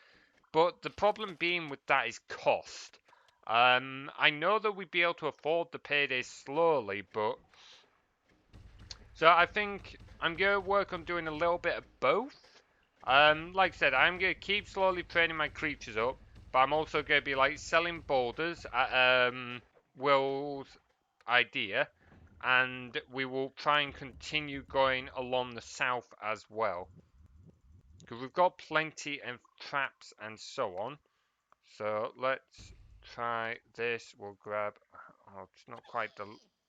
But the problem being with that is cost. I know that we'd be able to afford the paydays slowly, but... So I think I'm going to work on doing a little bit of both. Like I said, I'm going to keep slowly training my creatures up, but I'm also going to be like selling boulders at Will's idea, and we will try and continue going along the south as well. Because we've got plenty of traps and so on. So let's try this. We'll grab, oh, it's not quite the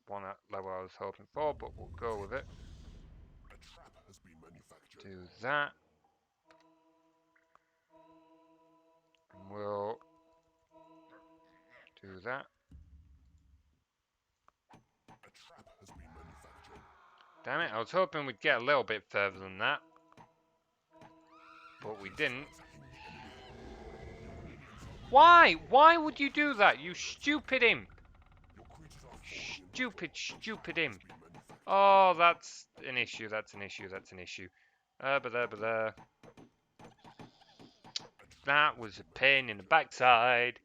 one at level I was hoping for, but we'll go with it. Do that. And we'll do that. Damn it, I was hoping we'd get a little bit further than that. But we didn't. Why? Why would you do that, you stupid imp? Stupid imp. Oh, that's an issue, that's an issue, that's an issue. That was a pain in the backside.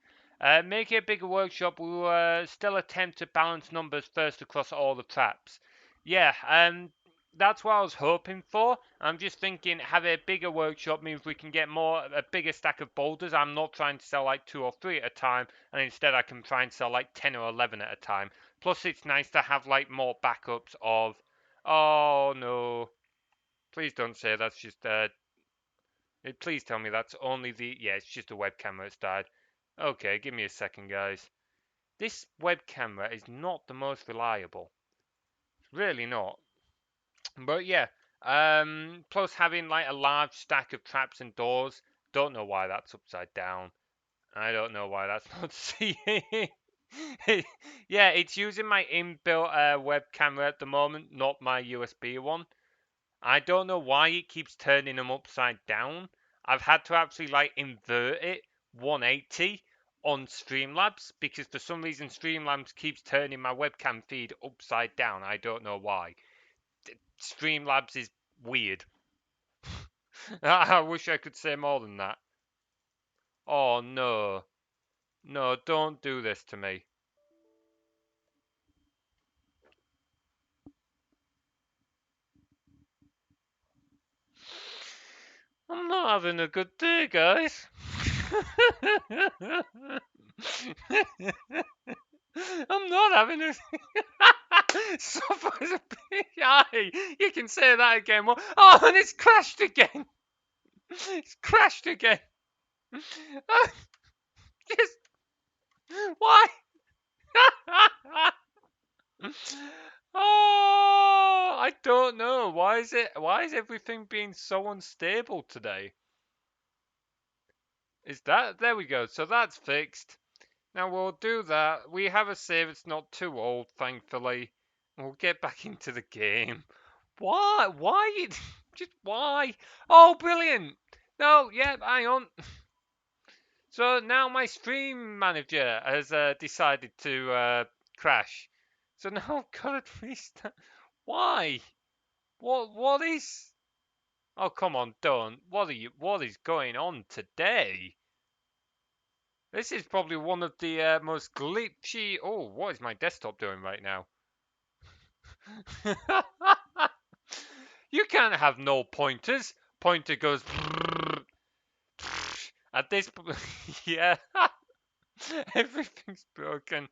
Make it a bigger workshop. We will still attempt to balance numbers first across all the traps. Yeah, that's what I was hoping for. I'm just thinking have a bigger workshop means we can get a bigger stack of boulders. I'm not trying to sell like 2 or 3 at a time, and instead I can try and sell like 10 or 11 at a time. Plus it's nice to have like more backups of, oh no, please don't say that's just please tell me that's only the... Yeah, it's just a web camera that's died. Okay, give me a second, guys. This web camera is not the most reliable. It's really not. But yeah, plus having like a large stack of traps and doors. Don't know why that's upside down. I don't know why that's not seeing. Yeah, it's using my inbuilt web camera at the moment, not my USB one. I don't know why it keeps turning them upside down. I've had to actually like invert it 180 on Streamlabs because for some reason Streamlabs keeps turning my webcam feed upside down. I don't know why. Streamlabs is weird. I wish I could say more than that. Oh no. No, don't do this to me. I'm not having a good day, guys. I'm not having a... Suffers a big eye. You can say that again. Oh, and it's crashed again. It's crashed again. Just why? Oh, I don't know. Why is everything being so unstable today? Is that there we go. So that's fixed. Now we'll do that. We have a save, it's not too old, thankfully. We'll get back into the game. Why? Why? Just why? Oh, brilliant! No, yeah, hang on. So now my stream manager has decided to crash. So now I've got to restart. Why? What is? Oh, come on, don't. What is going on today? This is probably one of the most glitchy. Oh, what is my desktop doing right now? You can't have no pointers. Pointer goes at this. Yeah, everything's broken.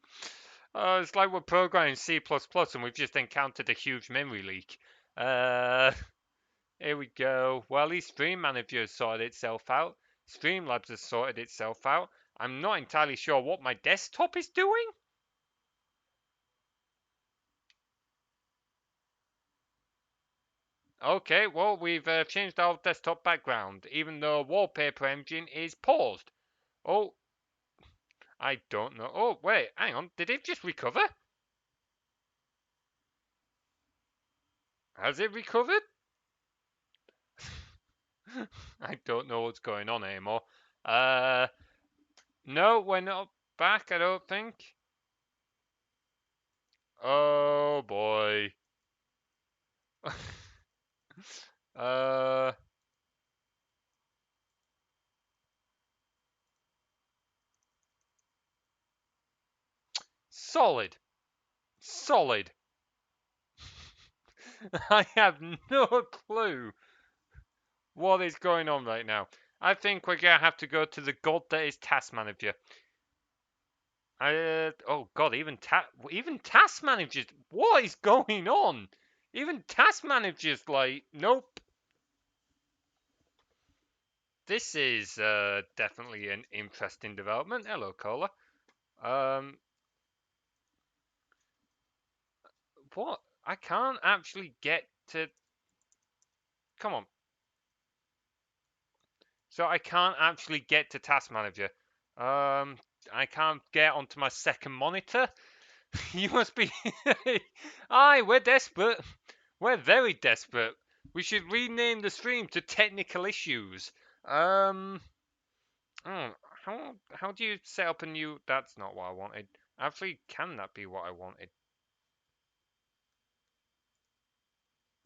Oh, it's like we're programming C++ and we've just encountered a huge memory leak. Here we go. Well, at least Stream Manager has sorted itself out. Streamlabs has sorted itself out. I'm not entirely sure what my desktop is doing. Okay, well, we've changed our desktop background, even though wallpaper engine is paused. Oh, I don't know. Oh, wait, hang on. Did it just recover? Has it recovered? I don't know what's going on anymore. No, we're not back, I don't think. Oh, boy. uh... Solid. Solid. I have no clue what is going on right now. I think we're going to have to go to the god that is Task Manager. Oh god, even task managers. What is going on? Even task managers like, nope. This is definitely an interesting development. Hello, Cola. Um, what? I can't actually get to. Come on. So I can't actually get to Task Manager. I can't get onto my second monitor. You must be. Aye, we're desperate. We're very desperate. We should rename the stream to Technical Issues. Um, how do you set up a new? That's not what I wanted. Actually, can that be what I wanted?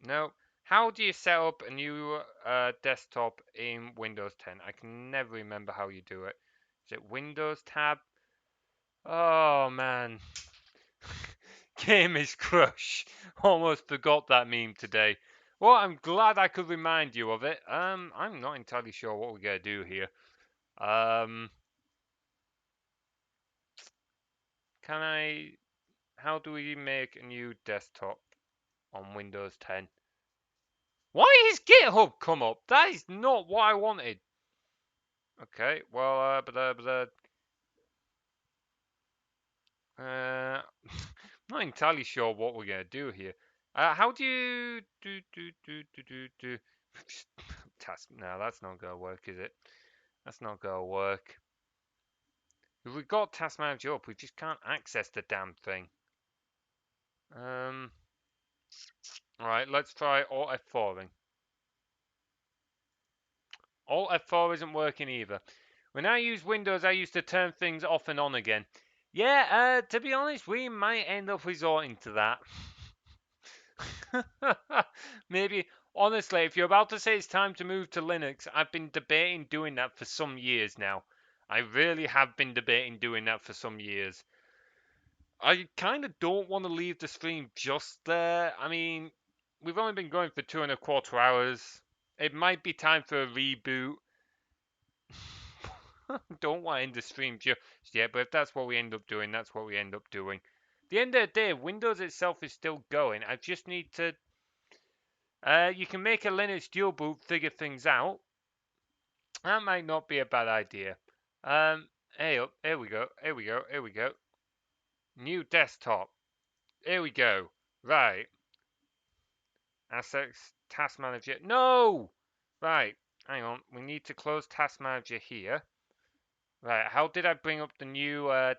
No. How do you set up a new desktop in Windows 10? I can never remember how you do it. Is it Windows tab? Oh man. Game is crush. Almost forgot that meme today. Well, I'm glad I could remind you of it. I'm not entirely sure what we're gonna do here. Can I? How do we make a new desktop on Windows 10? Why is GitHub come up? That is not what I wanted. Okay, well, not entirely sure what we're gonna do here. How do you do? Task? No, that's not gonna work, is it? That's not gonna work. If we've got Task Manager up, we just can't access the damn thing. Alright, let's try Alt F4ing. Alt F4 isn't working either. When I use Windows, I used to turn things off and on again. Yeah, to be honest, we might end up resorting to that. Maybe, honestly, if you're about to say it's time to move to Linux, I've been debating doing that for some years now. I really have been debating doing that for some years. I kind of don't want to leave the stream just there. I mean, we've only been going for 2.25 hours. It might be time for a reboot. Don't want to end the stream just yet, but if that's what we end up doing, that's what we end up doing. At the end of the day, Windows itself is still going. I just need to. You can make a Linux dual boot, figure things out. That might not be a bad idea. Hey up, here we go, here we go, here we go. New desktop. Here we go. Right. Assets, task manager. No! Right. Hang on. We need to close task manager here. Right. How did I bring up the new I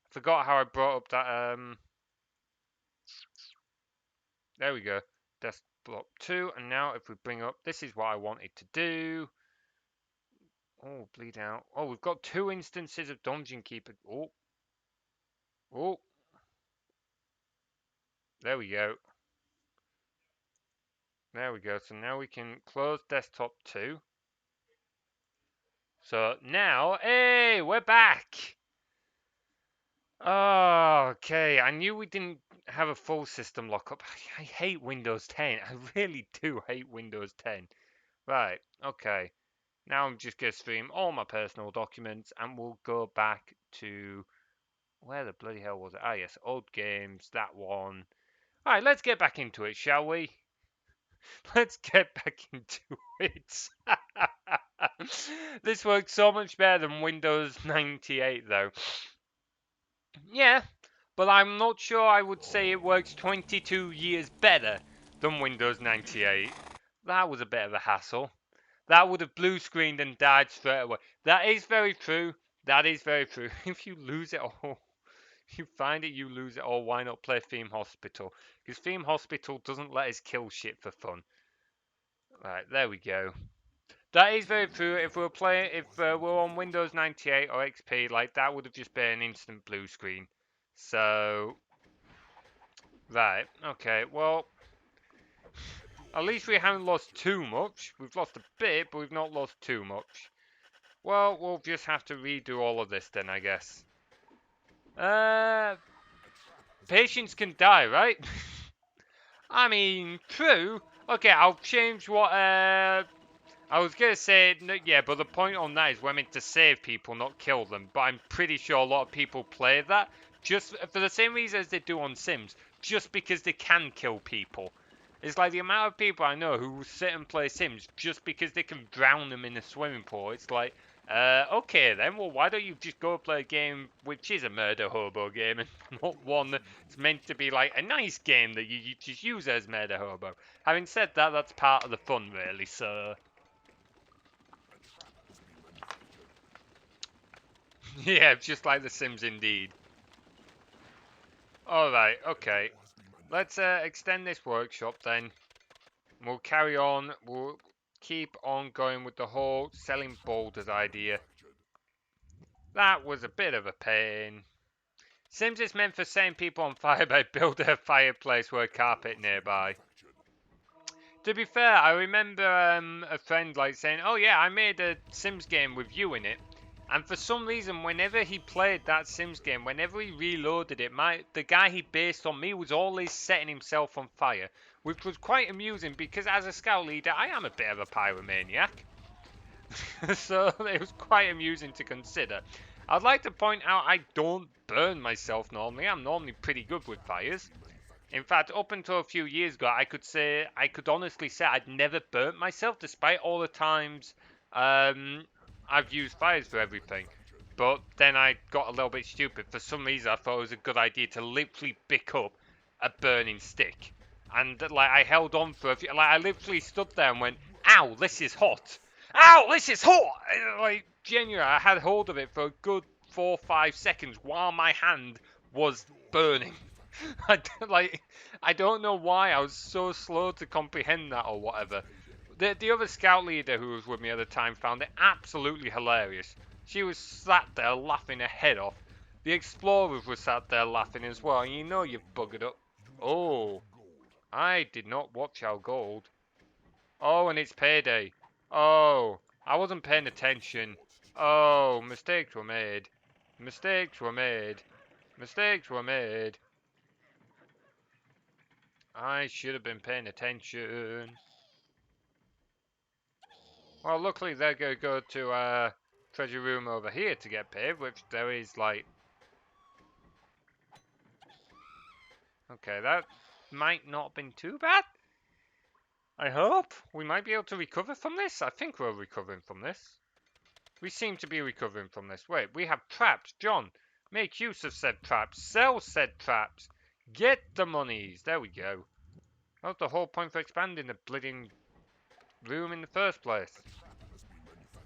forgot how I brought up that there we go. Desktop 2. And now if we bring up this is what I wanted to do. Oh, bleed out. Oh, we've got 2 instances of Dungeon Keeper. Oh. Oh. There we go. There we go. So now we can close desktop 2. So now, hey, we're back. Oh, okay. I knew we didn't have a full system lockup. I hate Windows 10. I really do hate Windows 10. Right, okay. Now I'm just going to stream all my personal documents and we'll go back to... Where the bloody hell was it? Ah, yes, old games, that one. Alright, let's get back into it, shall we? Let's get back into it. This works so much better than Windows 98, though. Yeah, but I'm not sure I would say it works 22 years better than Windows 98. That was a bit of a hassle. That would have blue screened and died straight away. That is very true. That is very true. If you lose it all, you find it, you lose it all. Why not play Theme Hospital? Because Theme Hospital doesn't let us kill shit for fun. Right, there we go. That is very true. If we were playing, if we're on Windows 98 or XP, like that would have just been an instant blue screen. So, right, okay, well, at least we haven't lost too much. We've lost a bit, but we've not lost too much. Well, we'll just have to redo all of this then, I guess. Patients can die, right? I mean, true. Okay, I'll change what, I was gonna say, yeah, but the point on that is we're meant to save people, not kill them. But I'm pretty sure a lot of people play that just for the same reason as they do on Sims, just because they can kill people. It's like the amount of people I know who sit and play Sims just because they can drown them in a swimming pool. It's like, okay then, well, why don't you just go play a game which is a murder hobo game and not one that's meant to be like a nice game that you just use as murder hobo. Having said that, that's part of the fun, really, so... Yeah, just like The Sims indeed. Alright, okay. Let's extend this workshop then. We'll carry on. We'll keep on going with the whole selling boulders idea. That was a bit of a pain. Sims is meant for setting people on fire by building a fireplace with a carpet nearby. To be fair, I remember a friend like saying, "Oh yeah, I made a Sims game with you in it." And for some reason, whenever he played that Sims game, whenever he reloaded it, the guy he based on me was always setting himself on fire, which was quite amusing because as a scout leader, I am a bit of a pyromaniac. So it was quite amusing to consider. I'd like to point out I don't burn myself normally. I'm normally pretty good with fires. In fact, up until a few years ago, I could honestly say I'd never burnt myself, despite all the times I've used fires for everything. But then I got a little bit stupid. For some reason, I thought it was a good idea to literally pick up a burning stick, and like I held on for a few. Like I literally stood there and went, "Ow, this is hot! Ow, this is hot!" Like genuinely, I had hold of it for a good 4 or 5 seconds while my hand was burning. I don't know why I was so slow to comprehend that or whatever. The other scout leader who was with me at the time found it absolutely hilarious. She was sat there laughing her head off. The explorers were sat there laughing as well, and you know you've buggered up. Oh, I did not watch our gold. Oh, and it's payday. Oh, I wasn't paying attention. Oh, mistakes were made. Mistakes were made. Mistakes were made. I should have been paying attention. Well, luckily they're going to go to treasure room over here to get paid, which there is like... Okay, that might not have been too bad. I hope we might be able to recover from this. I think we're recovering from this. We seem to be recovering from this. Wait, we have traps. John, make use of said traps. Sell said traps. Get the monies. There we go. That's the whole point for expanding the bleeding room in the first place.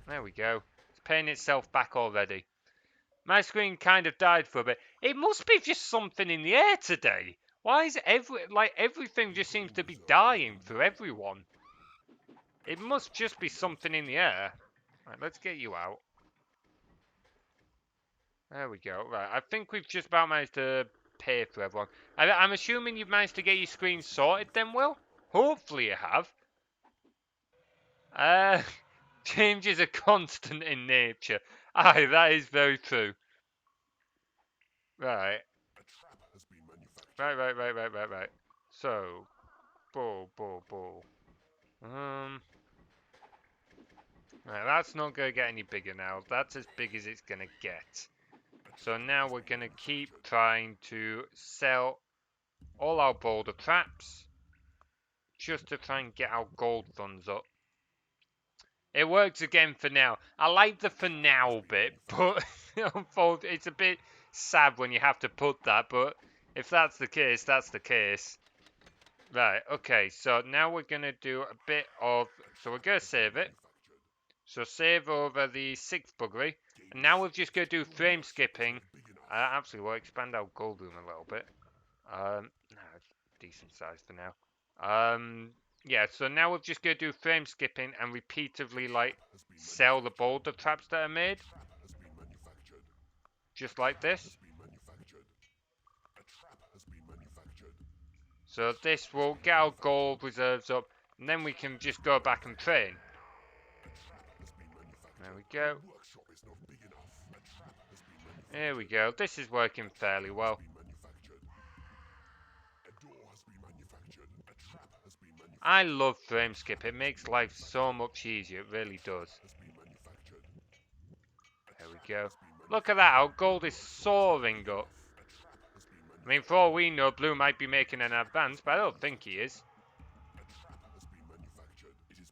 There we go. It's paying itself back already. My screen kind of died for a bit. It must be just something in the air today. Why is everything just seems to be dying for everyone? It must just be something in the air. Right, let's get you out. There we go. Right, I think we've just about managed to pay for everyone. I'm assuming you've managed to get your screen sorted then, Will? Hopefully you have. Change is a constant in nature. Aye, that is very true. Right. Right. So, bull. Right, that's not going to get any bigger now. That's as big as it's going to get. So now we're going to keep trying to sell all our boulder traps just to try and get our gold funds up. It works again for now. I like the for now bit, but it's a bit sad when you have to put that, but if that's the case, that's the case. Right, okay, so now we're going to do a bit of... So we're going to save it. So save over the 6th buggery. And now we're just going to do frame skipping. Actually, we'll expand our gold room a little bit. No, it's decent size for now. Yeah, so now we're just going to do frame skipping and repeatedly, like, sell the boulder traps that are made. Just like this. So this will get our gold reserves up, and then we can just go back and train. There we go. There we go. This is working fairly well. I love frame skip. It makes life so much easier. It really does. There we go. Look at that. Our gold is soaring up. I mean, for all we know, Blue might be making an advance, but I don't think he is.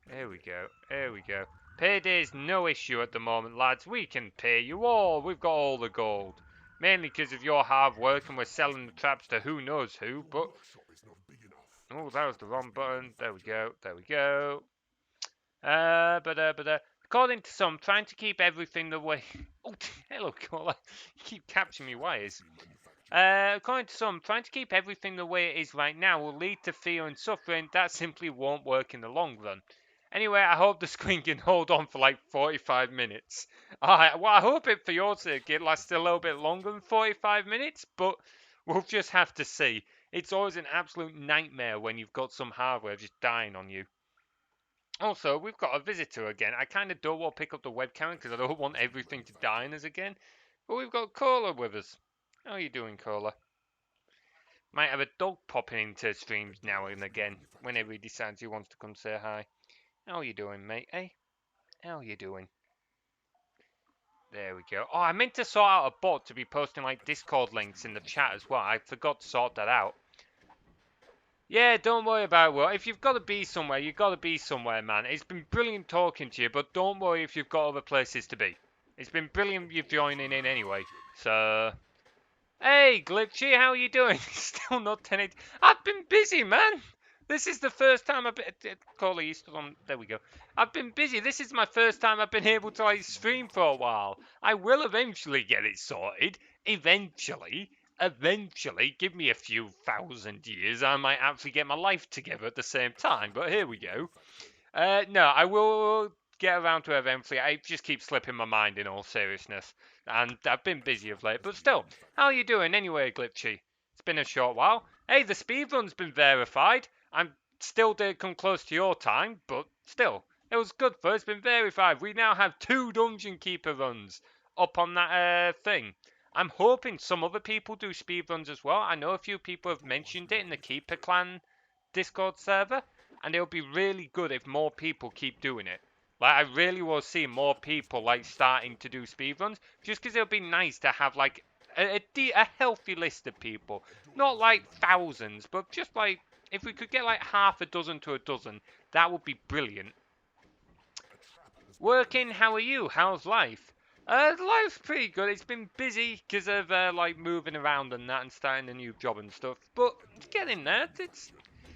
There we go. There we go. Payday's no issue at the moment, lads. We can pay you all. We've got all the gold. Mainly because of your hard work and we're selling the traps to who knows who, but... Oh, that was the wrong button. There we go. There we go. According to some, trying to keep everything the way... Oh, hello, caller. You keep capturing me wires. According to some, trying to keep everything the way it is right now will lead to fear and suffering. That simply won't work in the long run. Anyway, I hope the screen can hold on for like 45 minutes. Well, I hope it, for your sake, it lasts a little bit longer than 45 minutes, but we'll just have to see. It's always an absolute nightmare when you've got some hardware just dying on you. Also, we've got a visitor again. I kind of don't want to pick up the webcam because I don't want everything to die on us again. But we've got Cola with us. How are you doing, Cola? Might have a dog popping into streams now and again whenever he decides he wants to come say hi. How you doing, mate, eh? How you doing? There we go. Oh, I meant to sort out a bot to be posting, like, Discord links in the chat as well. I forgot to sort that out. Yeah, don't worry about it, Will. If you've got to be somewhere, you've got to be somewhere, man. It's been brilliant talking to you, but don't worry if you've got other places to be. It's been brilliant you joining in anyway. So... Hey, Glitchy, how are you doing? Still not 10. I've been busy, man. This is the first time I've been... Caller, you still on... There we go. I've been busy. This is my first time I've been able to, like, stream for a while. I will eventually get it sorted. Eventually. Give me a few thousand years. I might actually get my life together at the same time. But here we go. No, I will get around to it eventually. I just keep slipping my mind in all seriousness. And I've been busy of late. But still, how are you doing anyway, Glitchy? It's been a short while. Hey, the speedrun's been verified. I'm still did come close to your time, but still, it was good for it's been verified. We now have 2 Dungeon Keeper runs up on that thing. I'm hoping some other people do speedruns as well. I know a few people have mentioned it in the Keeper Clan Discord server, and it'll be really good if more people keep doing it. Like, I really will see more people, like, starting to do speedruns, just because it'll be nice to have, like, a healthy list of people. Not, like, thousands, but just, like, if we could get like half a dozen to a dozen, that would be brilliant. Working, how are you? How's life? Life's pretty good. It's been busy because of like moving around and that and starting a new job and stuff. But it's getting there.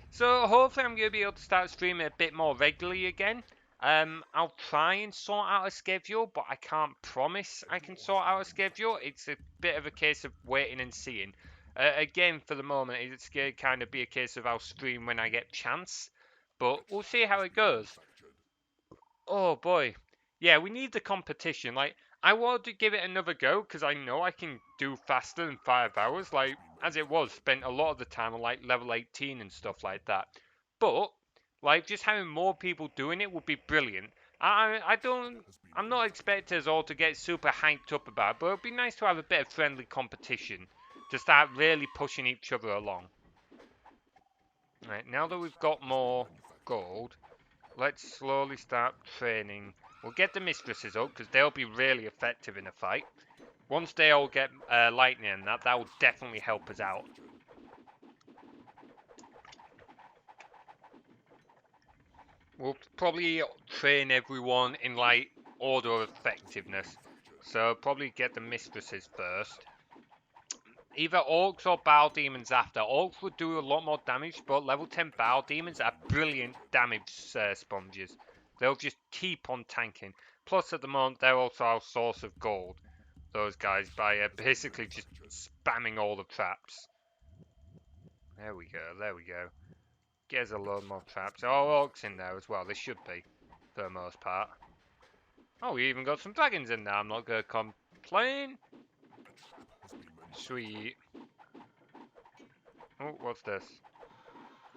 So hopefully I'm going to be able to start streaming a bit more regularly again. I'll try and sort out a schedule, but I can't promise I can sort out a schedule. It's a bit of a case of waiting and seeing. Again, for the moment, it's going to kind of be a case of I'll stream when I get chance. But we'll see how it goes. Oh boy. Yeah, we need the competition. Like, I want to give it another go because I know I can do faster than 5 hours. Like, as it was, spent a lot of the time on like level 18 and stuff like that. But, like, just having more people doing it would be brilliant. I'm not expecting us all to get super hyped up about it, but it'd be nice to have a bit of friendly competition to start really pushing each other along. Right, now that we've got more gold, let's slowly start training. We'll get the mistresses up because they'll be really effective in a fight. Once they all get lightning and that will definitely help us out. We'll probably train everyone in like order of effectiveness. So probably get the mistresses first. Either orcs or bow demons after. Orcs would do a lot more damage, but level 10 bow demons are brilliant damage sponges. They'll just keep on tanking. Plus, at the moment, they're also our source of gold. Those guys by basically just spamming all the traps. There we go, there we go. Get us a load more traps. Oh, orcs in there as well. They should be, for the most part. Oh, we even got some dragons in there. I'm not going to complain. Sweet. Oh, what's this?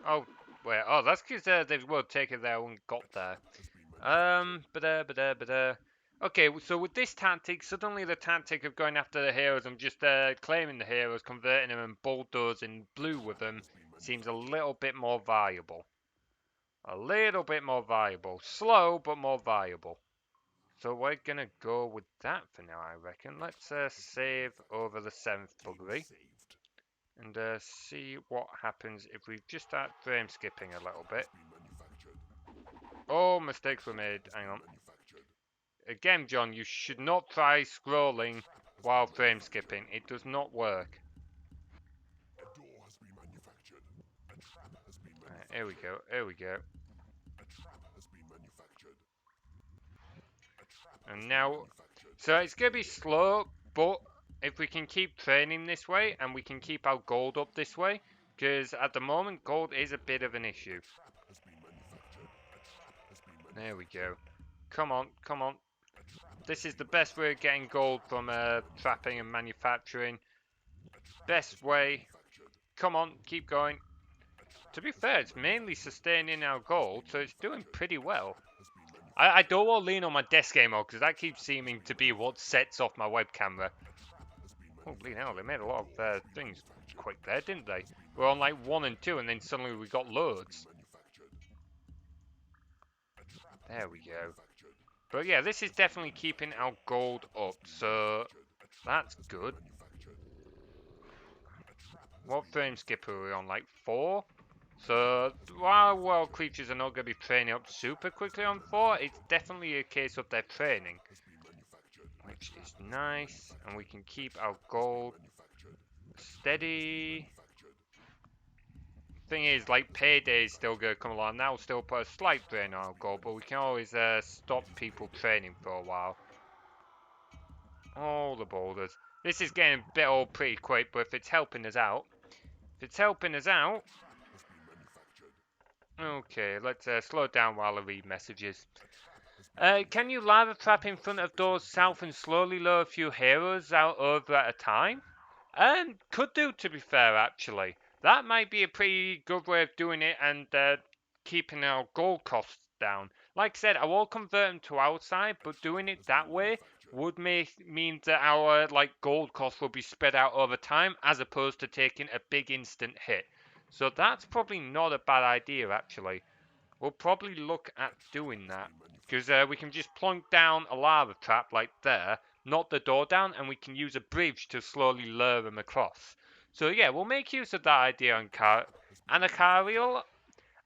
Oh, wait. Oh, that's because they were taking their own got there. Okay, so with this tactic, suddenly the tactic of going after the heroes and just claiming the heroes, converting them and bulldozing blue with them seems a little bit more viable. A little bit more viable. Slow, but more viable. So we're gonna go with that for now, I reckon. Let's save over the 7th buggery. And see what happens if we just start frame skipping a little bit. Oh, mistakes were made. Hang on. Again, John, you should not try scrolling while frame skipping. It does not work. Right, here we go. Here we go. And now, so it's going to be slow, but if we can keep training this way and we can keep our gold up this way, because at the moment gold is a bit of an issue. There we go. Come on, come on. This is the best way of getting gold from trapping and manufacturing. Best way. Come on, keep going. To be fair, it's mainly sustaining our gold, so it's doing pretty well. I don't want to lean on my desk game mode because that keeps seeming to be what sets off my web camera. Holy hell, they made a lot of things quick there, didn't they? We're on like 1 and 2 and then suddenly we got loads. There we go. But yeah, this is definitely keeping our gold up, so that's good. What frame skip are we on? Like 4? So while wild creatures are not going to be training up super quickly on 4, it's definitely a case of their training, which is nice, and we can keep our gold steady. Thing is, like, payday is still going to come along. That will still put a slight drain on our gold, but we can always stop people training for a while. All the boulders. This is getting a bit old pretty quick, but if it's helping us out, okay, let's slow down while I read messages. Can you live a trap in front of doors south and slowly lure a few heroes out over at a time? Could do, to be fair, actually. That might be a pretty good way of doing it and keeping our gold costs down. Like I said, I will convert them to outside, but doing it that way would mean that our gold costs will be spread out over time as opposed to taking a big instant hit. So that's probably not a bad idea, actually. We'll probably look at doing that because we can just plonk down a lava trap like there, knock the door down, and we can use a bridge to slowly lure them across. So yeah, we'll make use of that idea on Anacarial?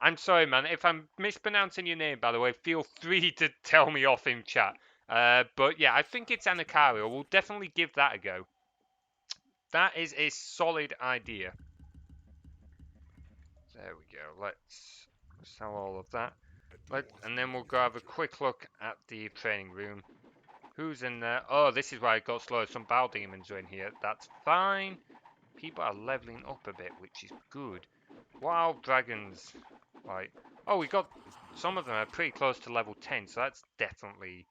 I'm sorry, man. If I'm mispronouncing your name, by the way, feel free to tell me off in chat. But yeah, I think it's Anacarial. We'll definitely give that a go. That is a solid idea. There we go. Let's sell all of that. And then we'll go have a quick look at the training room. Who's in there? Oh, this is why it got slow. Some Bow Demons are in here. That's fine. People are leveling up a bit, which is good. Wild Dragons. Right. Oh, we got... Some of them are pretty close to level 10, so that's definitely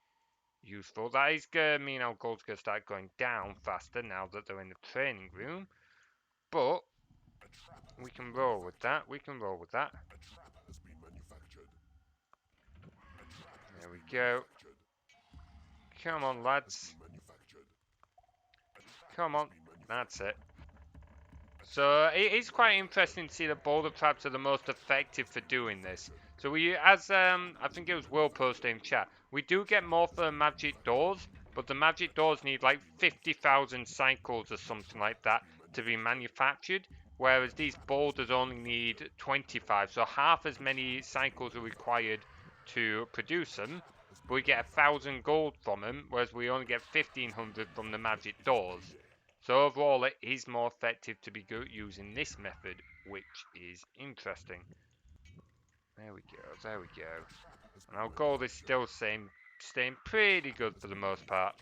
useful. That is going to mean our gold's going to start going down faster now that they're in the training room. But we can roll with that. We can roll with that. There we go. Come on, lads. Come on. That's it. So it is quite interesting to see that boulder traps are the most effective for doing this. So we, as I think it was Will posted in chat, we do get more for the magic doors, but the magic doors need like 50,000 cycles or something like that to be manufactured, whereas these boulders only need 25, so half as many cycles are required to produce them. But we get 1,000 gold from them, whereas we only get 1,500 from the magic doors. So overall, it is more effective to be using this method, which is interesting. There we go, there we go. And our gold is still staying pretty good for the most part.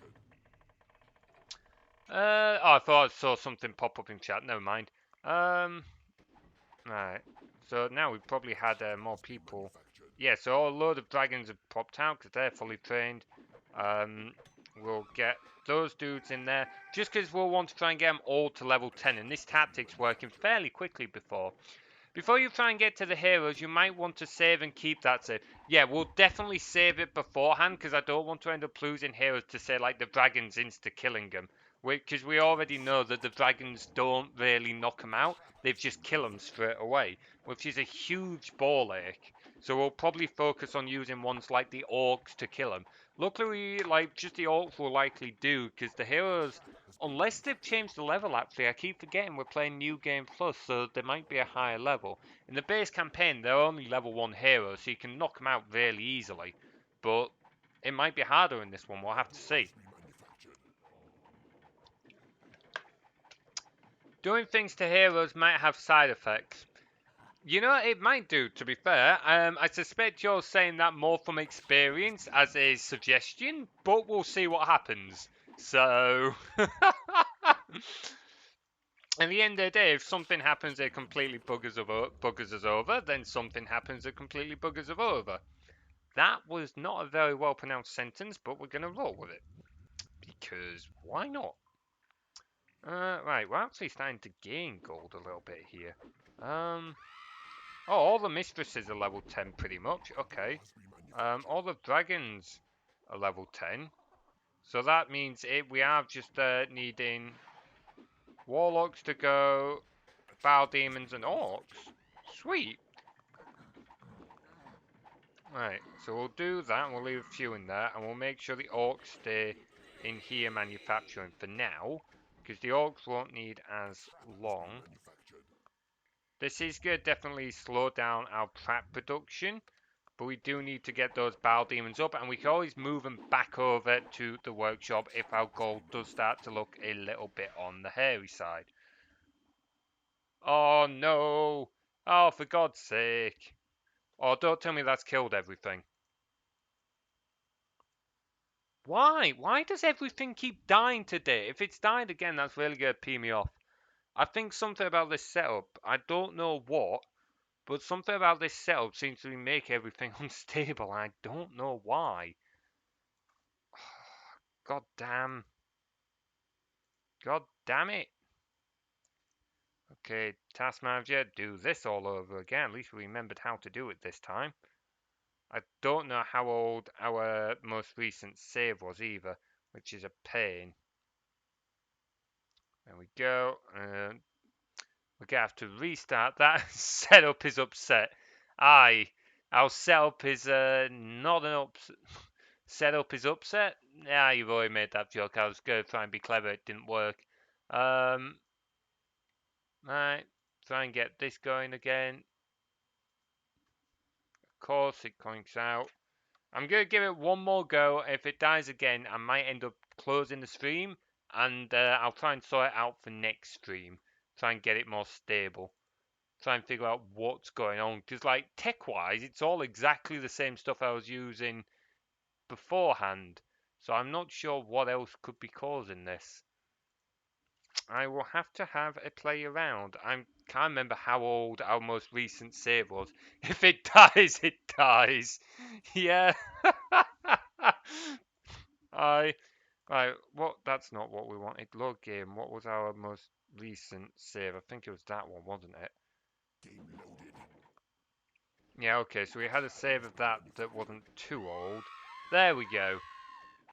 Oh, I thought I saw something pop up in chat. Never mind. Right. So now we've probably had more people. Yeah, so a load of dragons have popped out because they're fully trained. We'll get those dudes in there just because we'll want to try and get them all to level 10, and this tactic's working fairly quickly before you try and get to the heroes. You might want to save and keep that save. Yeah, we'll definitely save it beforehand because I don't want to end up losing heroes to say like the dragons insta killing them, because we already know that the dragons don't really knock them out, they just kill them straight away, which is a huge ball ache. So we'll probably focus on using ones like the orcs to kill them. Luckily, like, just the orcs will likely do, because the heroes, unless they've changed the level, actually, I keep forgetting we're playing New Game Plus, so there might be a higher level. In the base campaign, they're only level 1 heroes, so you can knock them out really easily. But it might be harder in this one, we'll have to see. Doing things to heroes might have side effects. You know, it might do, to be fair. I suspect you're saying that more from experience as a suggestion, but we'll see what happens. So, at the end of the day, if something happens that completely buggers us over, then something happens that completely buggers us over. That was not a very well pronounced sentence, but we're going to roll with it. Because why not? Right, we're actually starting to gain gold a little bit here. Oh, all the mistresses are level 10 pretty much. Okay. All the dragons are level 10. So that means we are just needing warlocks to go, bow demons and orcs. Sweet. Right, so we'll do that. We'll leave a few in there, and we'll make sure the orcs stay in here manufacturing for now, because the orcs won't need as long. This is going to definitely slow down our trap production, but we do need to get those bow demons up, and we can always move them back over to the workshop if our gold does start to look a little bit on the hairy side. Oh no! Oh, for God's sake! Oh, don't tell me that's killed everything. Why? Why does everything keep dying today? If it's died again, that's really going to pee me off. I think something about this setup, I don't know what, but something about this setup seems to make everything unstable. I don't know why. God damn. God damn it. Okay, task manager, do this all over again. At least we remembered how to do it this time. I don't know how old our most recent save was either, which is a pain. There we go. We're going to have to restart that. Setup is upset. Aye, our setup is not an upset. Setup is upset? Yeah, you've already made that joke. I was going to try and be clever. It didn't work. Right. try and get this going again. Of course, it conks out. I'm going to give it one more go. If it dies again, I might end up closing the stream. And I'll try and sort it out for next stream. Try and get it more stable. Try and figure out what's going on. Because, like, tech-wise, it's all exactly the same stuff I was using beforehand. So I'm not sure what else could be causing this. I will have to have a play around. I can't remember how old our most recent save was. If it dies, it dies. Yeah. Right, that's not what we wanted. Load game. What was our most recent save? I think it was that one, wasn't it? Game loaded. Yeah, okay, so we had a save of that wasn't too old. There we go.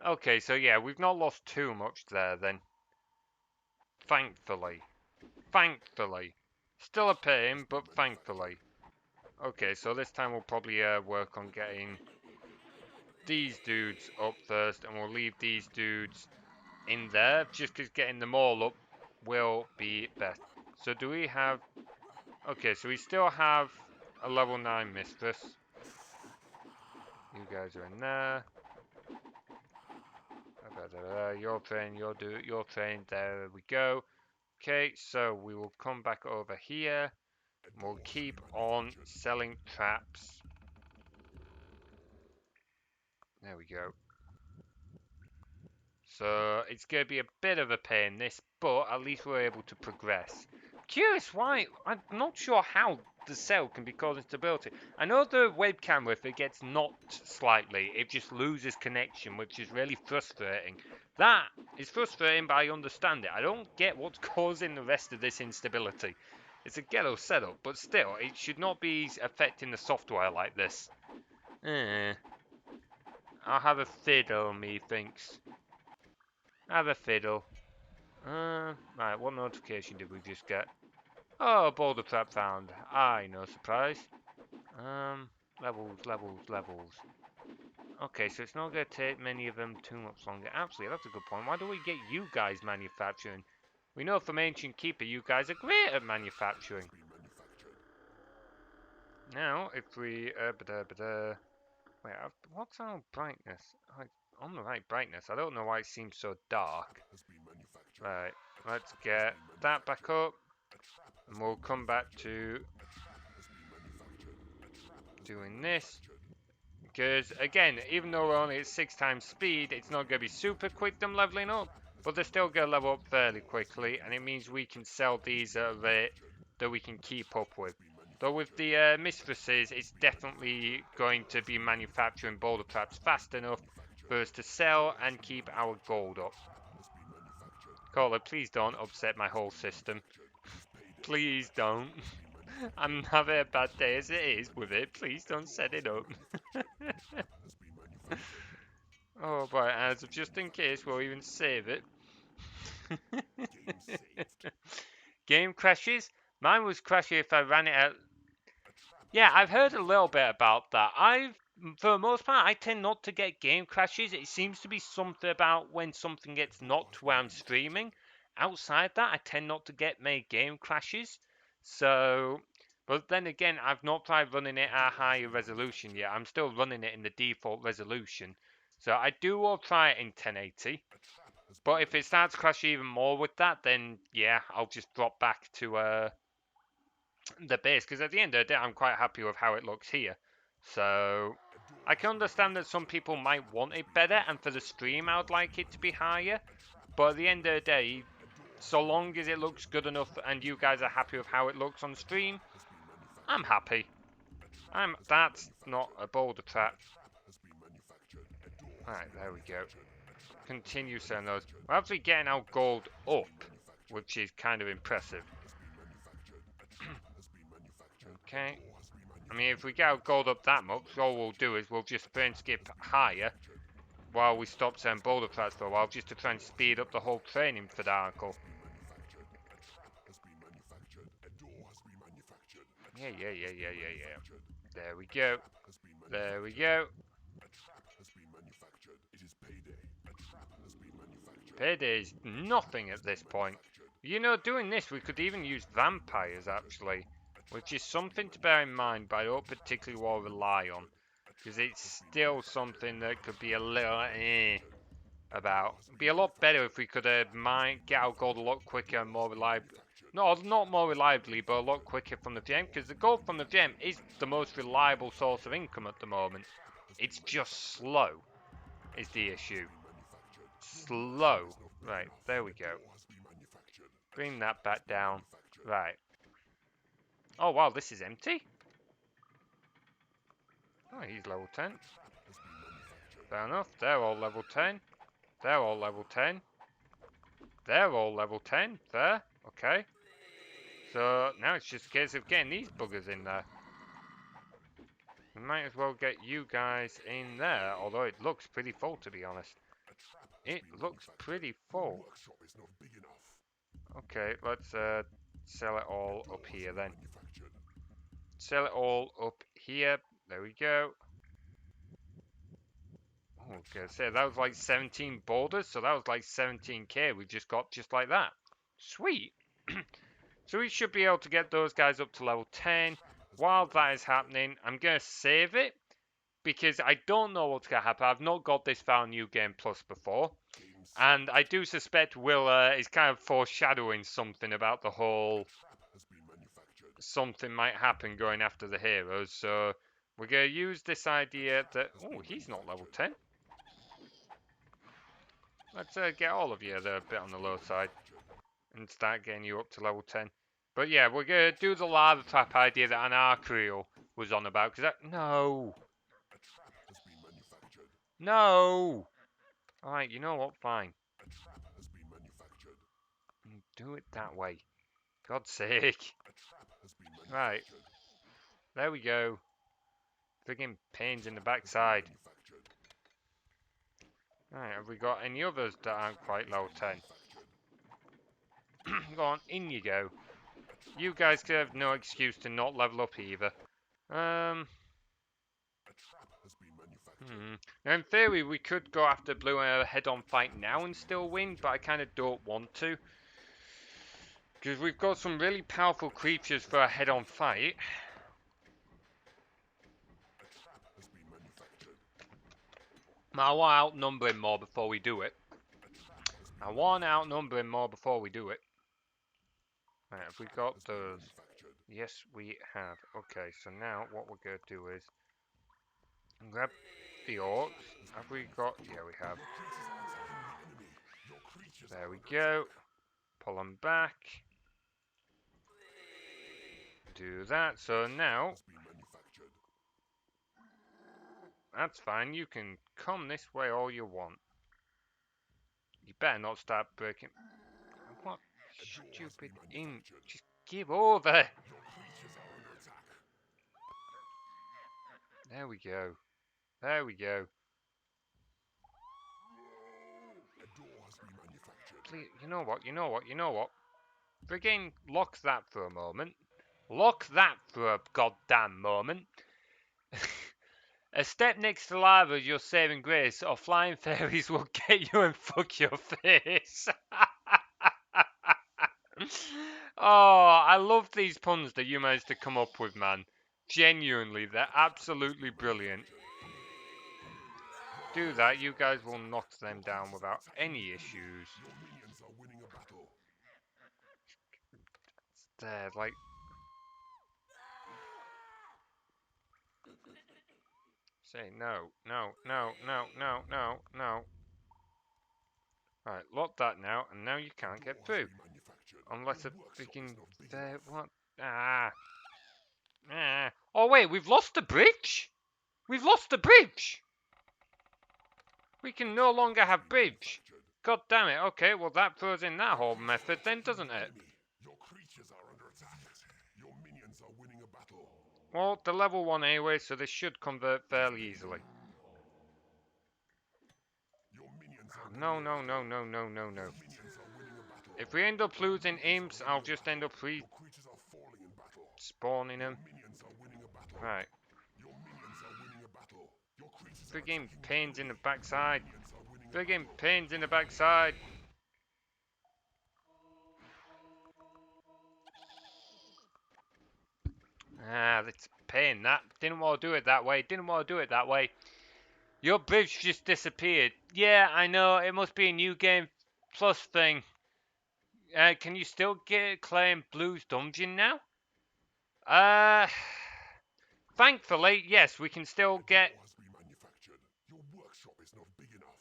Okay, so yeah, we've not lost too much there then. Thankfully. Thankfully. Still a pain, but thankfully. Okay, so this time we'll probably work on getting these dudes up first, and we'll leave these dudes in there, just because getting them all up will be best. So do we have... Okay, so we still have a level 9 mistress. You guys are in there. You're trained, you're trained, there we go. Okay, so we will come back over here. We'll keep on selling traps. There we go. So it's going to be a bit of a pain this, but at least we're able to progress. Curious why, I'm not sure how the cell can be causing stability. I know the webcam, if it gets knocked slightly, it just loses connection, which is really frustrating. That is frustrating, but I understand it. I don't get what's causing the rest of this instability. It's a ghetto setup, but still, it should not be affecting the software like this. I'll have a fiddle, methinks. Have a fiddle. Right, what notification did we just get? Oh, boulder trap found. Aye, no surprise. Levels. Okay, so it's not going to take many of them too much longer. Actually, that's a good point. Why don't we get you guys manufacturing? We know from Ancient Keeper you guys are great at manufacturing. Now, if we... Wait, what's our brightness? On the right brightness. I don't know why it seems so dark. Right, let's get that back up. And we'll come back to doing this. Because, again, even though we're only at 6 times speed, it's not going to be super quick them leveling up. But they're still going to level up fairly quickly. And it means we can sell these at a rate that we can keep up with. Though with the mistresses, it's definitely going to be manufacturing boulder traps fast enough for us to sell and keep our gold up. Caller, please don't upset my whole system. Please don't. I'm having a bad day as it is with it. Please don't set it up. Oh boy, as of just in case, we'll even save it. Game crashes? Mine was crashing if I ran it out. Yeah, I've heard a little bit about that. For the most part, I tend not to get game crashes. It seems to be something about when something gets knocked where I'm streaming. Outside that, I tend not to get many game crashes. So, but then again, I've not tried running it at a higher resolution yet. I'm still running it in the default resolution. So I will try it in 1080. But if it starts crashing even more with that, then yeah, I'll just drop back to the base, because at the end of the day I'm quite happy with how it looks here. So I can understand that some people might want it better, and for the stream I would like it to be higher, but at the end of the day, so long as it looks good enough and you guys are happy with how it looks on stream, I'm happy. That's not a boulder trap. Right, there we go. Continue selling those. We're actually getting our gold up, which is kind of impressive. Okay. I mean, if we get our gold up that much, all we'll do is we'll just frame skip higher while we stop selling boulder traps for a while, just to try and speed up the whole training for Darkle. Yeah. There we go. There we go. Payday is nothing at this point. You know, doing this, we could even use vampires, actually. Which is something to bear in mind, but I don't particularly want to rely on. Because it's still something that could be a little about. It'd be a lot better if we could get our gold a lot quicker and more reliably. No, not more reliably, but a lot quicker from the gem. Because the gold from the gem is the most reliable source of income at the moment. It's just slow, is the issue. Slow. Right, there we go. Bring that back down. Right. Oh, wow, this is empty? Oh, he's level 10. Fair enough. They're all level 10. They're all level 10. They're all level 10. There. Okay. So, now it's just a case of getting these buggers in there. We might as well get you guys in there, although it looks pretty full, to be honest. It looks pretty full. Okay, let's sell it all up here then. Sell it all up here. There we go. Oh, okay, so that was like 17 boulders, so that was like 17k we just got just like that. Sweet. So we should be able to get those guys up to level 10. While that is happening, I'm going to save it because I don't know what's going to happen. I've not got this far in New Game Plus before. And I do suspect Will is kind of foreshadowing something about the whole something might happen going after the heroes. So we're going to use this idea that... Oh, he's not level 10. Let's get all of you that are a bit on the low side and start getting you up to level 10. But yeah, we're going to do the lava trap idea that Anarchriel was on about. Because that... No! No! Alright, you know what? Fine. Do it that way. God's sake. Right. There we go. Friggin' pains in the backside. Right, have we got any others that aren't quite level 10? Go on, in you go. You guys could have no excuse to not level up either. Now in theory, we could go after Blue and a head-on fight now and still win, but I kind of don't want to. Because we've got some really powerful creatures for a head-on fight. I want to outnumber him more before we do it. Right, have we got those? Yes, we have. Okay, so now what we're going to do is grab the orcs. Have we got... Yeah, we have. There we go. Pull them back. Do that. So now... That's fine. You can come this way all you want. You better not start breaking... What stupid imp? Just give over! There we go. There we go. Please, you know what? Friggin' lock that for a moment. Lock that for a goddamn moment. A step next to lava is your saving grace, or flying fairies will get you and fuck your face. Oh, I love these puns that you managed to come up with, man. Genuinely, they're absolutely brilliant. Do that, you guys will knock them down without any issues. There, like... Say no. Right, lock that now, and now you can't get through. Unless a freaking... What? Ah. Oh wait, we've lost the bridge? We've lost the bridge! We can no longer have bridge. God damn it. Okay, well that throws in that whole method then, doesn't it? Well, they're level 1 anyway, so they should convert fairly easily. No. If we end up losing imps, I'll just end up spawning them. Right. Friggin' pains in the backside. Friggin' pains in the backside. Ah, that's a pain, that. Didn't want to do it that way. Didn't want to do it that way. Your bridge just disappeared. Yeah, I know. It must be a new game plus thing. Can you still claim Blue's Dungeon now? Thankfully, yes, we can still get... Door has been manufactured. Your workshop is not big enough.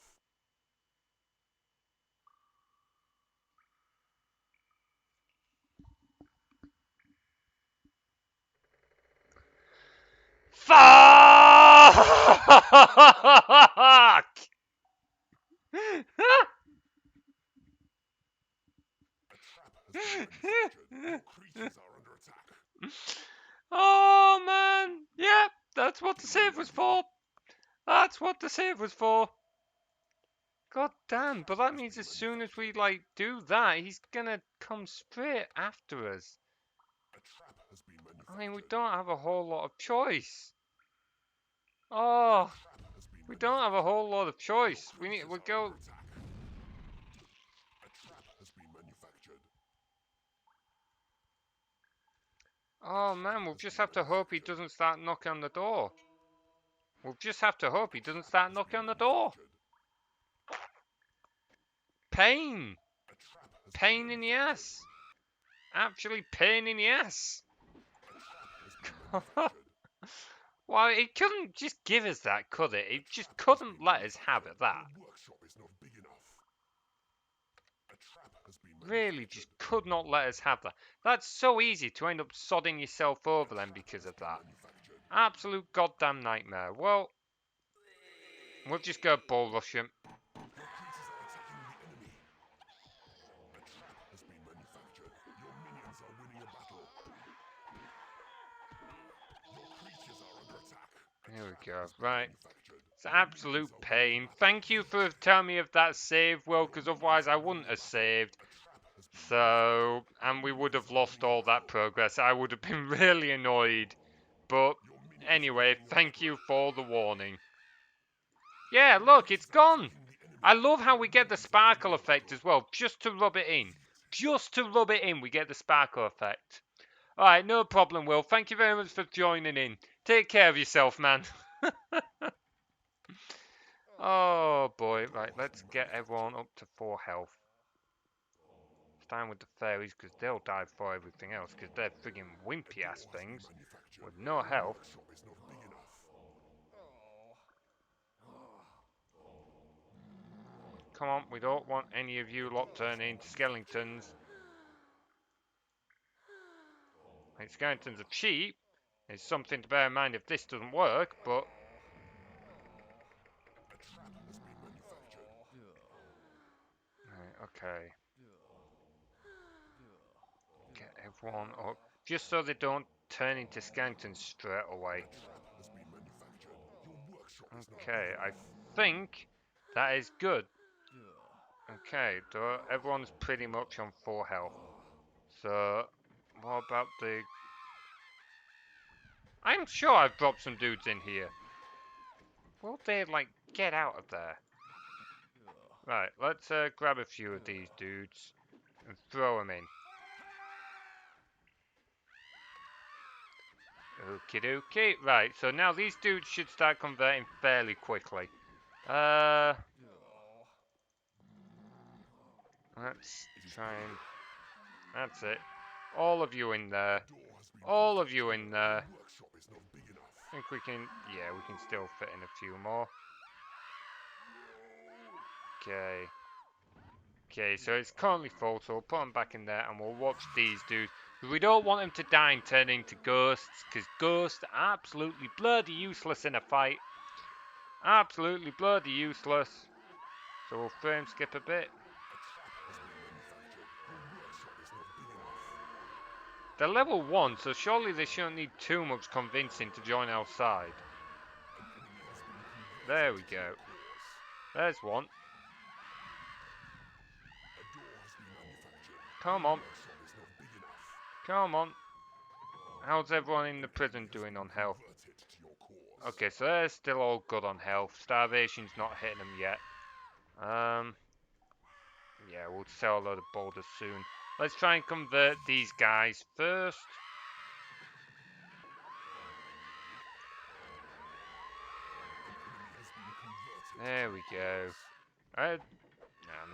Fuck! A trap has been manufactured. Your creatures are under attack. Oh man, yep, that's what the save was for. That's what the save was for. God damn, but that means as soon as we like do that, he's gonna come straight after us. A trap has been I mean, we manufactured. don't have a whole lot of choice. Oh, Trap has been we don't have a whole lot of choice. We go. attack. A trap has been manufactured. Oh man, we'll just have to hope he doesn't start knocking on the door. We'll just have to hope he doesn't start knocking on the door. Pain. A trap has Pain in the ass. Actually, pain in the ass. Well, it couldn't just give us that, could it? It just couldn't let us have it, that. Workshop is not big enough. A trap has been Really, just could not let us have that. That's so easy to end up sodding yourself over then because of that. Absolute goddamn nightmare. Well, we'll just go bull rush him. Your creatures are attacking the enemy. A trap has been manufactured. Your minions are winning a battle. Your creatures are under attack. Here we go. Right. It's absolute pain. Thank you for telling me of that save, Will, because otherwise I wouldn't have saved. So, and we would have lost all that progress. I would have been really annoyed. But anyway, thank you for the warning. Yeah, look, it's gone. I love how we get the sparkle effect as well, just to rub it in. Just to rub it in, we get the sparkle effect. Alright, no problem, Will. Thank you very much for joining in. Take care of yourself, man. Oh boy, right, let's get everyone up to 4 health. Starting with the fairies, because they'll die for everything else, because they're friggin' wimpy ass things with no health. Come on, we don't want any of you lot turning into skeletons. Like, skeletons of sheep is something to bear in mind if this doesn't work, but... Right, okay. Get everyone up. Just so they don't turn into skeletons straight away. Okay, I think that is good. Okay, everyone's pretty much on 4 health. So, what about the... I'm sure I've dropped some dudes in here. Will they, like, get out of there? Right, let's grab a few of these dudes and throw them in. Okie dokie. Right, so now these dudes should start converting fairly quickly. Let's try and... That's it. All of you in there. All of you in there. I think we can... Yeah, we can still fit in a few more. Okay. Okay, so it's currently full, so we'll put them back in there and we'll watch these dudes. We don't want them to die and turn into ghosts, because ghosts are absolutely bloody useless in a fight. Absolutely bloody useless. So we'll frame skip a bit. They're level 1, so surely they shouldn't need too much convincing to join our side. There we go. There's one. Come on. Come on. How's everyone in the prison doing on health? Okay, so they're still all good on health. Starvation's not hitting them yet. Yeah, we'll sell a load of boulders soon. Let's try and convert these guys first. There we go. None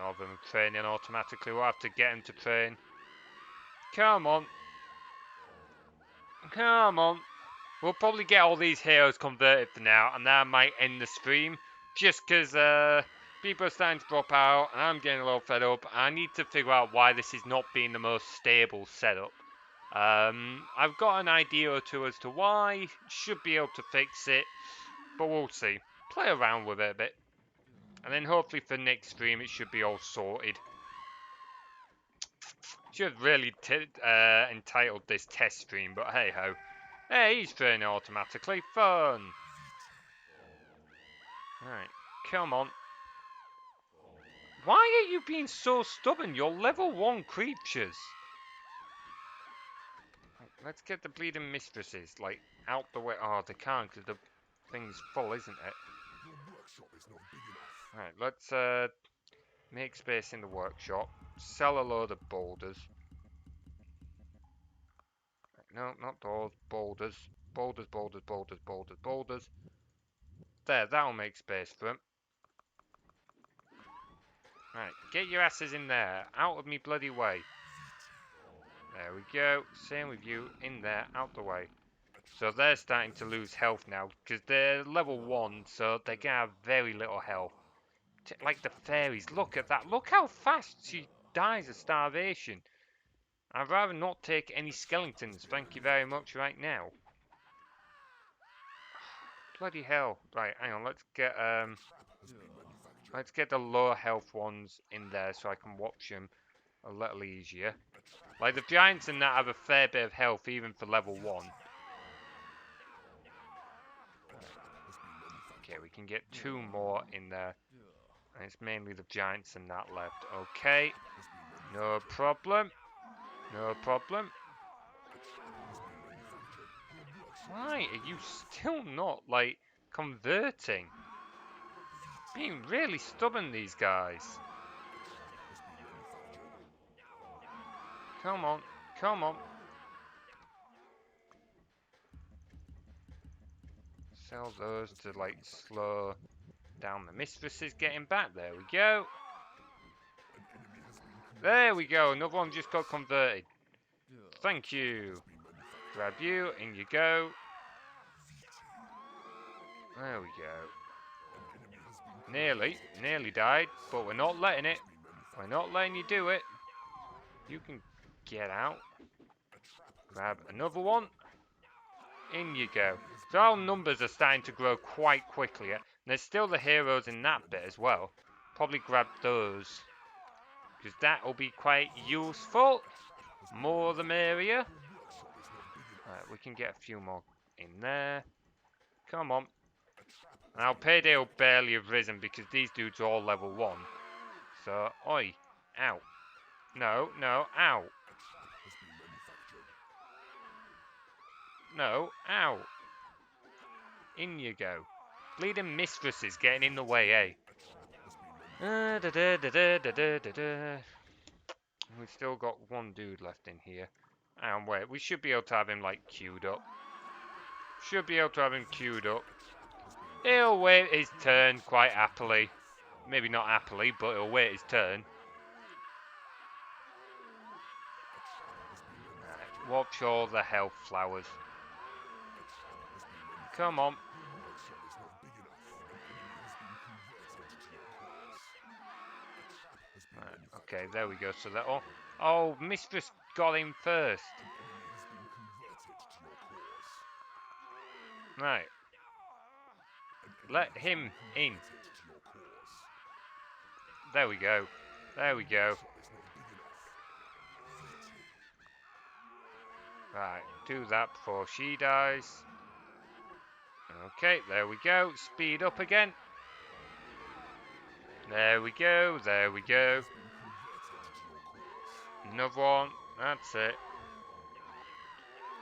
of them are training automatically. We'll have to get him to train. Come on. Come on. We'll probably get all these heroes converted for now, and that might end the stream. Just because people are starting to drop out, and I'm getting a little fed up. I need to figure out why this is not being the most stable setup. I've got an idea or two as to why. Should be able to fix it, but we'll see. Play around with it a bit. And then hopefully for next stream it should be all sorted. Should have really entitled this test stream, but hey ho. Hey, he's training automatically. Fun. Right, come on. Why are you being so stubborn? You're level 1 creatures. Let's get the bleeding mistresses, like, out the way. Oh, they can't because the thing's full, isn't it? Your workshop is not big enough. Right, let's make space in the workshop. Sell a load of boulders. No, not those. Boulders. Boulders, boulders, boulders, boulders, boulders. There, that'll make space for them. Right, get your asses in there. Out of me bloody way. There we go. Same with you. In there, out the way. So they're starting to lose health now. Because they're level 1, so they can have very little health. Like the fairies. Look at that. Look how fast she dies of starvation. I'd rather not take any skeletons. Thank you very much right now. Bloody hell. Right, hang on. Let's get the lower health ones in there so I can watch them a little easier. Like the giants and that have a fair bit of health even for level 1. Okay, we can get 2 more in there. And it's mainly the giants and that left. Okay. No problem. No problem. Why are you still not, like, converting? Being really stubborn, these guys. Come on. Come on. Sell those to, like, slow down the mistresses getting back. There we go. There we go. Another one just got converted. Thank you. Grab you. In you go. There we go. Nearly died, but we're not letting it. We're not letting you do it. You can get out. Grab another one. In you go. So our numbers are starting to grow quite quickly. And there's still the heroes in that bit as well. Probably grab those. Because that will be quite useful. More the merrier. Right, we can get a few more in there. Come on. Now Payday will barely have risen because these dudes are all level 1. So, oi. Ow. No, no, ow. No, ow. In you go. Bleeding mistress is getting in the way, eh? We've still got one dude left in here. And wait, we should be able to have him, like, queued up. Should be able to have him queued up. He'll wait his turn quite happily. Maybe not happily, but he'll wait his turn. Right, watch all the health flowers. Come on. Right, okay, there we go. So that oh, Mistress got him first. Right. Let him in. There we go. There we go. Right, do that before she dies. Okay, there we go. Speed up again. There we go. There we go. Another one. That's it.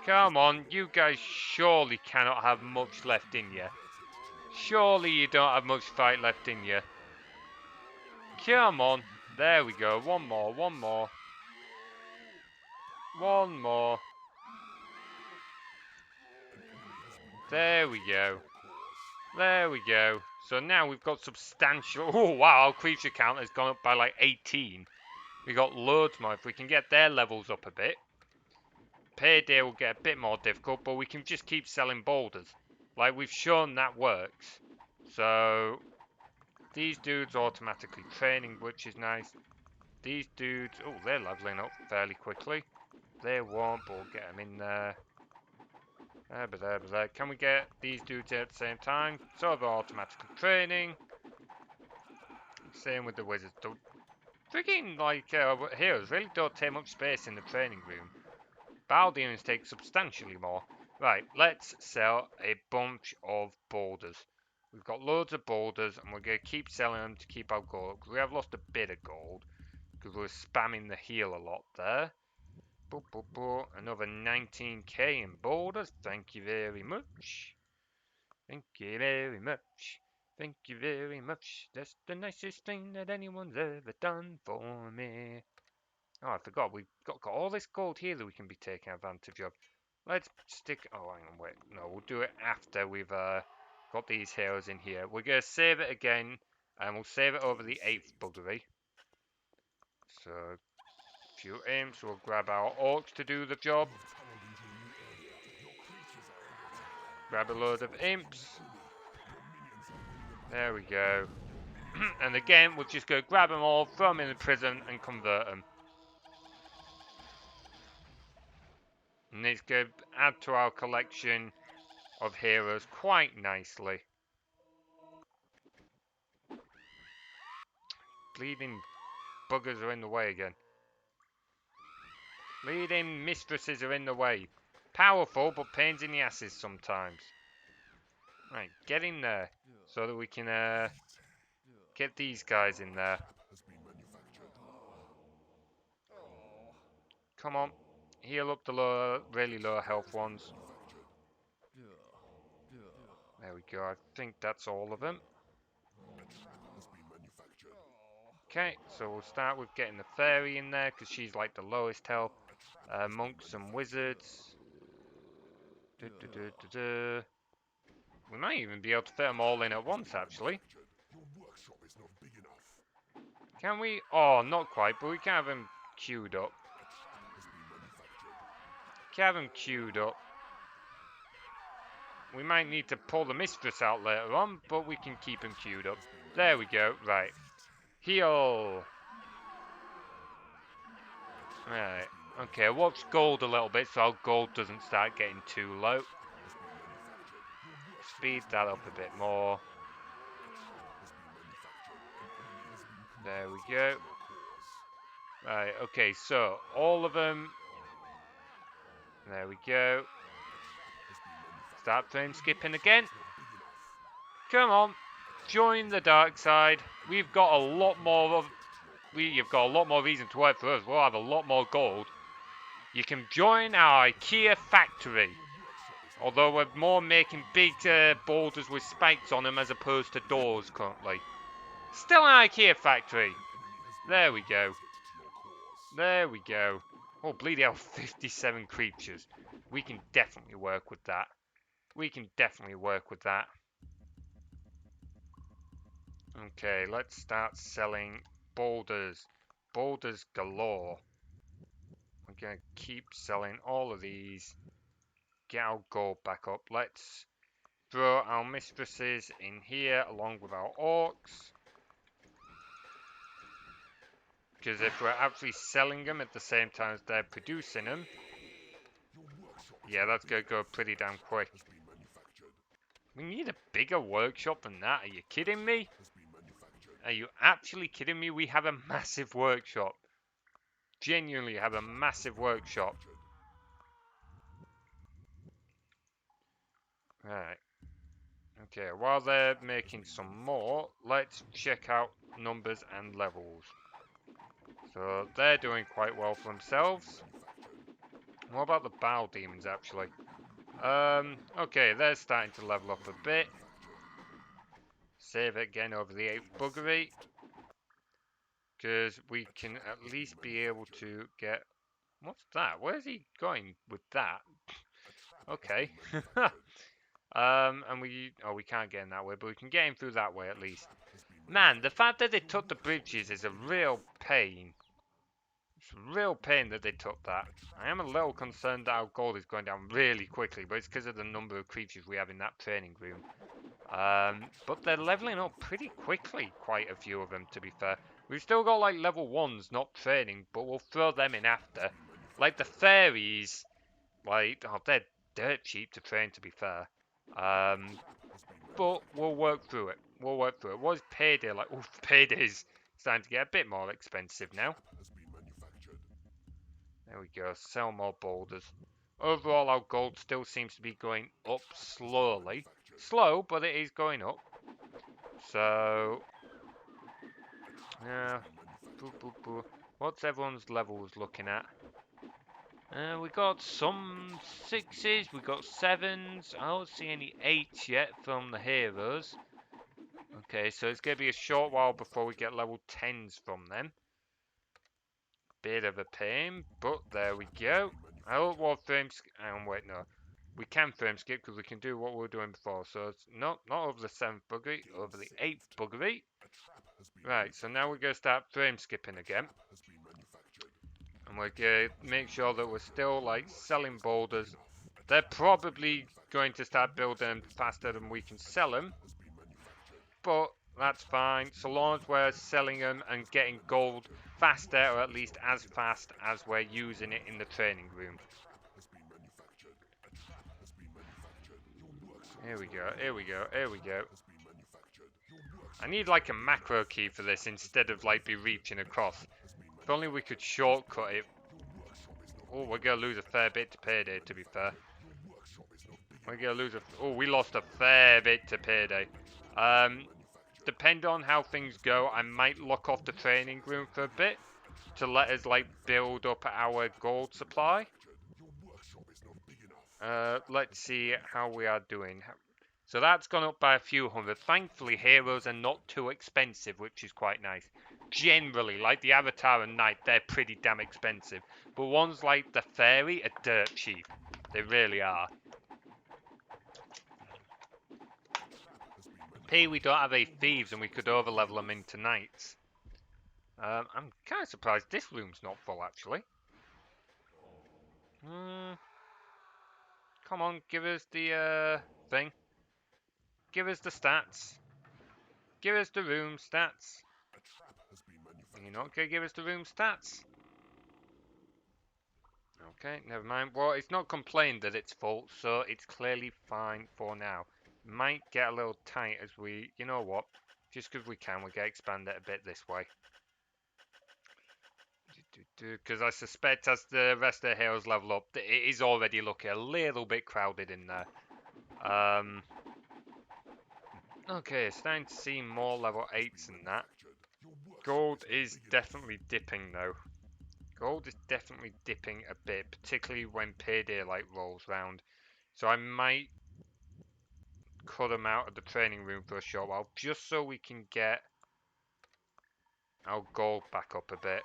Come on, you guys surely cannot have much left in you. Surely you don't have much fight left in you. Come on. There we go. One more, one more. One more. There we go. There we go. So now we've got substantial... Oh, wow, our creature count has gone up by like 18. We got loads more. If we can get their levels up a bit, Payday will get a bit more difficult, but we can just keep selling boulders. Like, we've shown that works. So, these dudes automatically training, which is nice. These dudes... Oh, they're leveling up fairly quickly. They won't, but we'll get them in there. There. Can we get these dudes here at the same time? So they're automatically training. Same with the wizards. The freaking, like, heroes really don't take much space in the training room. Battle demons take substantially more. Right, let's sell a bunch of boulders. We've got loads of boulders, and we're going to keep selling them to keep our gold. We have lost a bit of gold, because we were spamming the heal a lot there. Another 19k in boulders. Thank you very much. Thank you very much. Thank you very much. That's the nicest thing that anyone's ever done for me. Oh, I forgot. We've got all this gold here that we can be taking advantage of. Let's stick... Oh, hang on, wait. No, we'll do it after we've got these heroes in here. We're going to save it again, and we'll save it over the 8th buggery. So, few imps. We'll grab our orcs to do the job. Grab a load of imps. There we go. And again, we'll just go grab them all, throw them in the prison, and convert them. And it's going to add to our collection of heroes quite nicely. Bleeding buggers are in the way again. Bleeding mistresses are in the way. Powerful, but pains in the asses sometimes. Right, get in there, so that we can get these guys in there. Come on, heal up the low, really low health ones. There we go, I think that's all of them. Okay, so we'll start with getting the fairy in there, because she's like the lowest health. Monks and wizards. We might even be able to fit them all in at once, actually. Can we? Oh, not quite, but we can have them queued up. Can have them queued up. We might need to pull the mistress out later on, but we can keep them queued up. There we go. Right. Heal. Right. Okay, watch gold a little bit so our gold doesn't start getting too low. Speed that up a bit more. There we go. Right, okay, so all of them. There we go. Start frame skipping again. Come on, join the dark side. We've got a lot more you've got a lot more reason to work for us. We'll have a lot more gold. You can join our IKEA factory. Although we're more making big boulders with spikes on them as opposed to doors currently. Still an IKEA factory. There we go. There we go. Oh, bleedy hell, 57 creatures. We can definitely work with that. We can definitely work with that. Okay, let's start selling boulders. Boulders galore. I'm going to keep selling all of these. Get our gold back up. Let's throw our mistresses in here along with our orcs. Because if we're actually selling them at the same time as they're producing them, yeah, that's going to go pretty damn quick. We need a bigger workshop than that. Are you kidding me? Are you actually kidding me? We have a massive workshop. Genuinely have a massive workshop. Right. Okay, while they're making some more, let's check out numbers and levels. So they're doing quite well for themselves. What about the Battle Demons, actually? Okay, they're starting to level up a bit. Save it again over the 8th buggery. Because we can at least be able to get... What's that? Where's he going with that? Okay. And we can't get in that way, but we can get in through that way at least. Man, the fact that they took the bridges is a real pain. It's a real pain that they took that. I am a little concerned that our gold is going down really quickly, but it's because of the number of creatures we have in that training room. But they're leveling up pretty quickly, quite a few of them, to be fair. We've still got, like, level 1s not training, but we'll throw them in after. Like, the fairies, like, oh, they're dirt cheap to train, to be fair. But we'll work through it. We'll work through it. What is Payday like? Oof, Payday's starting to get a bit more expensive now. There we go. Sell more boulders. Overall, our gold still seems to be going up slowly. Slow, but it is going up. So, yeah. What's everyone's levels looking at? We got some 6s, we got 7s. I don't see any 8s yet from the heroes. Okay, so it's going to be a short while before we get level 10s from them. Bit of a pain, but there we go. I don't want frame skip. Wait, no. We can frame skip because we can do what we were doing before. So it's not over the 7th buggery, over the 8th buggery. Right, so now we're going to start frame skipping again. And we're going to make sure that we're still, like, selling boulders. They're probably going to start building them faster than we can sell them. But that's fine, so long as we're selling them and getting gold faster, or at least as fast as we're using it in the training room. Here we go, here we go, here we go. I need like a macro key for this instead of like be reaching across. If only we could shortcut it. Oh, we're going to lose a fair bit to Payday, to be fair. We're going to lose a... Oh, we lost a fair bit to Payday. Depend on how things go, I might lock off the training room for a bit to let us like build up our gold supply. Let's see how we are doing. So that's gone up by a few hundred. Thankfully, heroes are not too expensive, which is quite nice. Generally, like the Avatar and Knight, they're pretty damn expensive. But ones like the Fairy are dirt cheap. They really are. We don't have any thieves and we could overlevel them into knights. I'm kind of surprised this room's not full, actually. Come on, give us the thing. Give us the stats. Give us the room stats. You're not going to give us the room stats? Okay, never mind. Well, it's not complained that it's full, so it's clearly fine for now. Might get a little tight as we, you know what, just because we can, we get expand it a bit this way. Because I suspect as the rest of the heroes level up, that it is already looking a little bit crowded in there. Okay, it's starting to see more level 8s than that. Gold is definitely dipping though. Gold is definitely dipping a bit, particularly when Payday like rolls round. So I might cut them out of the training room for a short while, just so we can get our gold back up a bit.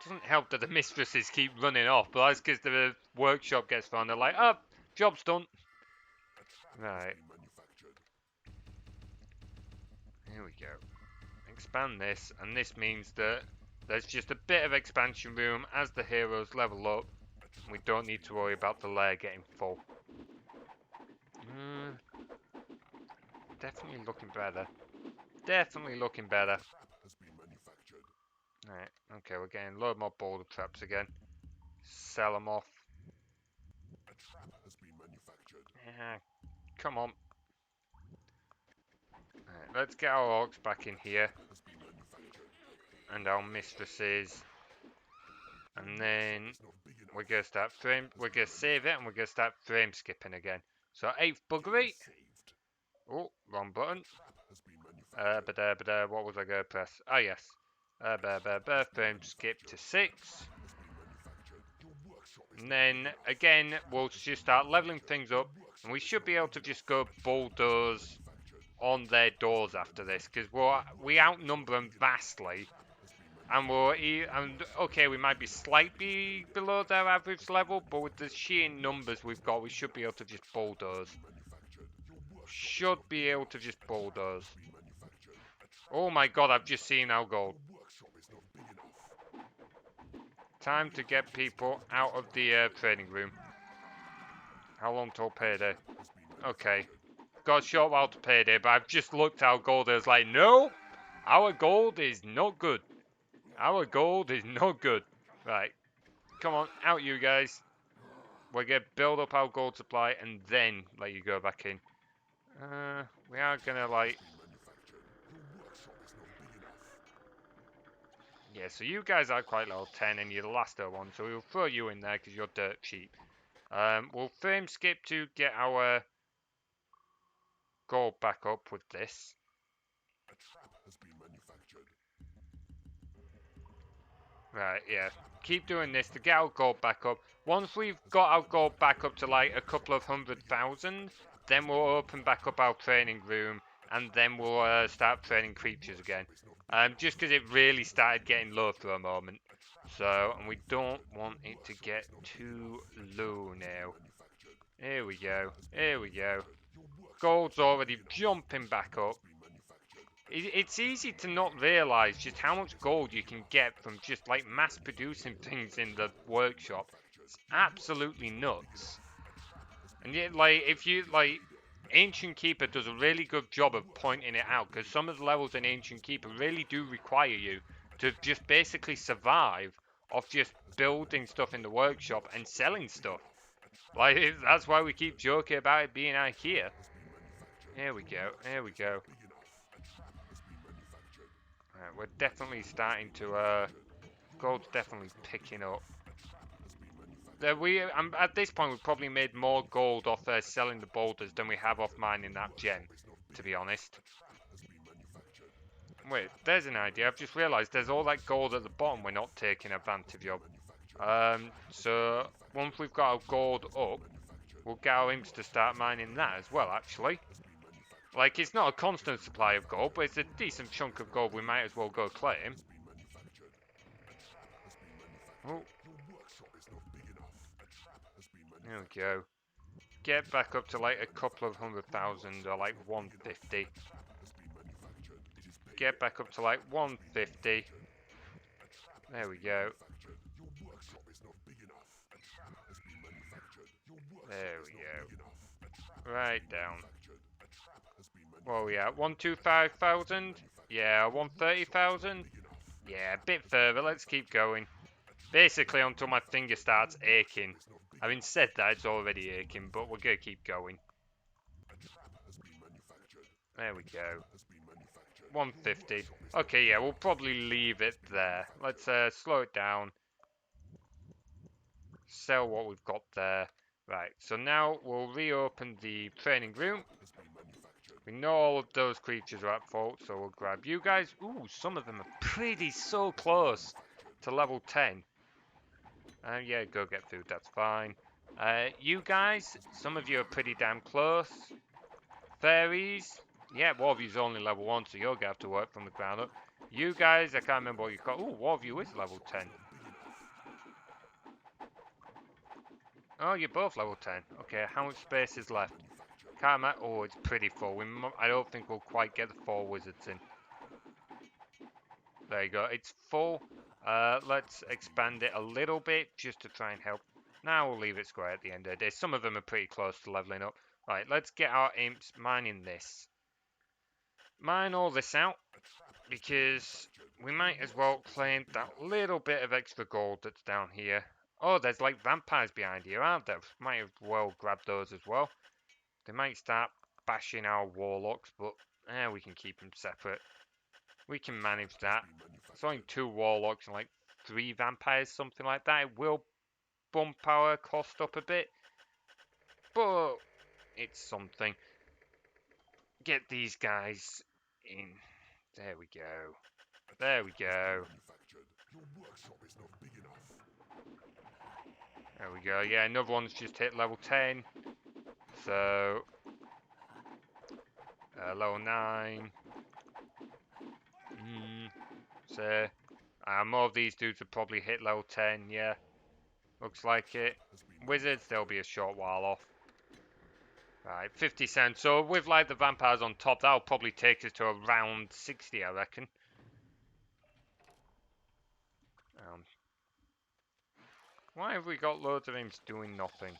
Doesn't help that the mistresses keep running off, but that's because the workshop gets found. They're like, oh, job's done. Right. Here we go. Expand this, and this means that there's just a bit of expansion room as the heroes level up. We don't need to worry about the lair getting full. Definitely looking better. Definitely looking better. Right, okay, we're getting a load more boulder traps again. Sell them off. Yeah, come on. Right, let's get our orcs back in here. And our mistresses. And then we're going to start we're going to save it and we're going to start frame skipping again. So 8th buggery. Oh, wrong button. What was I going to press? Ah, yes. Frame skip to 6. And then, again, we'll just start leveling things up. And we should be able to just go bulldoze on their doors after this. Because we outnumber them vastly. And okay, we might be slightly below their average level, but with the sheer numbers we've got, we should be able to just bulldoze. Should be able to just bulldoze. Oh my god, I've just seen our gold. Time to get people out of the training room. How long till payday? Okay. Got a short while to payday, but I've just looked at our gold and I was like, no! Our gold is not good. Our gold is not good. Right. Come on, out you guys. We're going to build up our gold supply and then let you go back in. We are going to like... Yeah, so you guys are quite level 10 and you're the last one, so we'll throw you in there because you're dirt cheap. We'll frame skip to get our gold back up with this. A trap has been manufactured. Right, yeah. Keep doing this to get our gold back up. Once we've got our gold back up to like a couple of 100,000, then we'll open back up our training room and then we'll start training creatures again. Just because it really started getting low for a moment. So, and we don't want it to get too low now. Here we go. Here we go. Gold's already jumping back up. It's easy to not realise just how much gold you can get from just like mass producing things in the workshop. It's absolutely nuts. And yet, like, if you like, Ancient Keeper does a really good job of pointing it out because some of the levels in Ancient Keeper really do require you to just basically survive off just building stuff in the workshop and selling stuff. Like, that's why we keep joking about it being IKEA. Here we go. Here we go. Right, we're definitely starting to, gold's definitely picking up. At this point, we've probably made more gold off selling the boulders than we have off mining that gem, to be honest. Wait, there's an idea. I've just realised there's all that gold at the bottom we're not taking advantage of. So once we've got our gold up, we'll get our imps to start mining that as well, actually. Like, it's not a constant supply of gold, but it's a decent chunk of gold we might as well go claim. Oh. There we go. Get back up to like a couple of 100,000 or like 150. Get back up to like 150. There we go. There we go. Right down. What are we at? 125,000? Yeah, 130,000? Yeah, a bit further. Let's keep going. Basically until my finger starts aching. Having said that, it's already aching, but we're going to keep going. There we go. 150. Okay, yeah, we'll probably leave it there. Let's slow it down. Sell what we've got there. Right, so now we'll reopen the training room. We know all of those creatures are at fault, so we'll grab you guys. Ooh, some of them are pretty so close to level 10. Yeah, go get food, that's fine. You guys, some of you are pretty damn close. Fairies, yeah, Warview's only level 1, so you're going to have to work from the ground up. You guys, I can't remember what you call. Ooh, Warview is level 10. Oh, you're both level 10. Okay, how much space is left? Can't remember. Oh, it's pretty full. I don't think we'll quite get the 4 wizards in. There you go. It's full. Let's expand it a little bit just to try and help. Now we'll leave it square at the end of the day. Some of them are pretty close to leveling up. Right, let's get our imps mining this. Mine all this out because we might as well claim that little bit of extra gold that's down here. Oh, there's like vampires behind here, aren't there? Might have well grabbed those as well. They might start bashing our warlocks, but we can keep them separate. We can manage that. It's only 2 warlocks and like 3 vampires, something like that. It will bump our cost up a bit, but it's something. Get these guys in. There we go. There we go. There we go. Yeah, another one's just hit level 10. So, level 9. So, More of these dudes would probably hit level 10, yeah. Looks like it. Wizards, they'll be a short while off. Right, 50 cents. So with like the vampires on top, that'll probably take us to around 60, I reckon. Why have we got loads of imps doing nothing?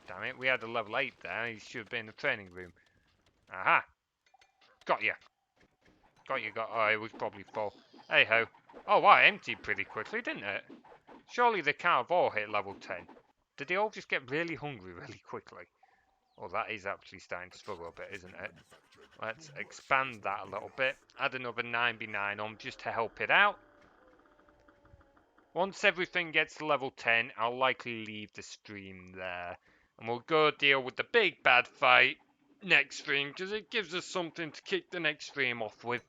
Damn it, we had a level 8 there. He should have been in the training room. Aha! Got you. Oh, it was probably full. Hey ho. Oh, wow, it emptied pretty quickly, didn't it? Surely they can't have all hit level 10. Did they all just get really hungry really quickly? Oh, that is actually starting to struggle a bit, isn't it? Let's expand that a little bit. Add another 9b9 on just to help it out. Once everything gets to level 10, I'll likely leave the stream there. And we'll go deal with the big bad fight next stream, because it gives us something to kick the next stream off with.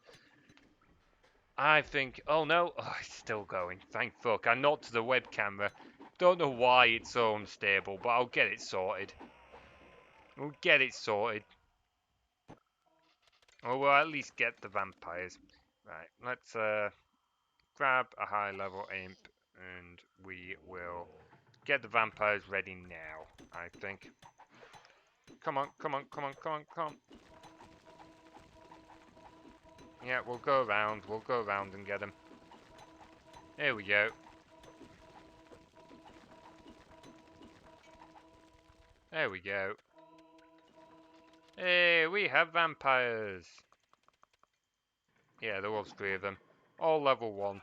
I think... Oh no, oh, it's still going. Thank fuck. I knocked the web camera. Don't know why it's so unstable, but I'll get it sorted. We'll get it sorted. Or we'll at least get the vampires. Right, let's grab a high level imp and we will get the vampires ready now, I think. Come on, come on, come on, come on, come on. Yeah, we'll go around and get them. Here we go. There we go. Hey, we have vampires. Yeah, there was 3 of them. All level 1.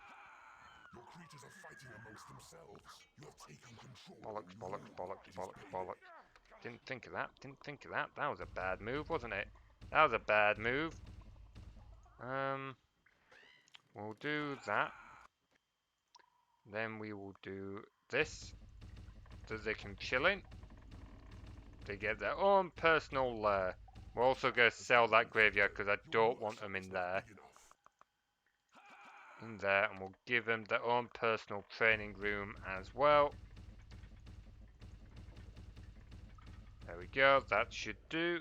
Your creatures are fighting amongst themselves. You have taken control. Bollocks, bollocks, bollocks, bollocks, bollocks. Didn't think of that, didn't think of that. That was a bad move, wasn't it? That was a bad move. We'll do that. Then we will do this. So they can chill in. They get their own personal lair. We're also going to sell that graveyard because I don't want them in there. In there, and we'll give them their own personal training room as well. There we go, that should do.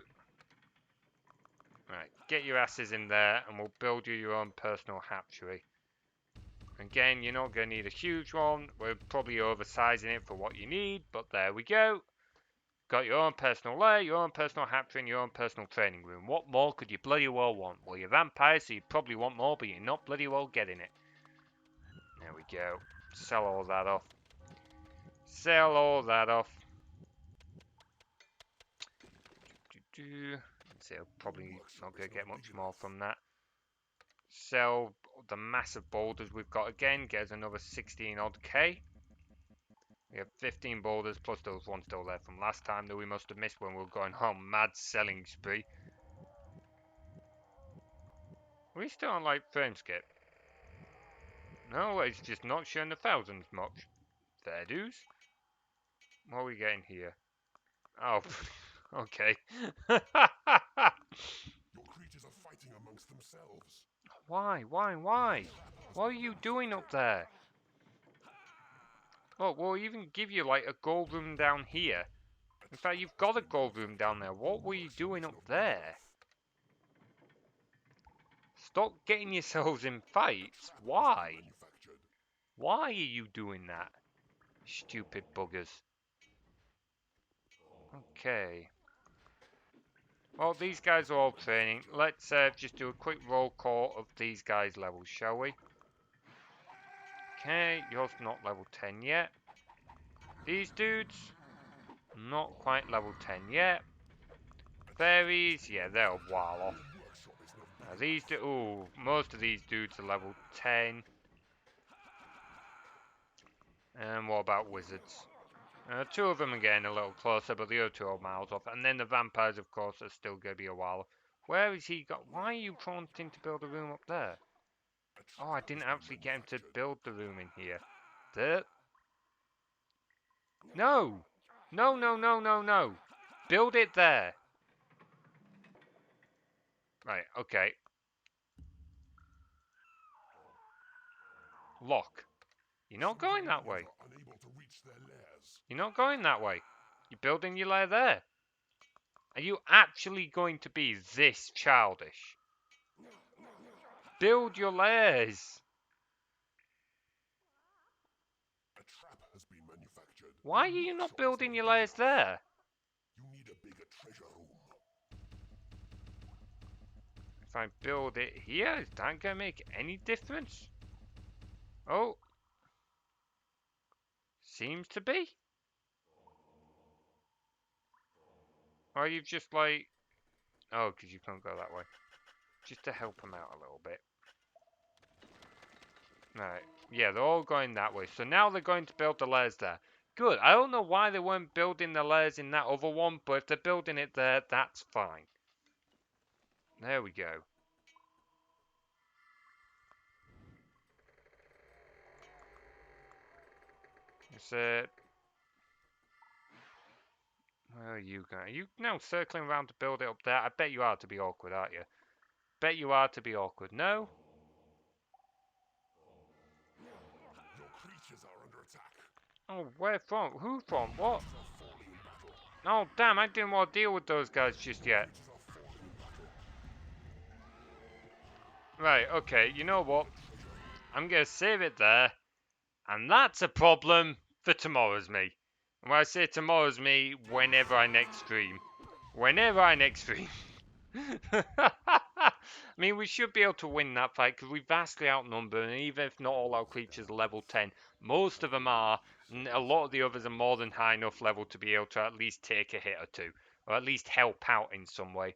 Right, get your asses in there and we'll build you your own personal hatchery. Again, you're not going to need a huge one. We're probably oversizing it for what you need, but there we go. Got your own personal lair, your own personal hatchery, and your own personal training room. What more could you bloody well want? Well, you're vampires, so you probably want more, but you're not bloody well getting it. There we go. Sell all that off. Sell all that off. So probably not going to get much more from that. Sell the massive boulders we've got again. Get us another 16 odd K. We have 15 boulders plus those ones still there from last time that we must have missed when we were going on mad selling spree. Are we still on like frame skip? No, it's just not showing the thousands much. Fair dues. What are we getting here? Oh, okay. Your creatures are fighting amongst themselves. Why? What are you doing up there? Look, we'll even give you like a gold room down here. In fact, you've got a gold room down there. What were you doing up there? Stop getting yourselves in fights. Why? Why are you doing that? Stupid buggers. Okay. Well, these guys are all training. Let's just do a quick roll call of these guys' levels, shall we? Okay, yours not level 10 yet. These dudes, not quite level 10 yet. Fairies, yeah, they're a while off. These ooh, most of these dudes are level 10. And what about wizards? 2 of them are getting a little closer, but the other 2 are miles off. And then the vampires, of course, are still going to be a while off. Where has he got? Why are you wanting to build a room up there? Oh, I didn't actually get him to build the room in here. There. No! No, no, no, no, no! Build it there! Right, okay. Lock. You're not going that way. You're not going that way. You're building your lair there. Are you actually going to be this childish? Build your lairs. A trap has been manufactured. Why are The you not workshop is building not your big lairs enough. there? You need a bigger treasure room. If I build it here, is that going to make any difference? Oh, seems to be. Or you've just like... Oh, because you can't go that way. Just to help them out a little bit. Right. Yeah, they're all going that way. So now they're going to build the lairs there. Good. I don't know why they weren't building the lairs in that other one, but if they're building it there, that's fine. There we go. It's where are you going? Are you now circling around to build it up there? I bet you are to be awkward, aren't you? Bet you are to be awkward. No? Your creatures are under attack. Oh, where from? Who from? What? Creatures are falling in battle. Oh, damn, I didn't want to deal with those guys just yet. Creatures are falling in battle. Right, okay, you know what? Treasure room. I'm going to save it there. And that's a problem for tomorrow's me. And when I say tomorrow's me, whenever I next stream. Whenever I next stream. I mean, we should be able to win that fight because we vastly outnumber, and even if not all our creatures are level 10, most of them are, and a lot of the others are more than high enough level to be able to at least take a hit or two, or at least help out in some way.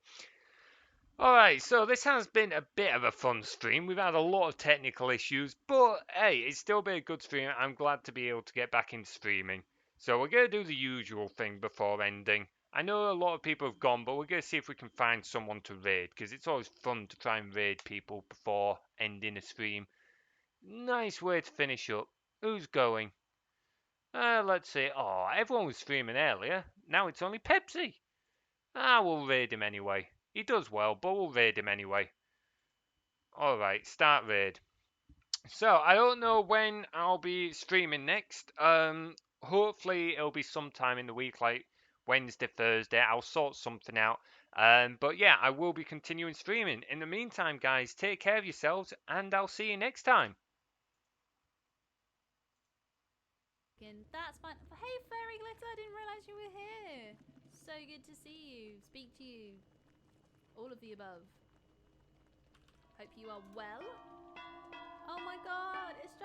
Alright, so this has been a bit of a fun stream. We've had a lot of technical issues, but hey, it's still been a good stream. I'm glad to be able to get back into streaming. So we're going to do the usual thing before ending. I know a lot of people have gone, but we're going to see if we can find someone to raid, because it's always fun to try and raid people before ending a stream. Nice way to finish up. Who's going? Let's see. Oh, everyone was streaming earlier. Now it's only Pepsi. We'll raid him anyway. He does well, but we'll raid him anyway. Alright, start raid. So, I don't know when I'll be streaming next. Hopefully it'll be sometime in the week, like Wednesday, Thursday. I'll sort something out. But yeah, I will be continuing streaming. In the meantime, guys, take care of yourselves, and I'll see you next time. That's fine. Hey, Fairy Glitter, I didn't realise you were here. So good to see you, speak to you. All of the above. Hope you are well. Oh my god, it's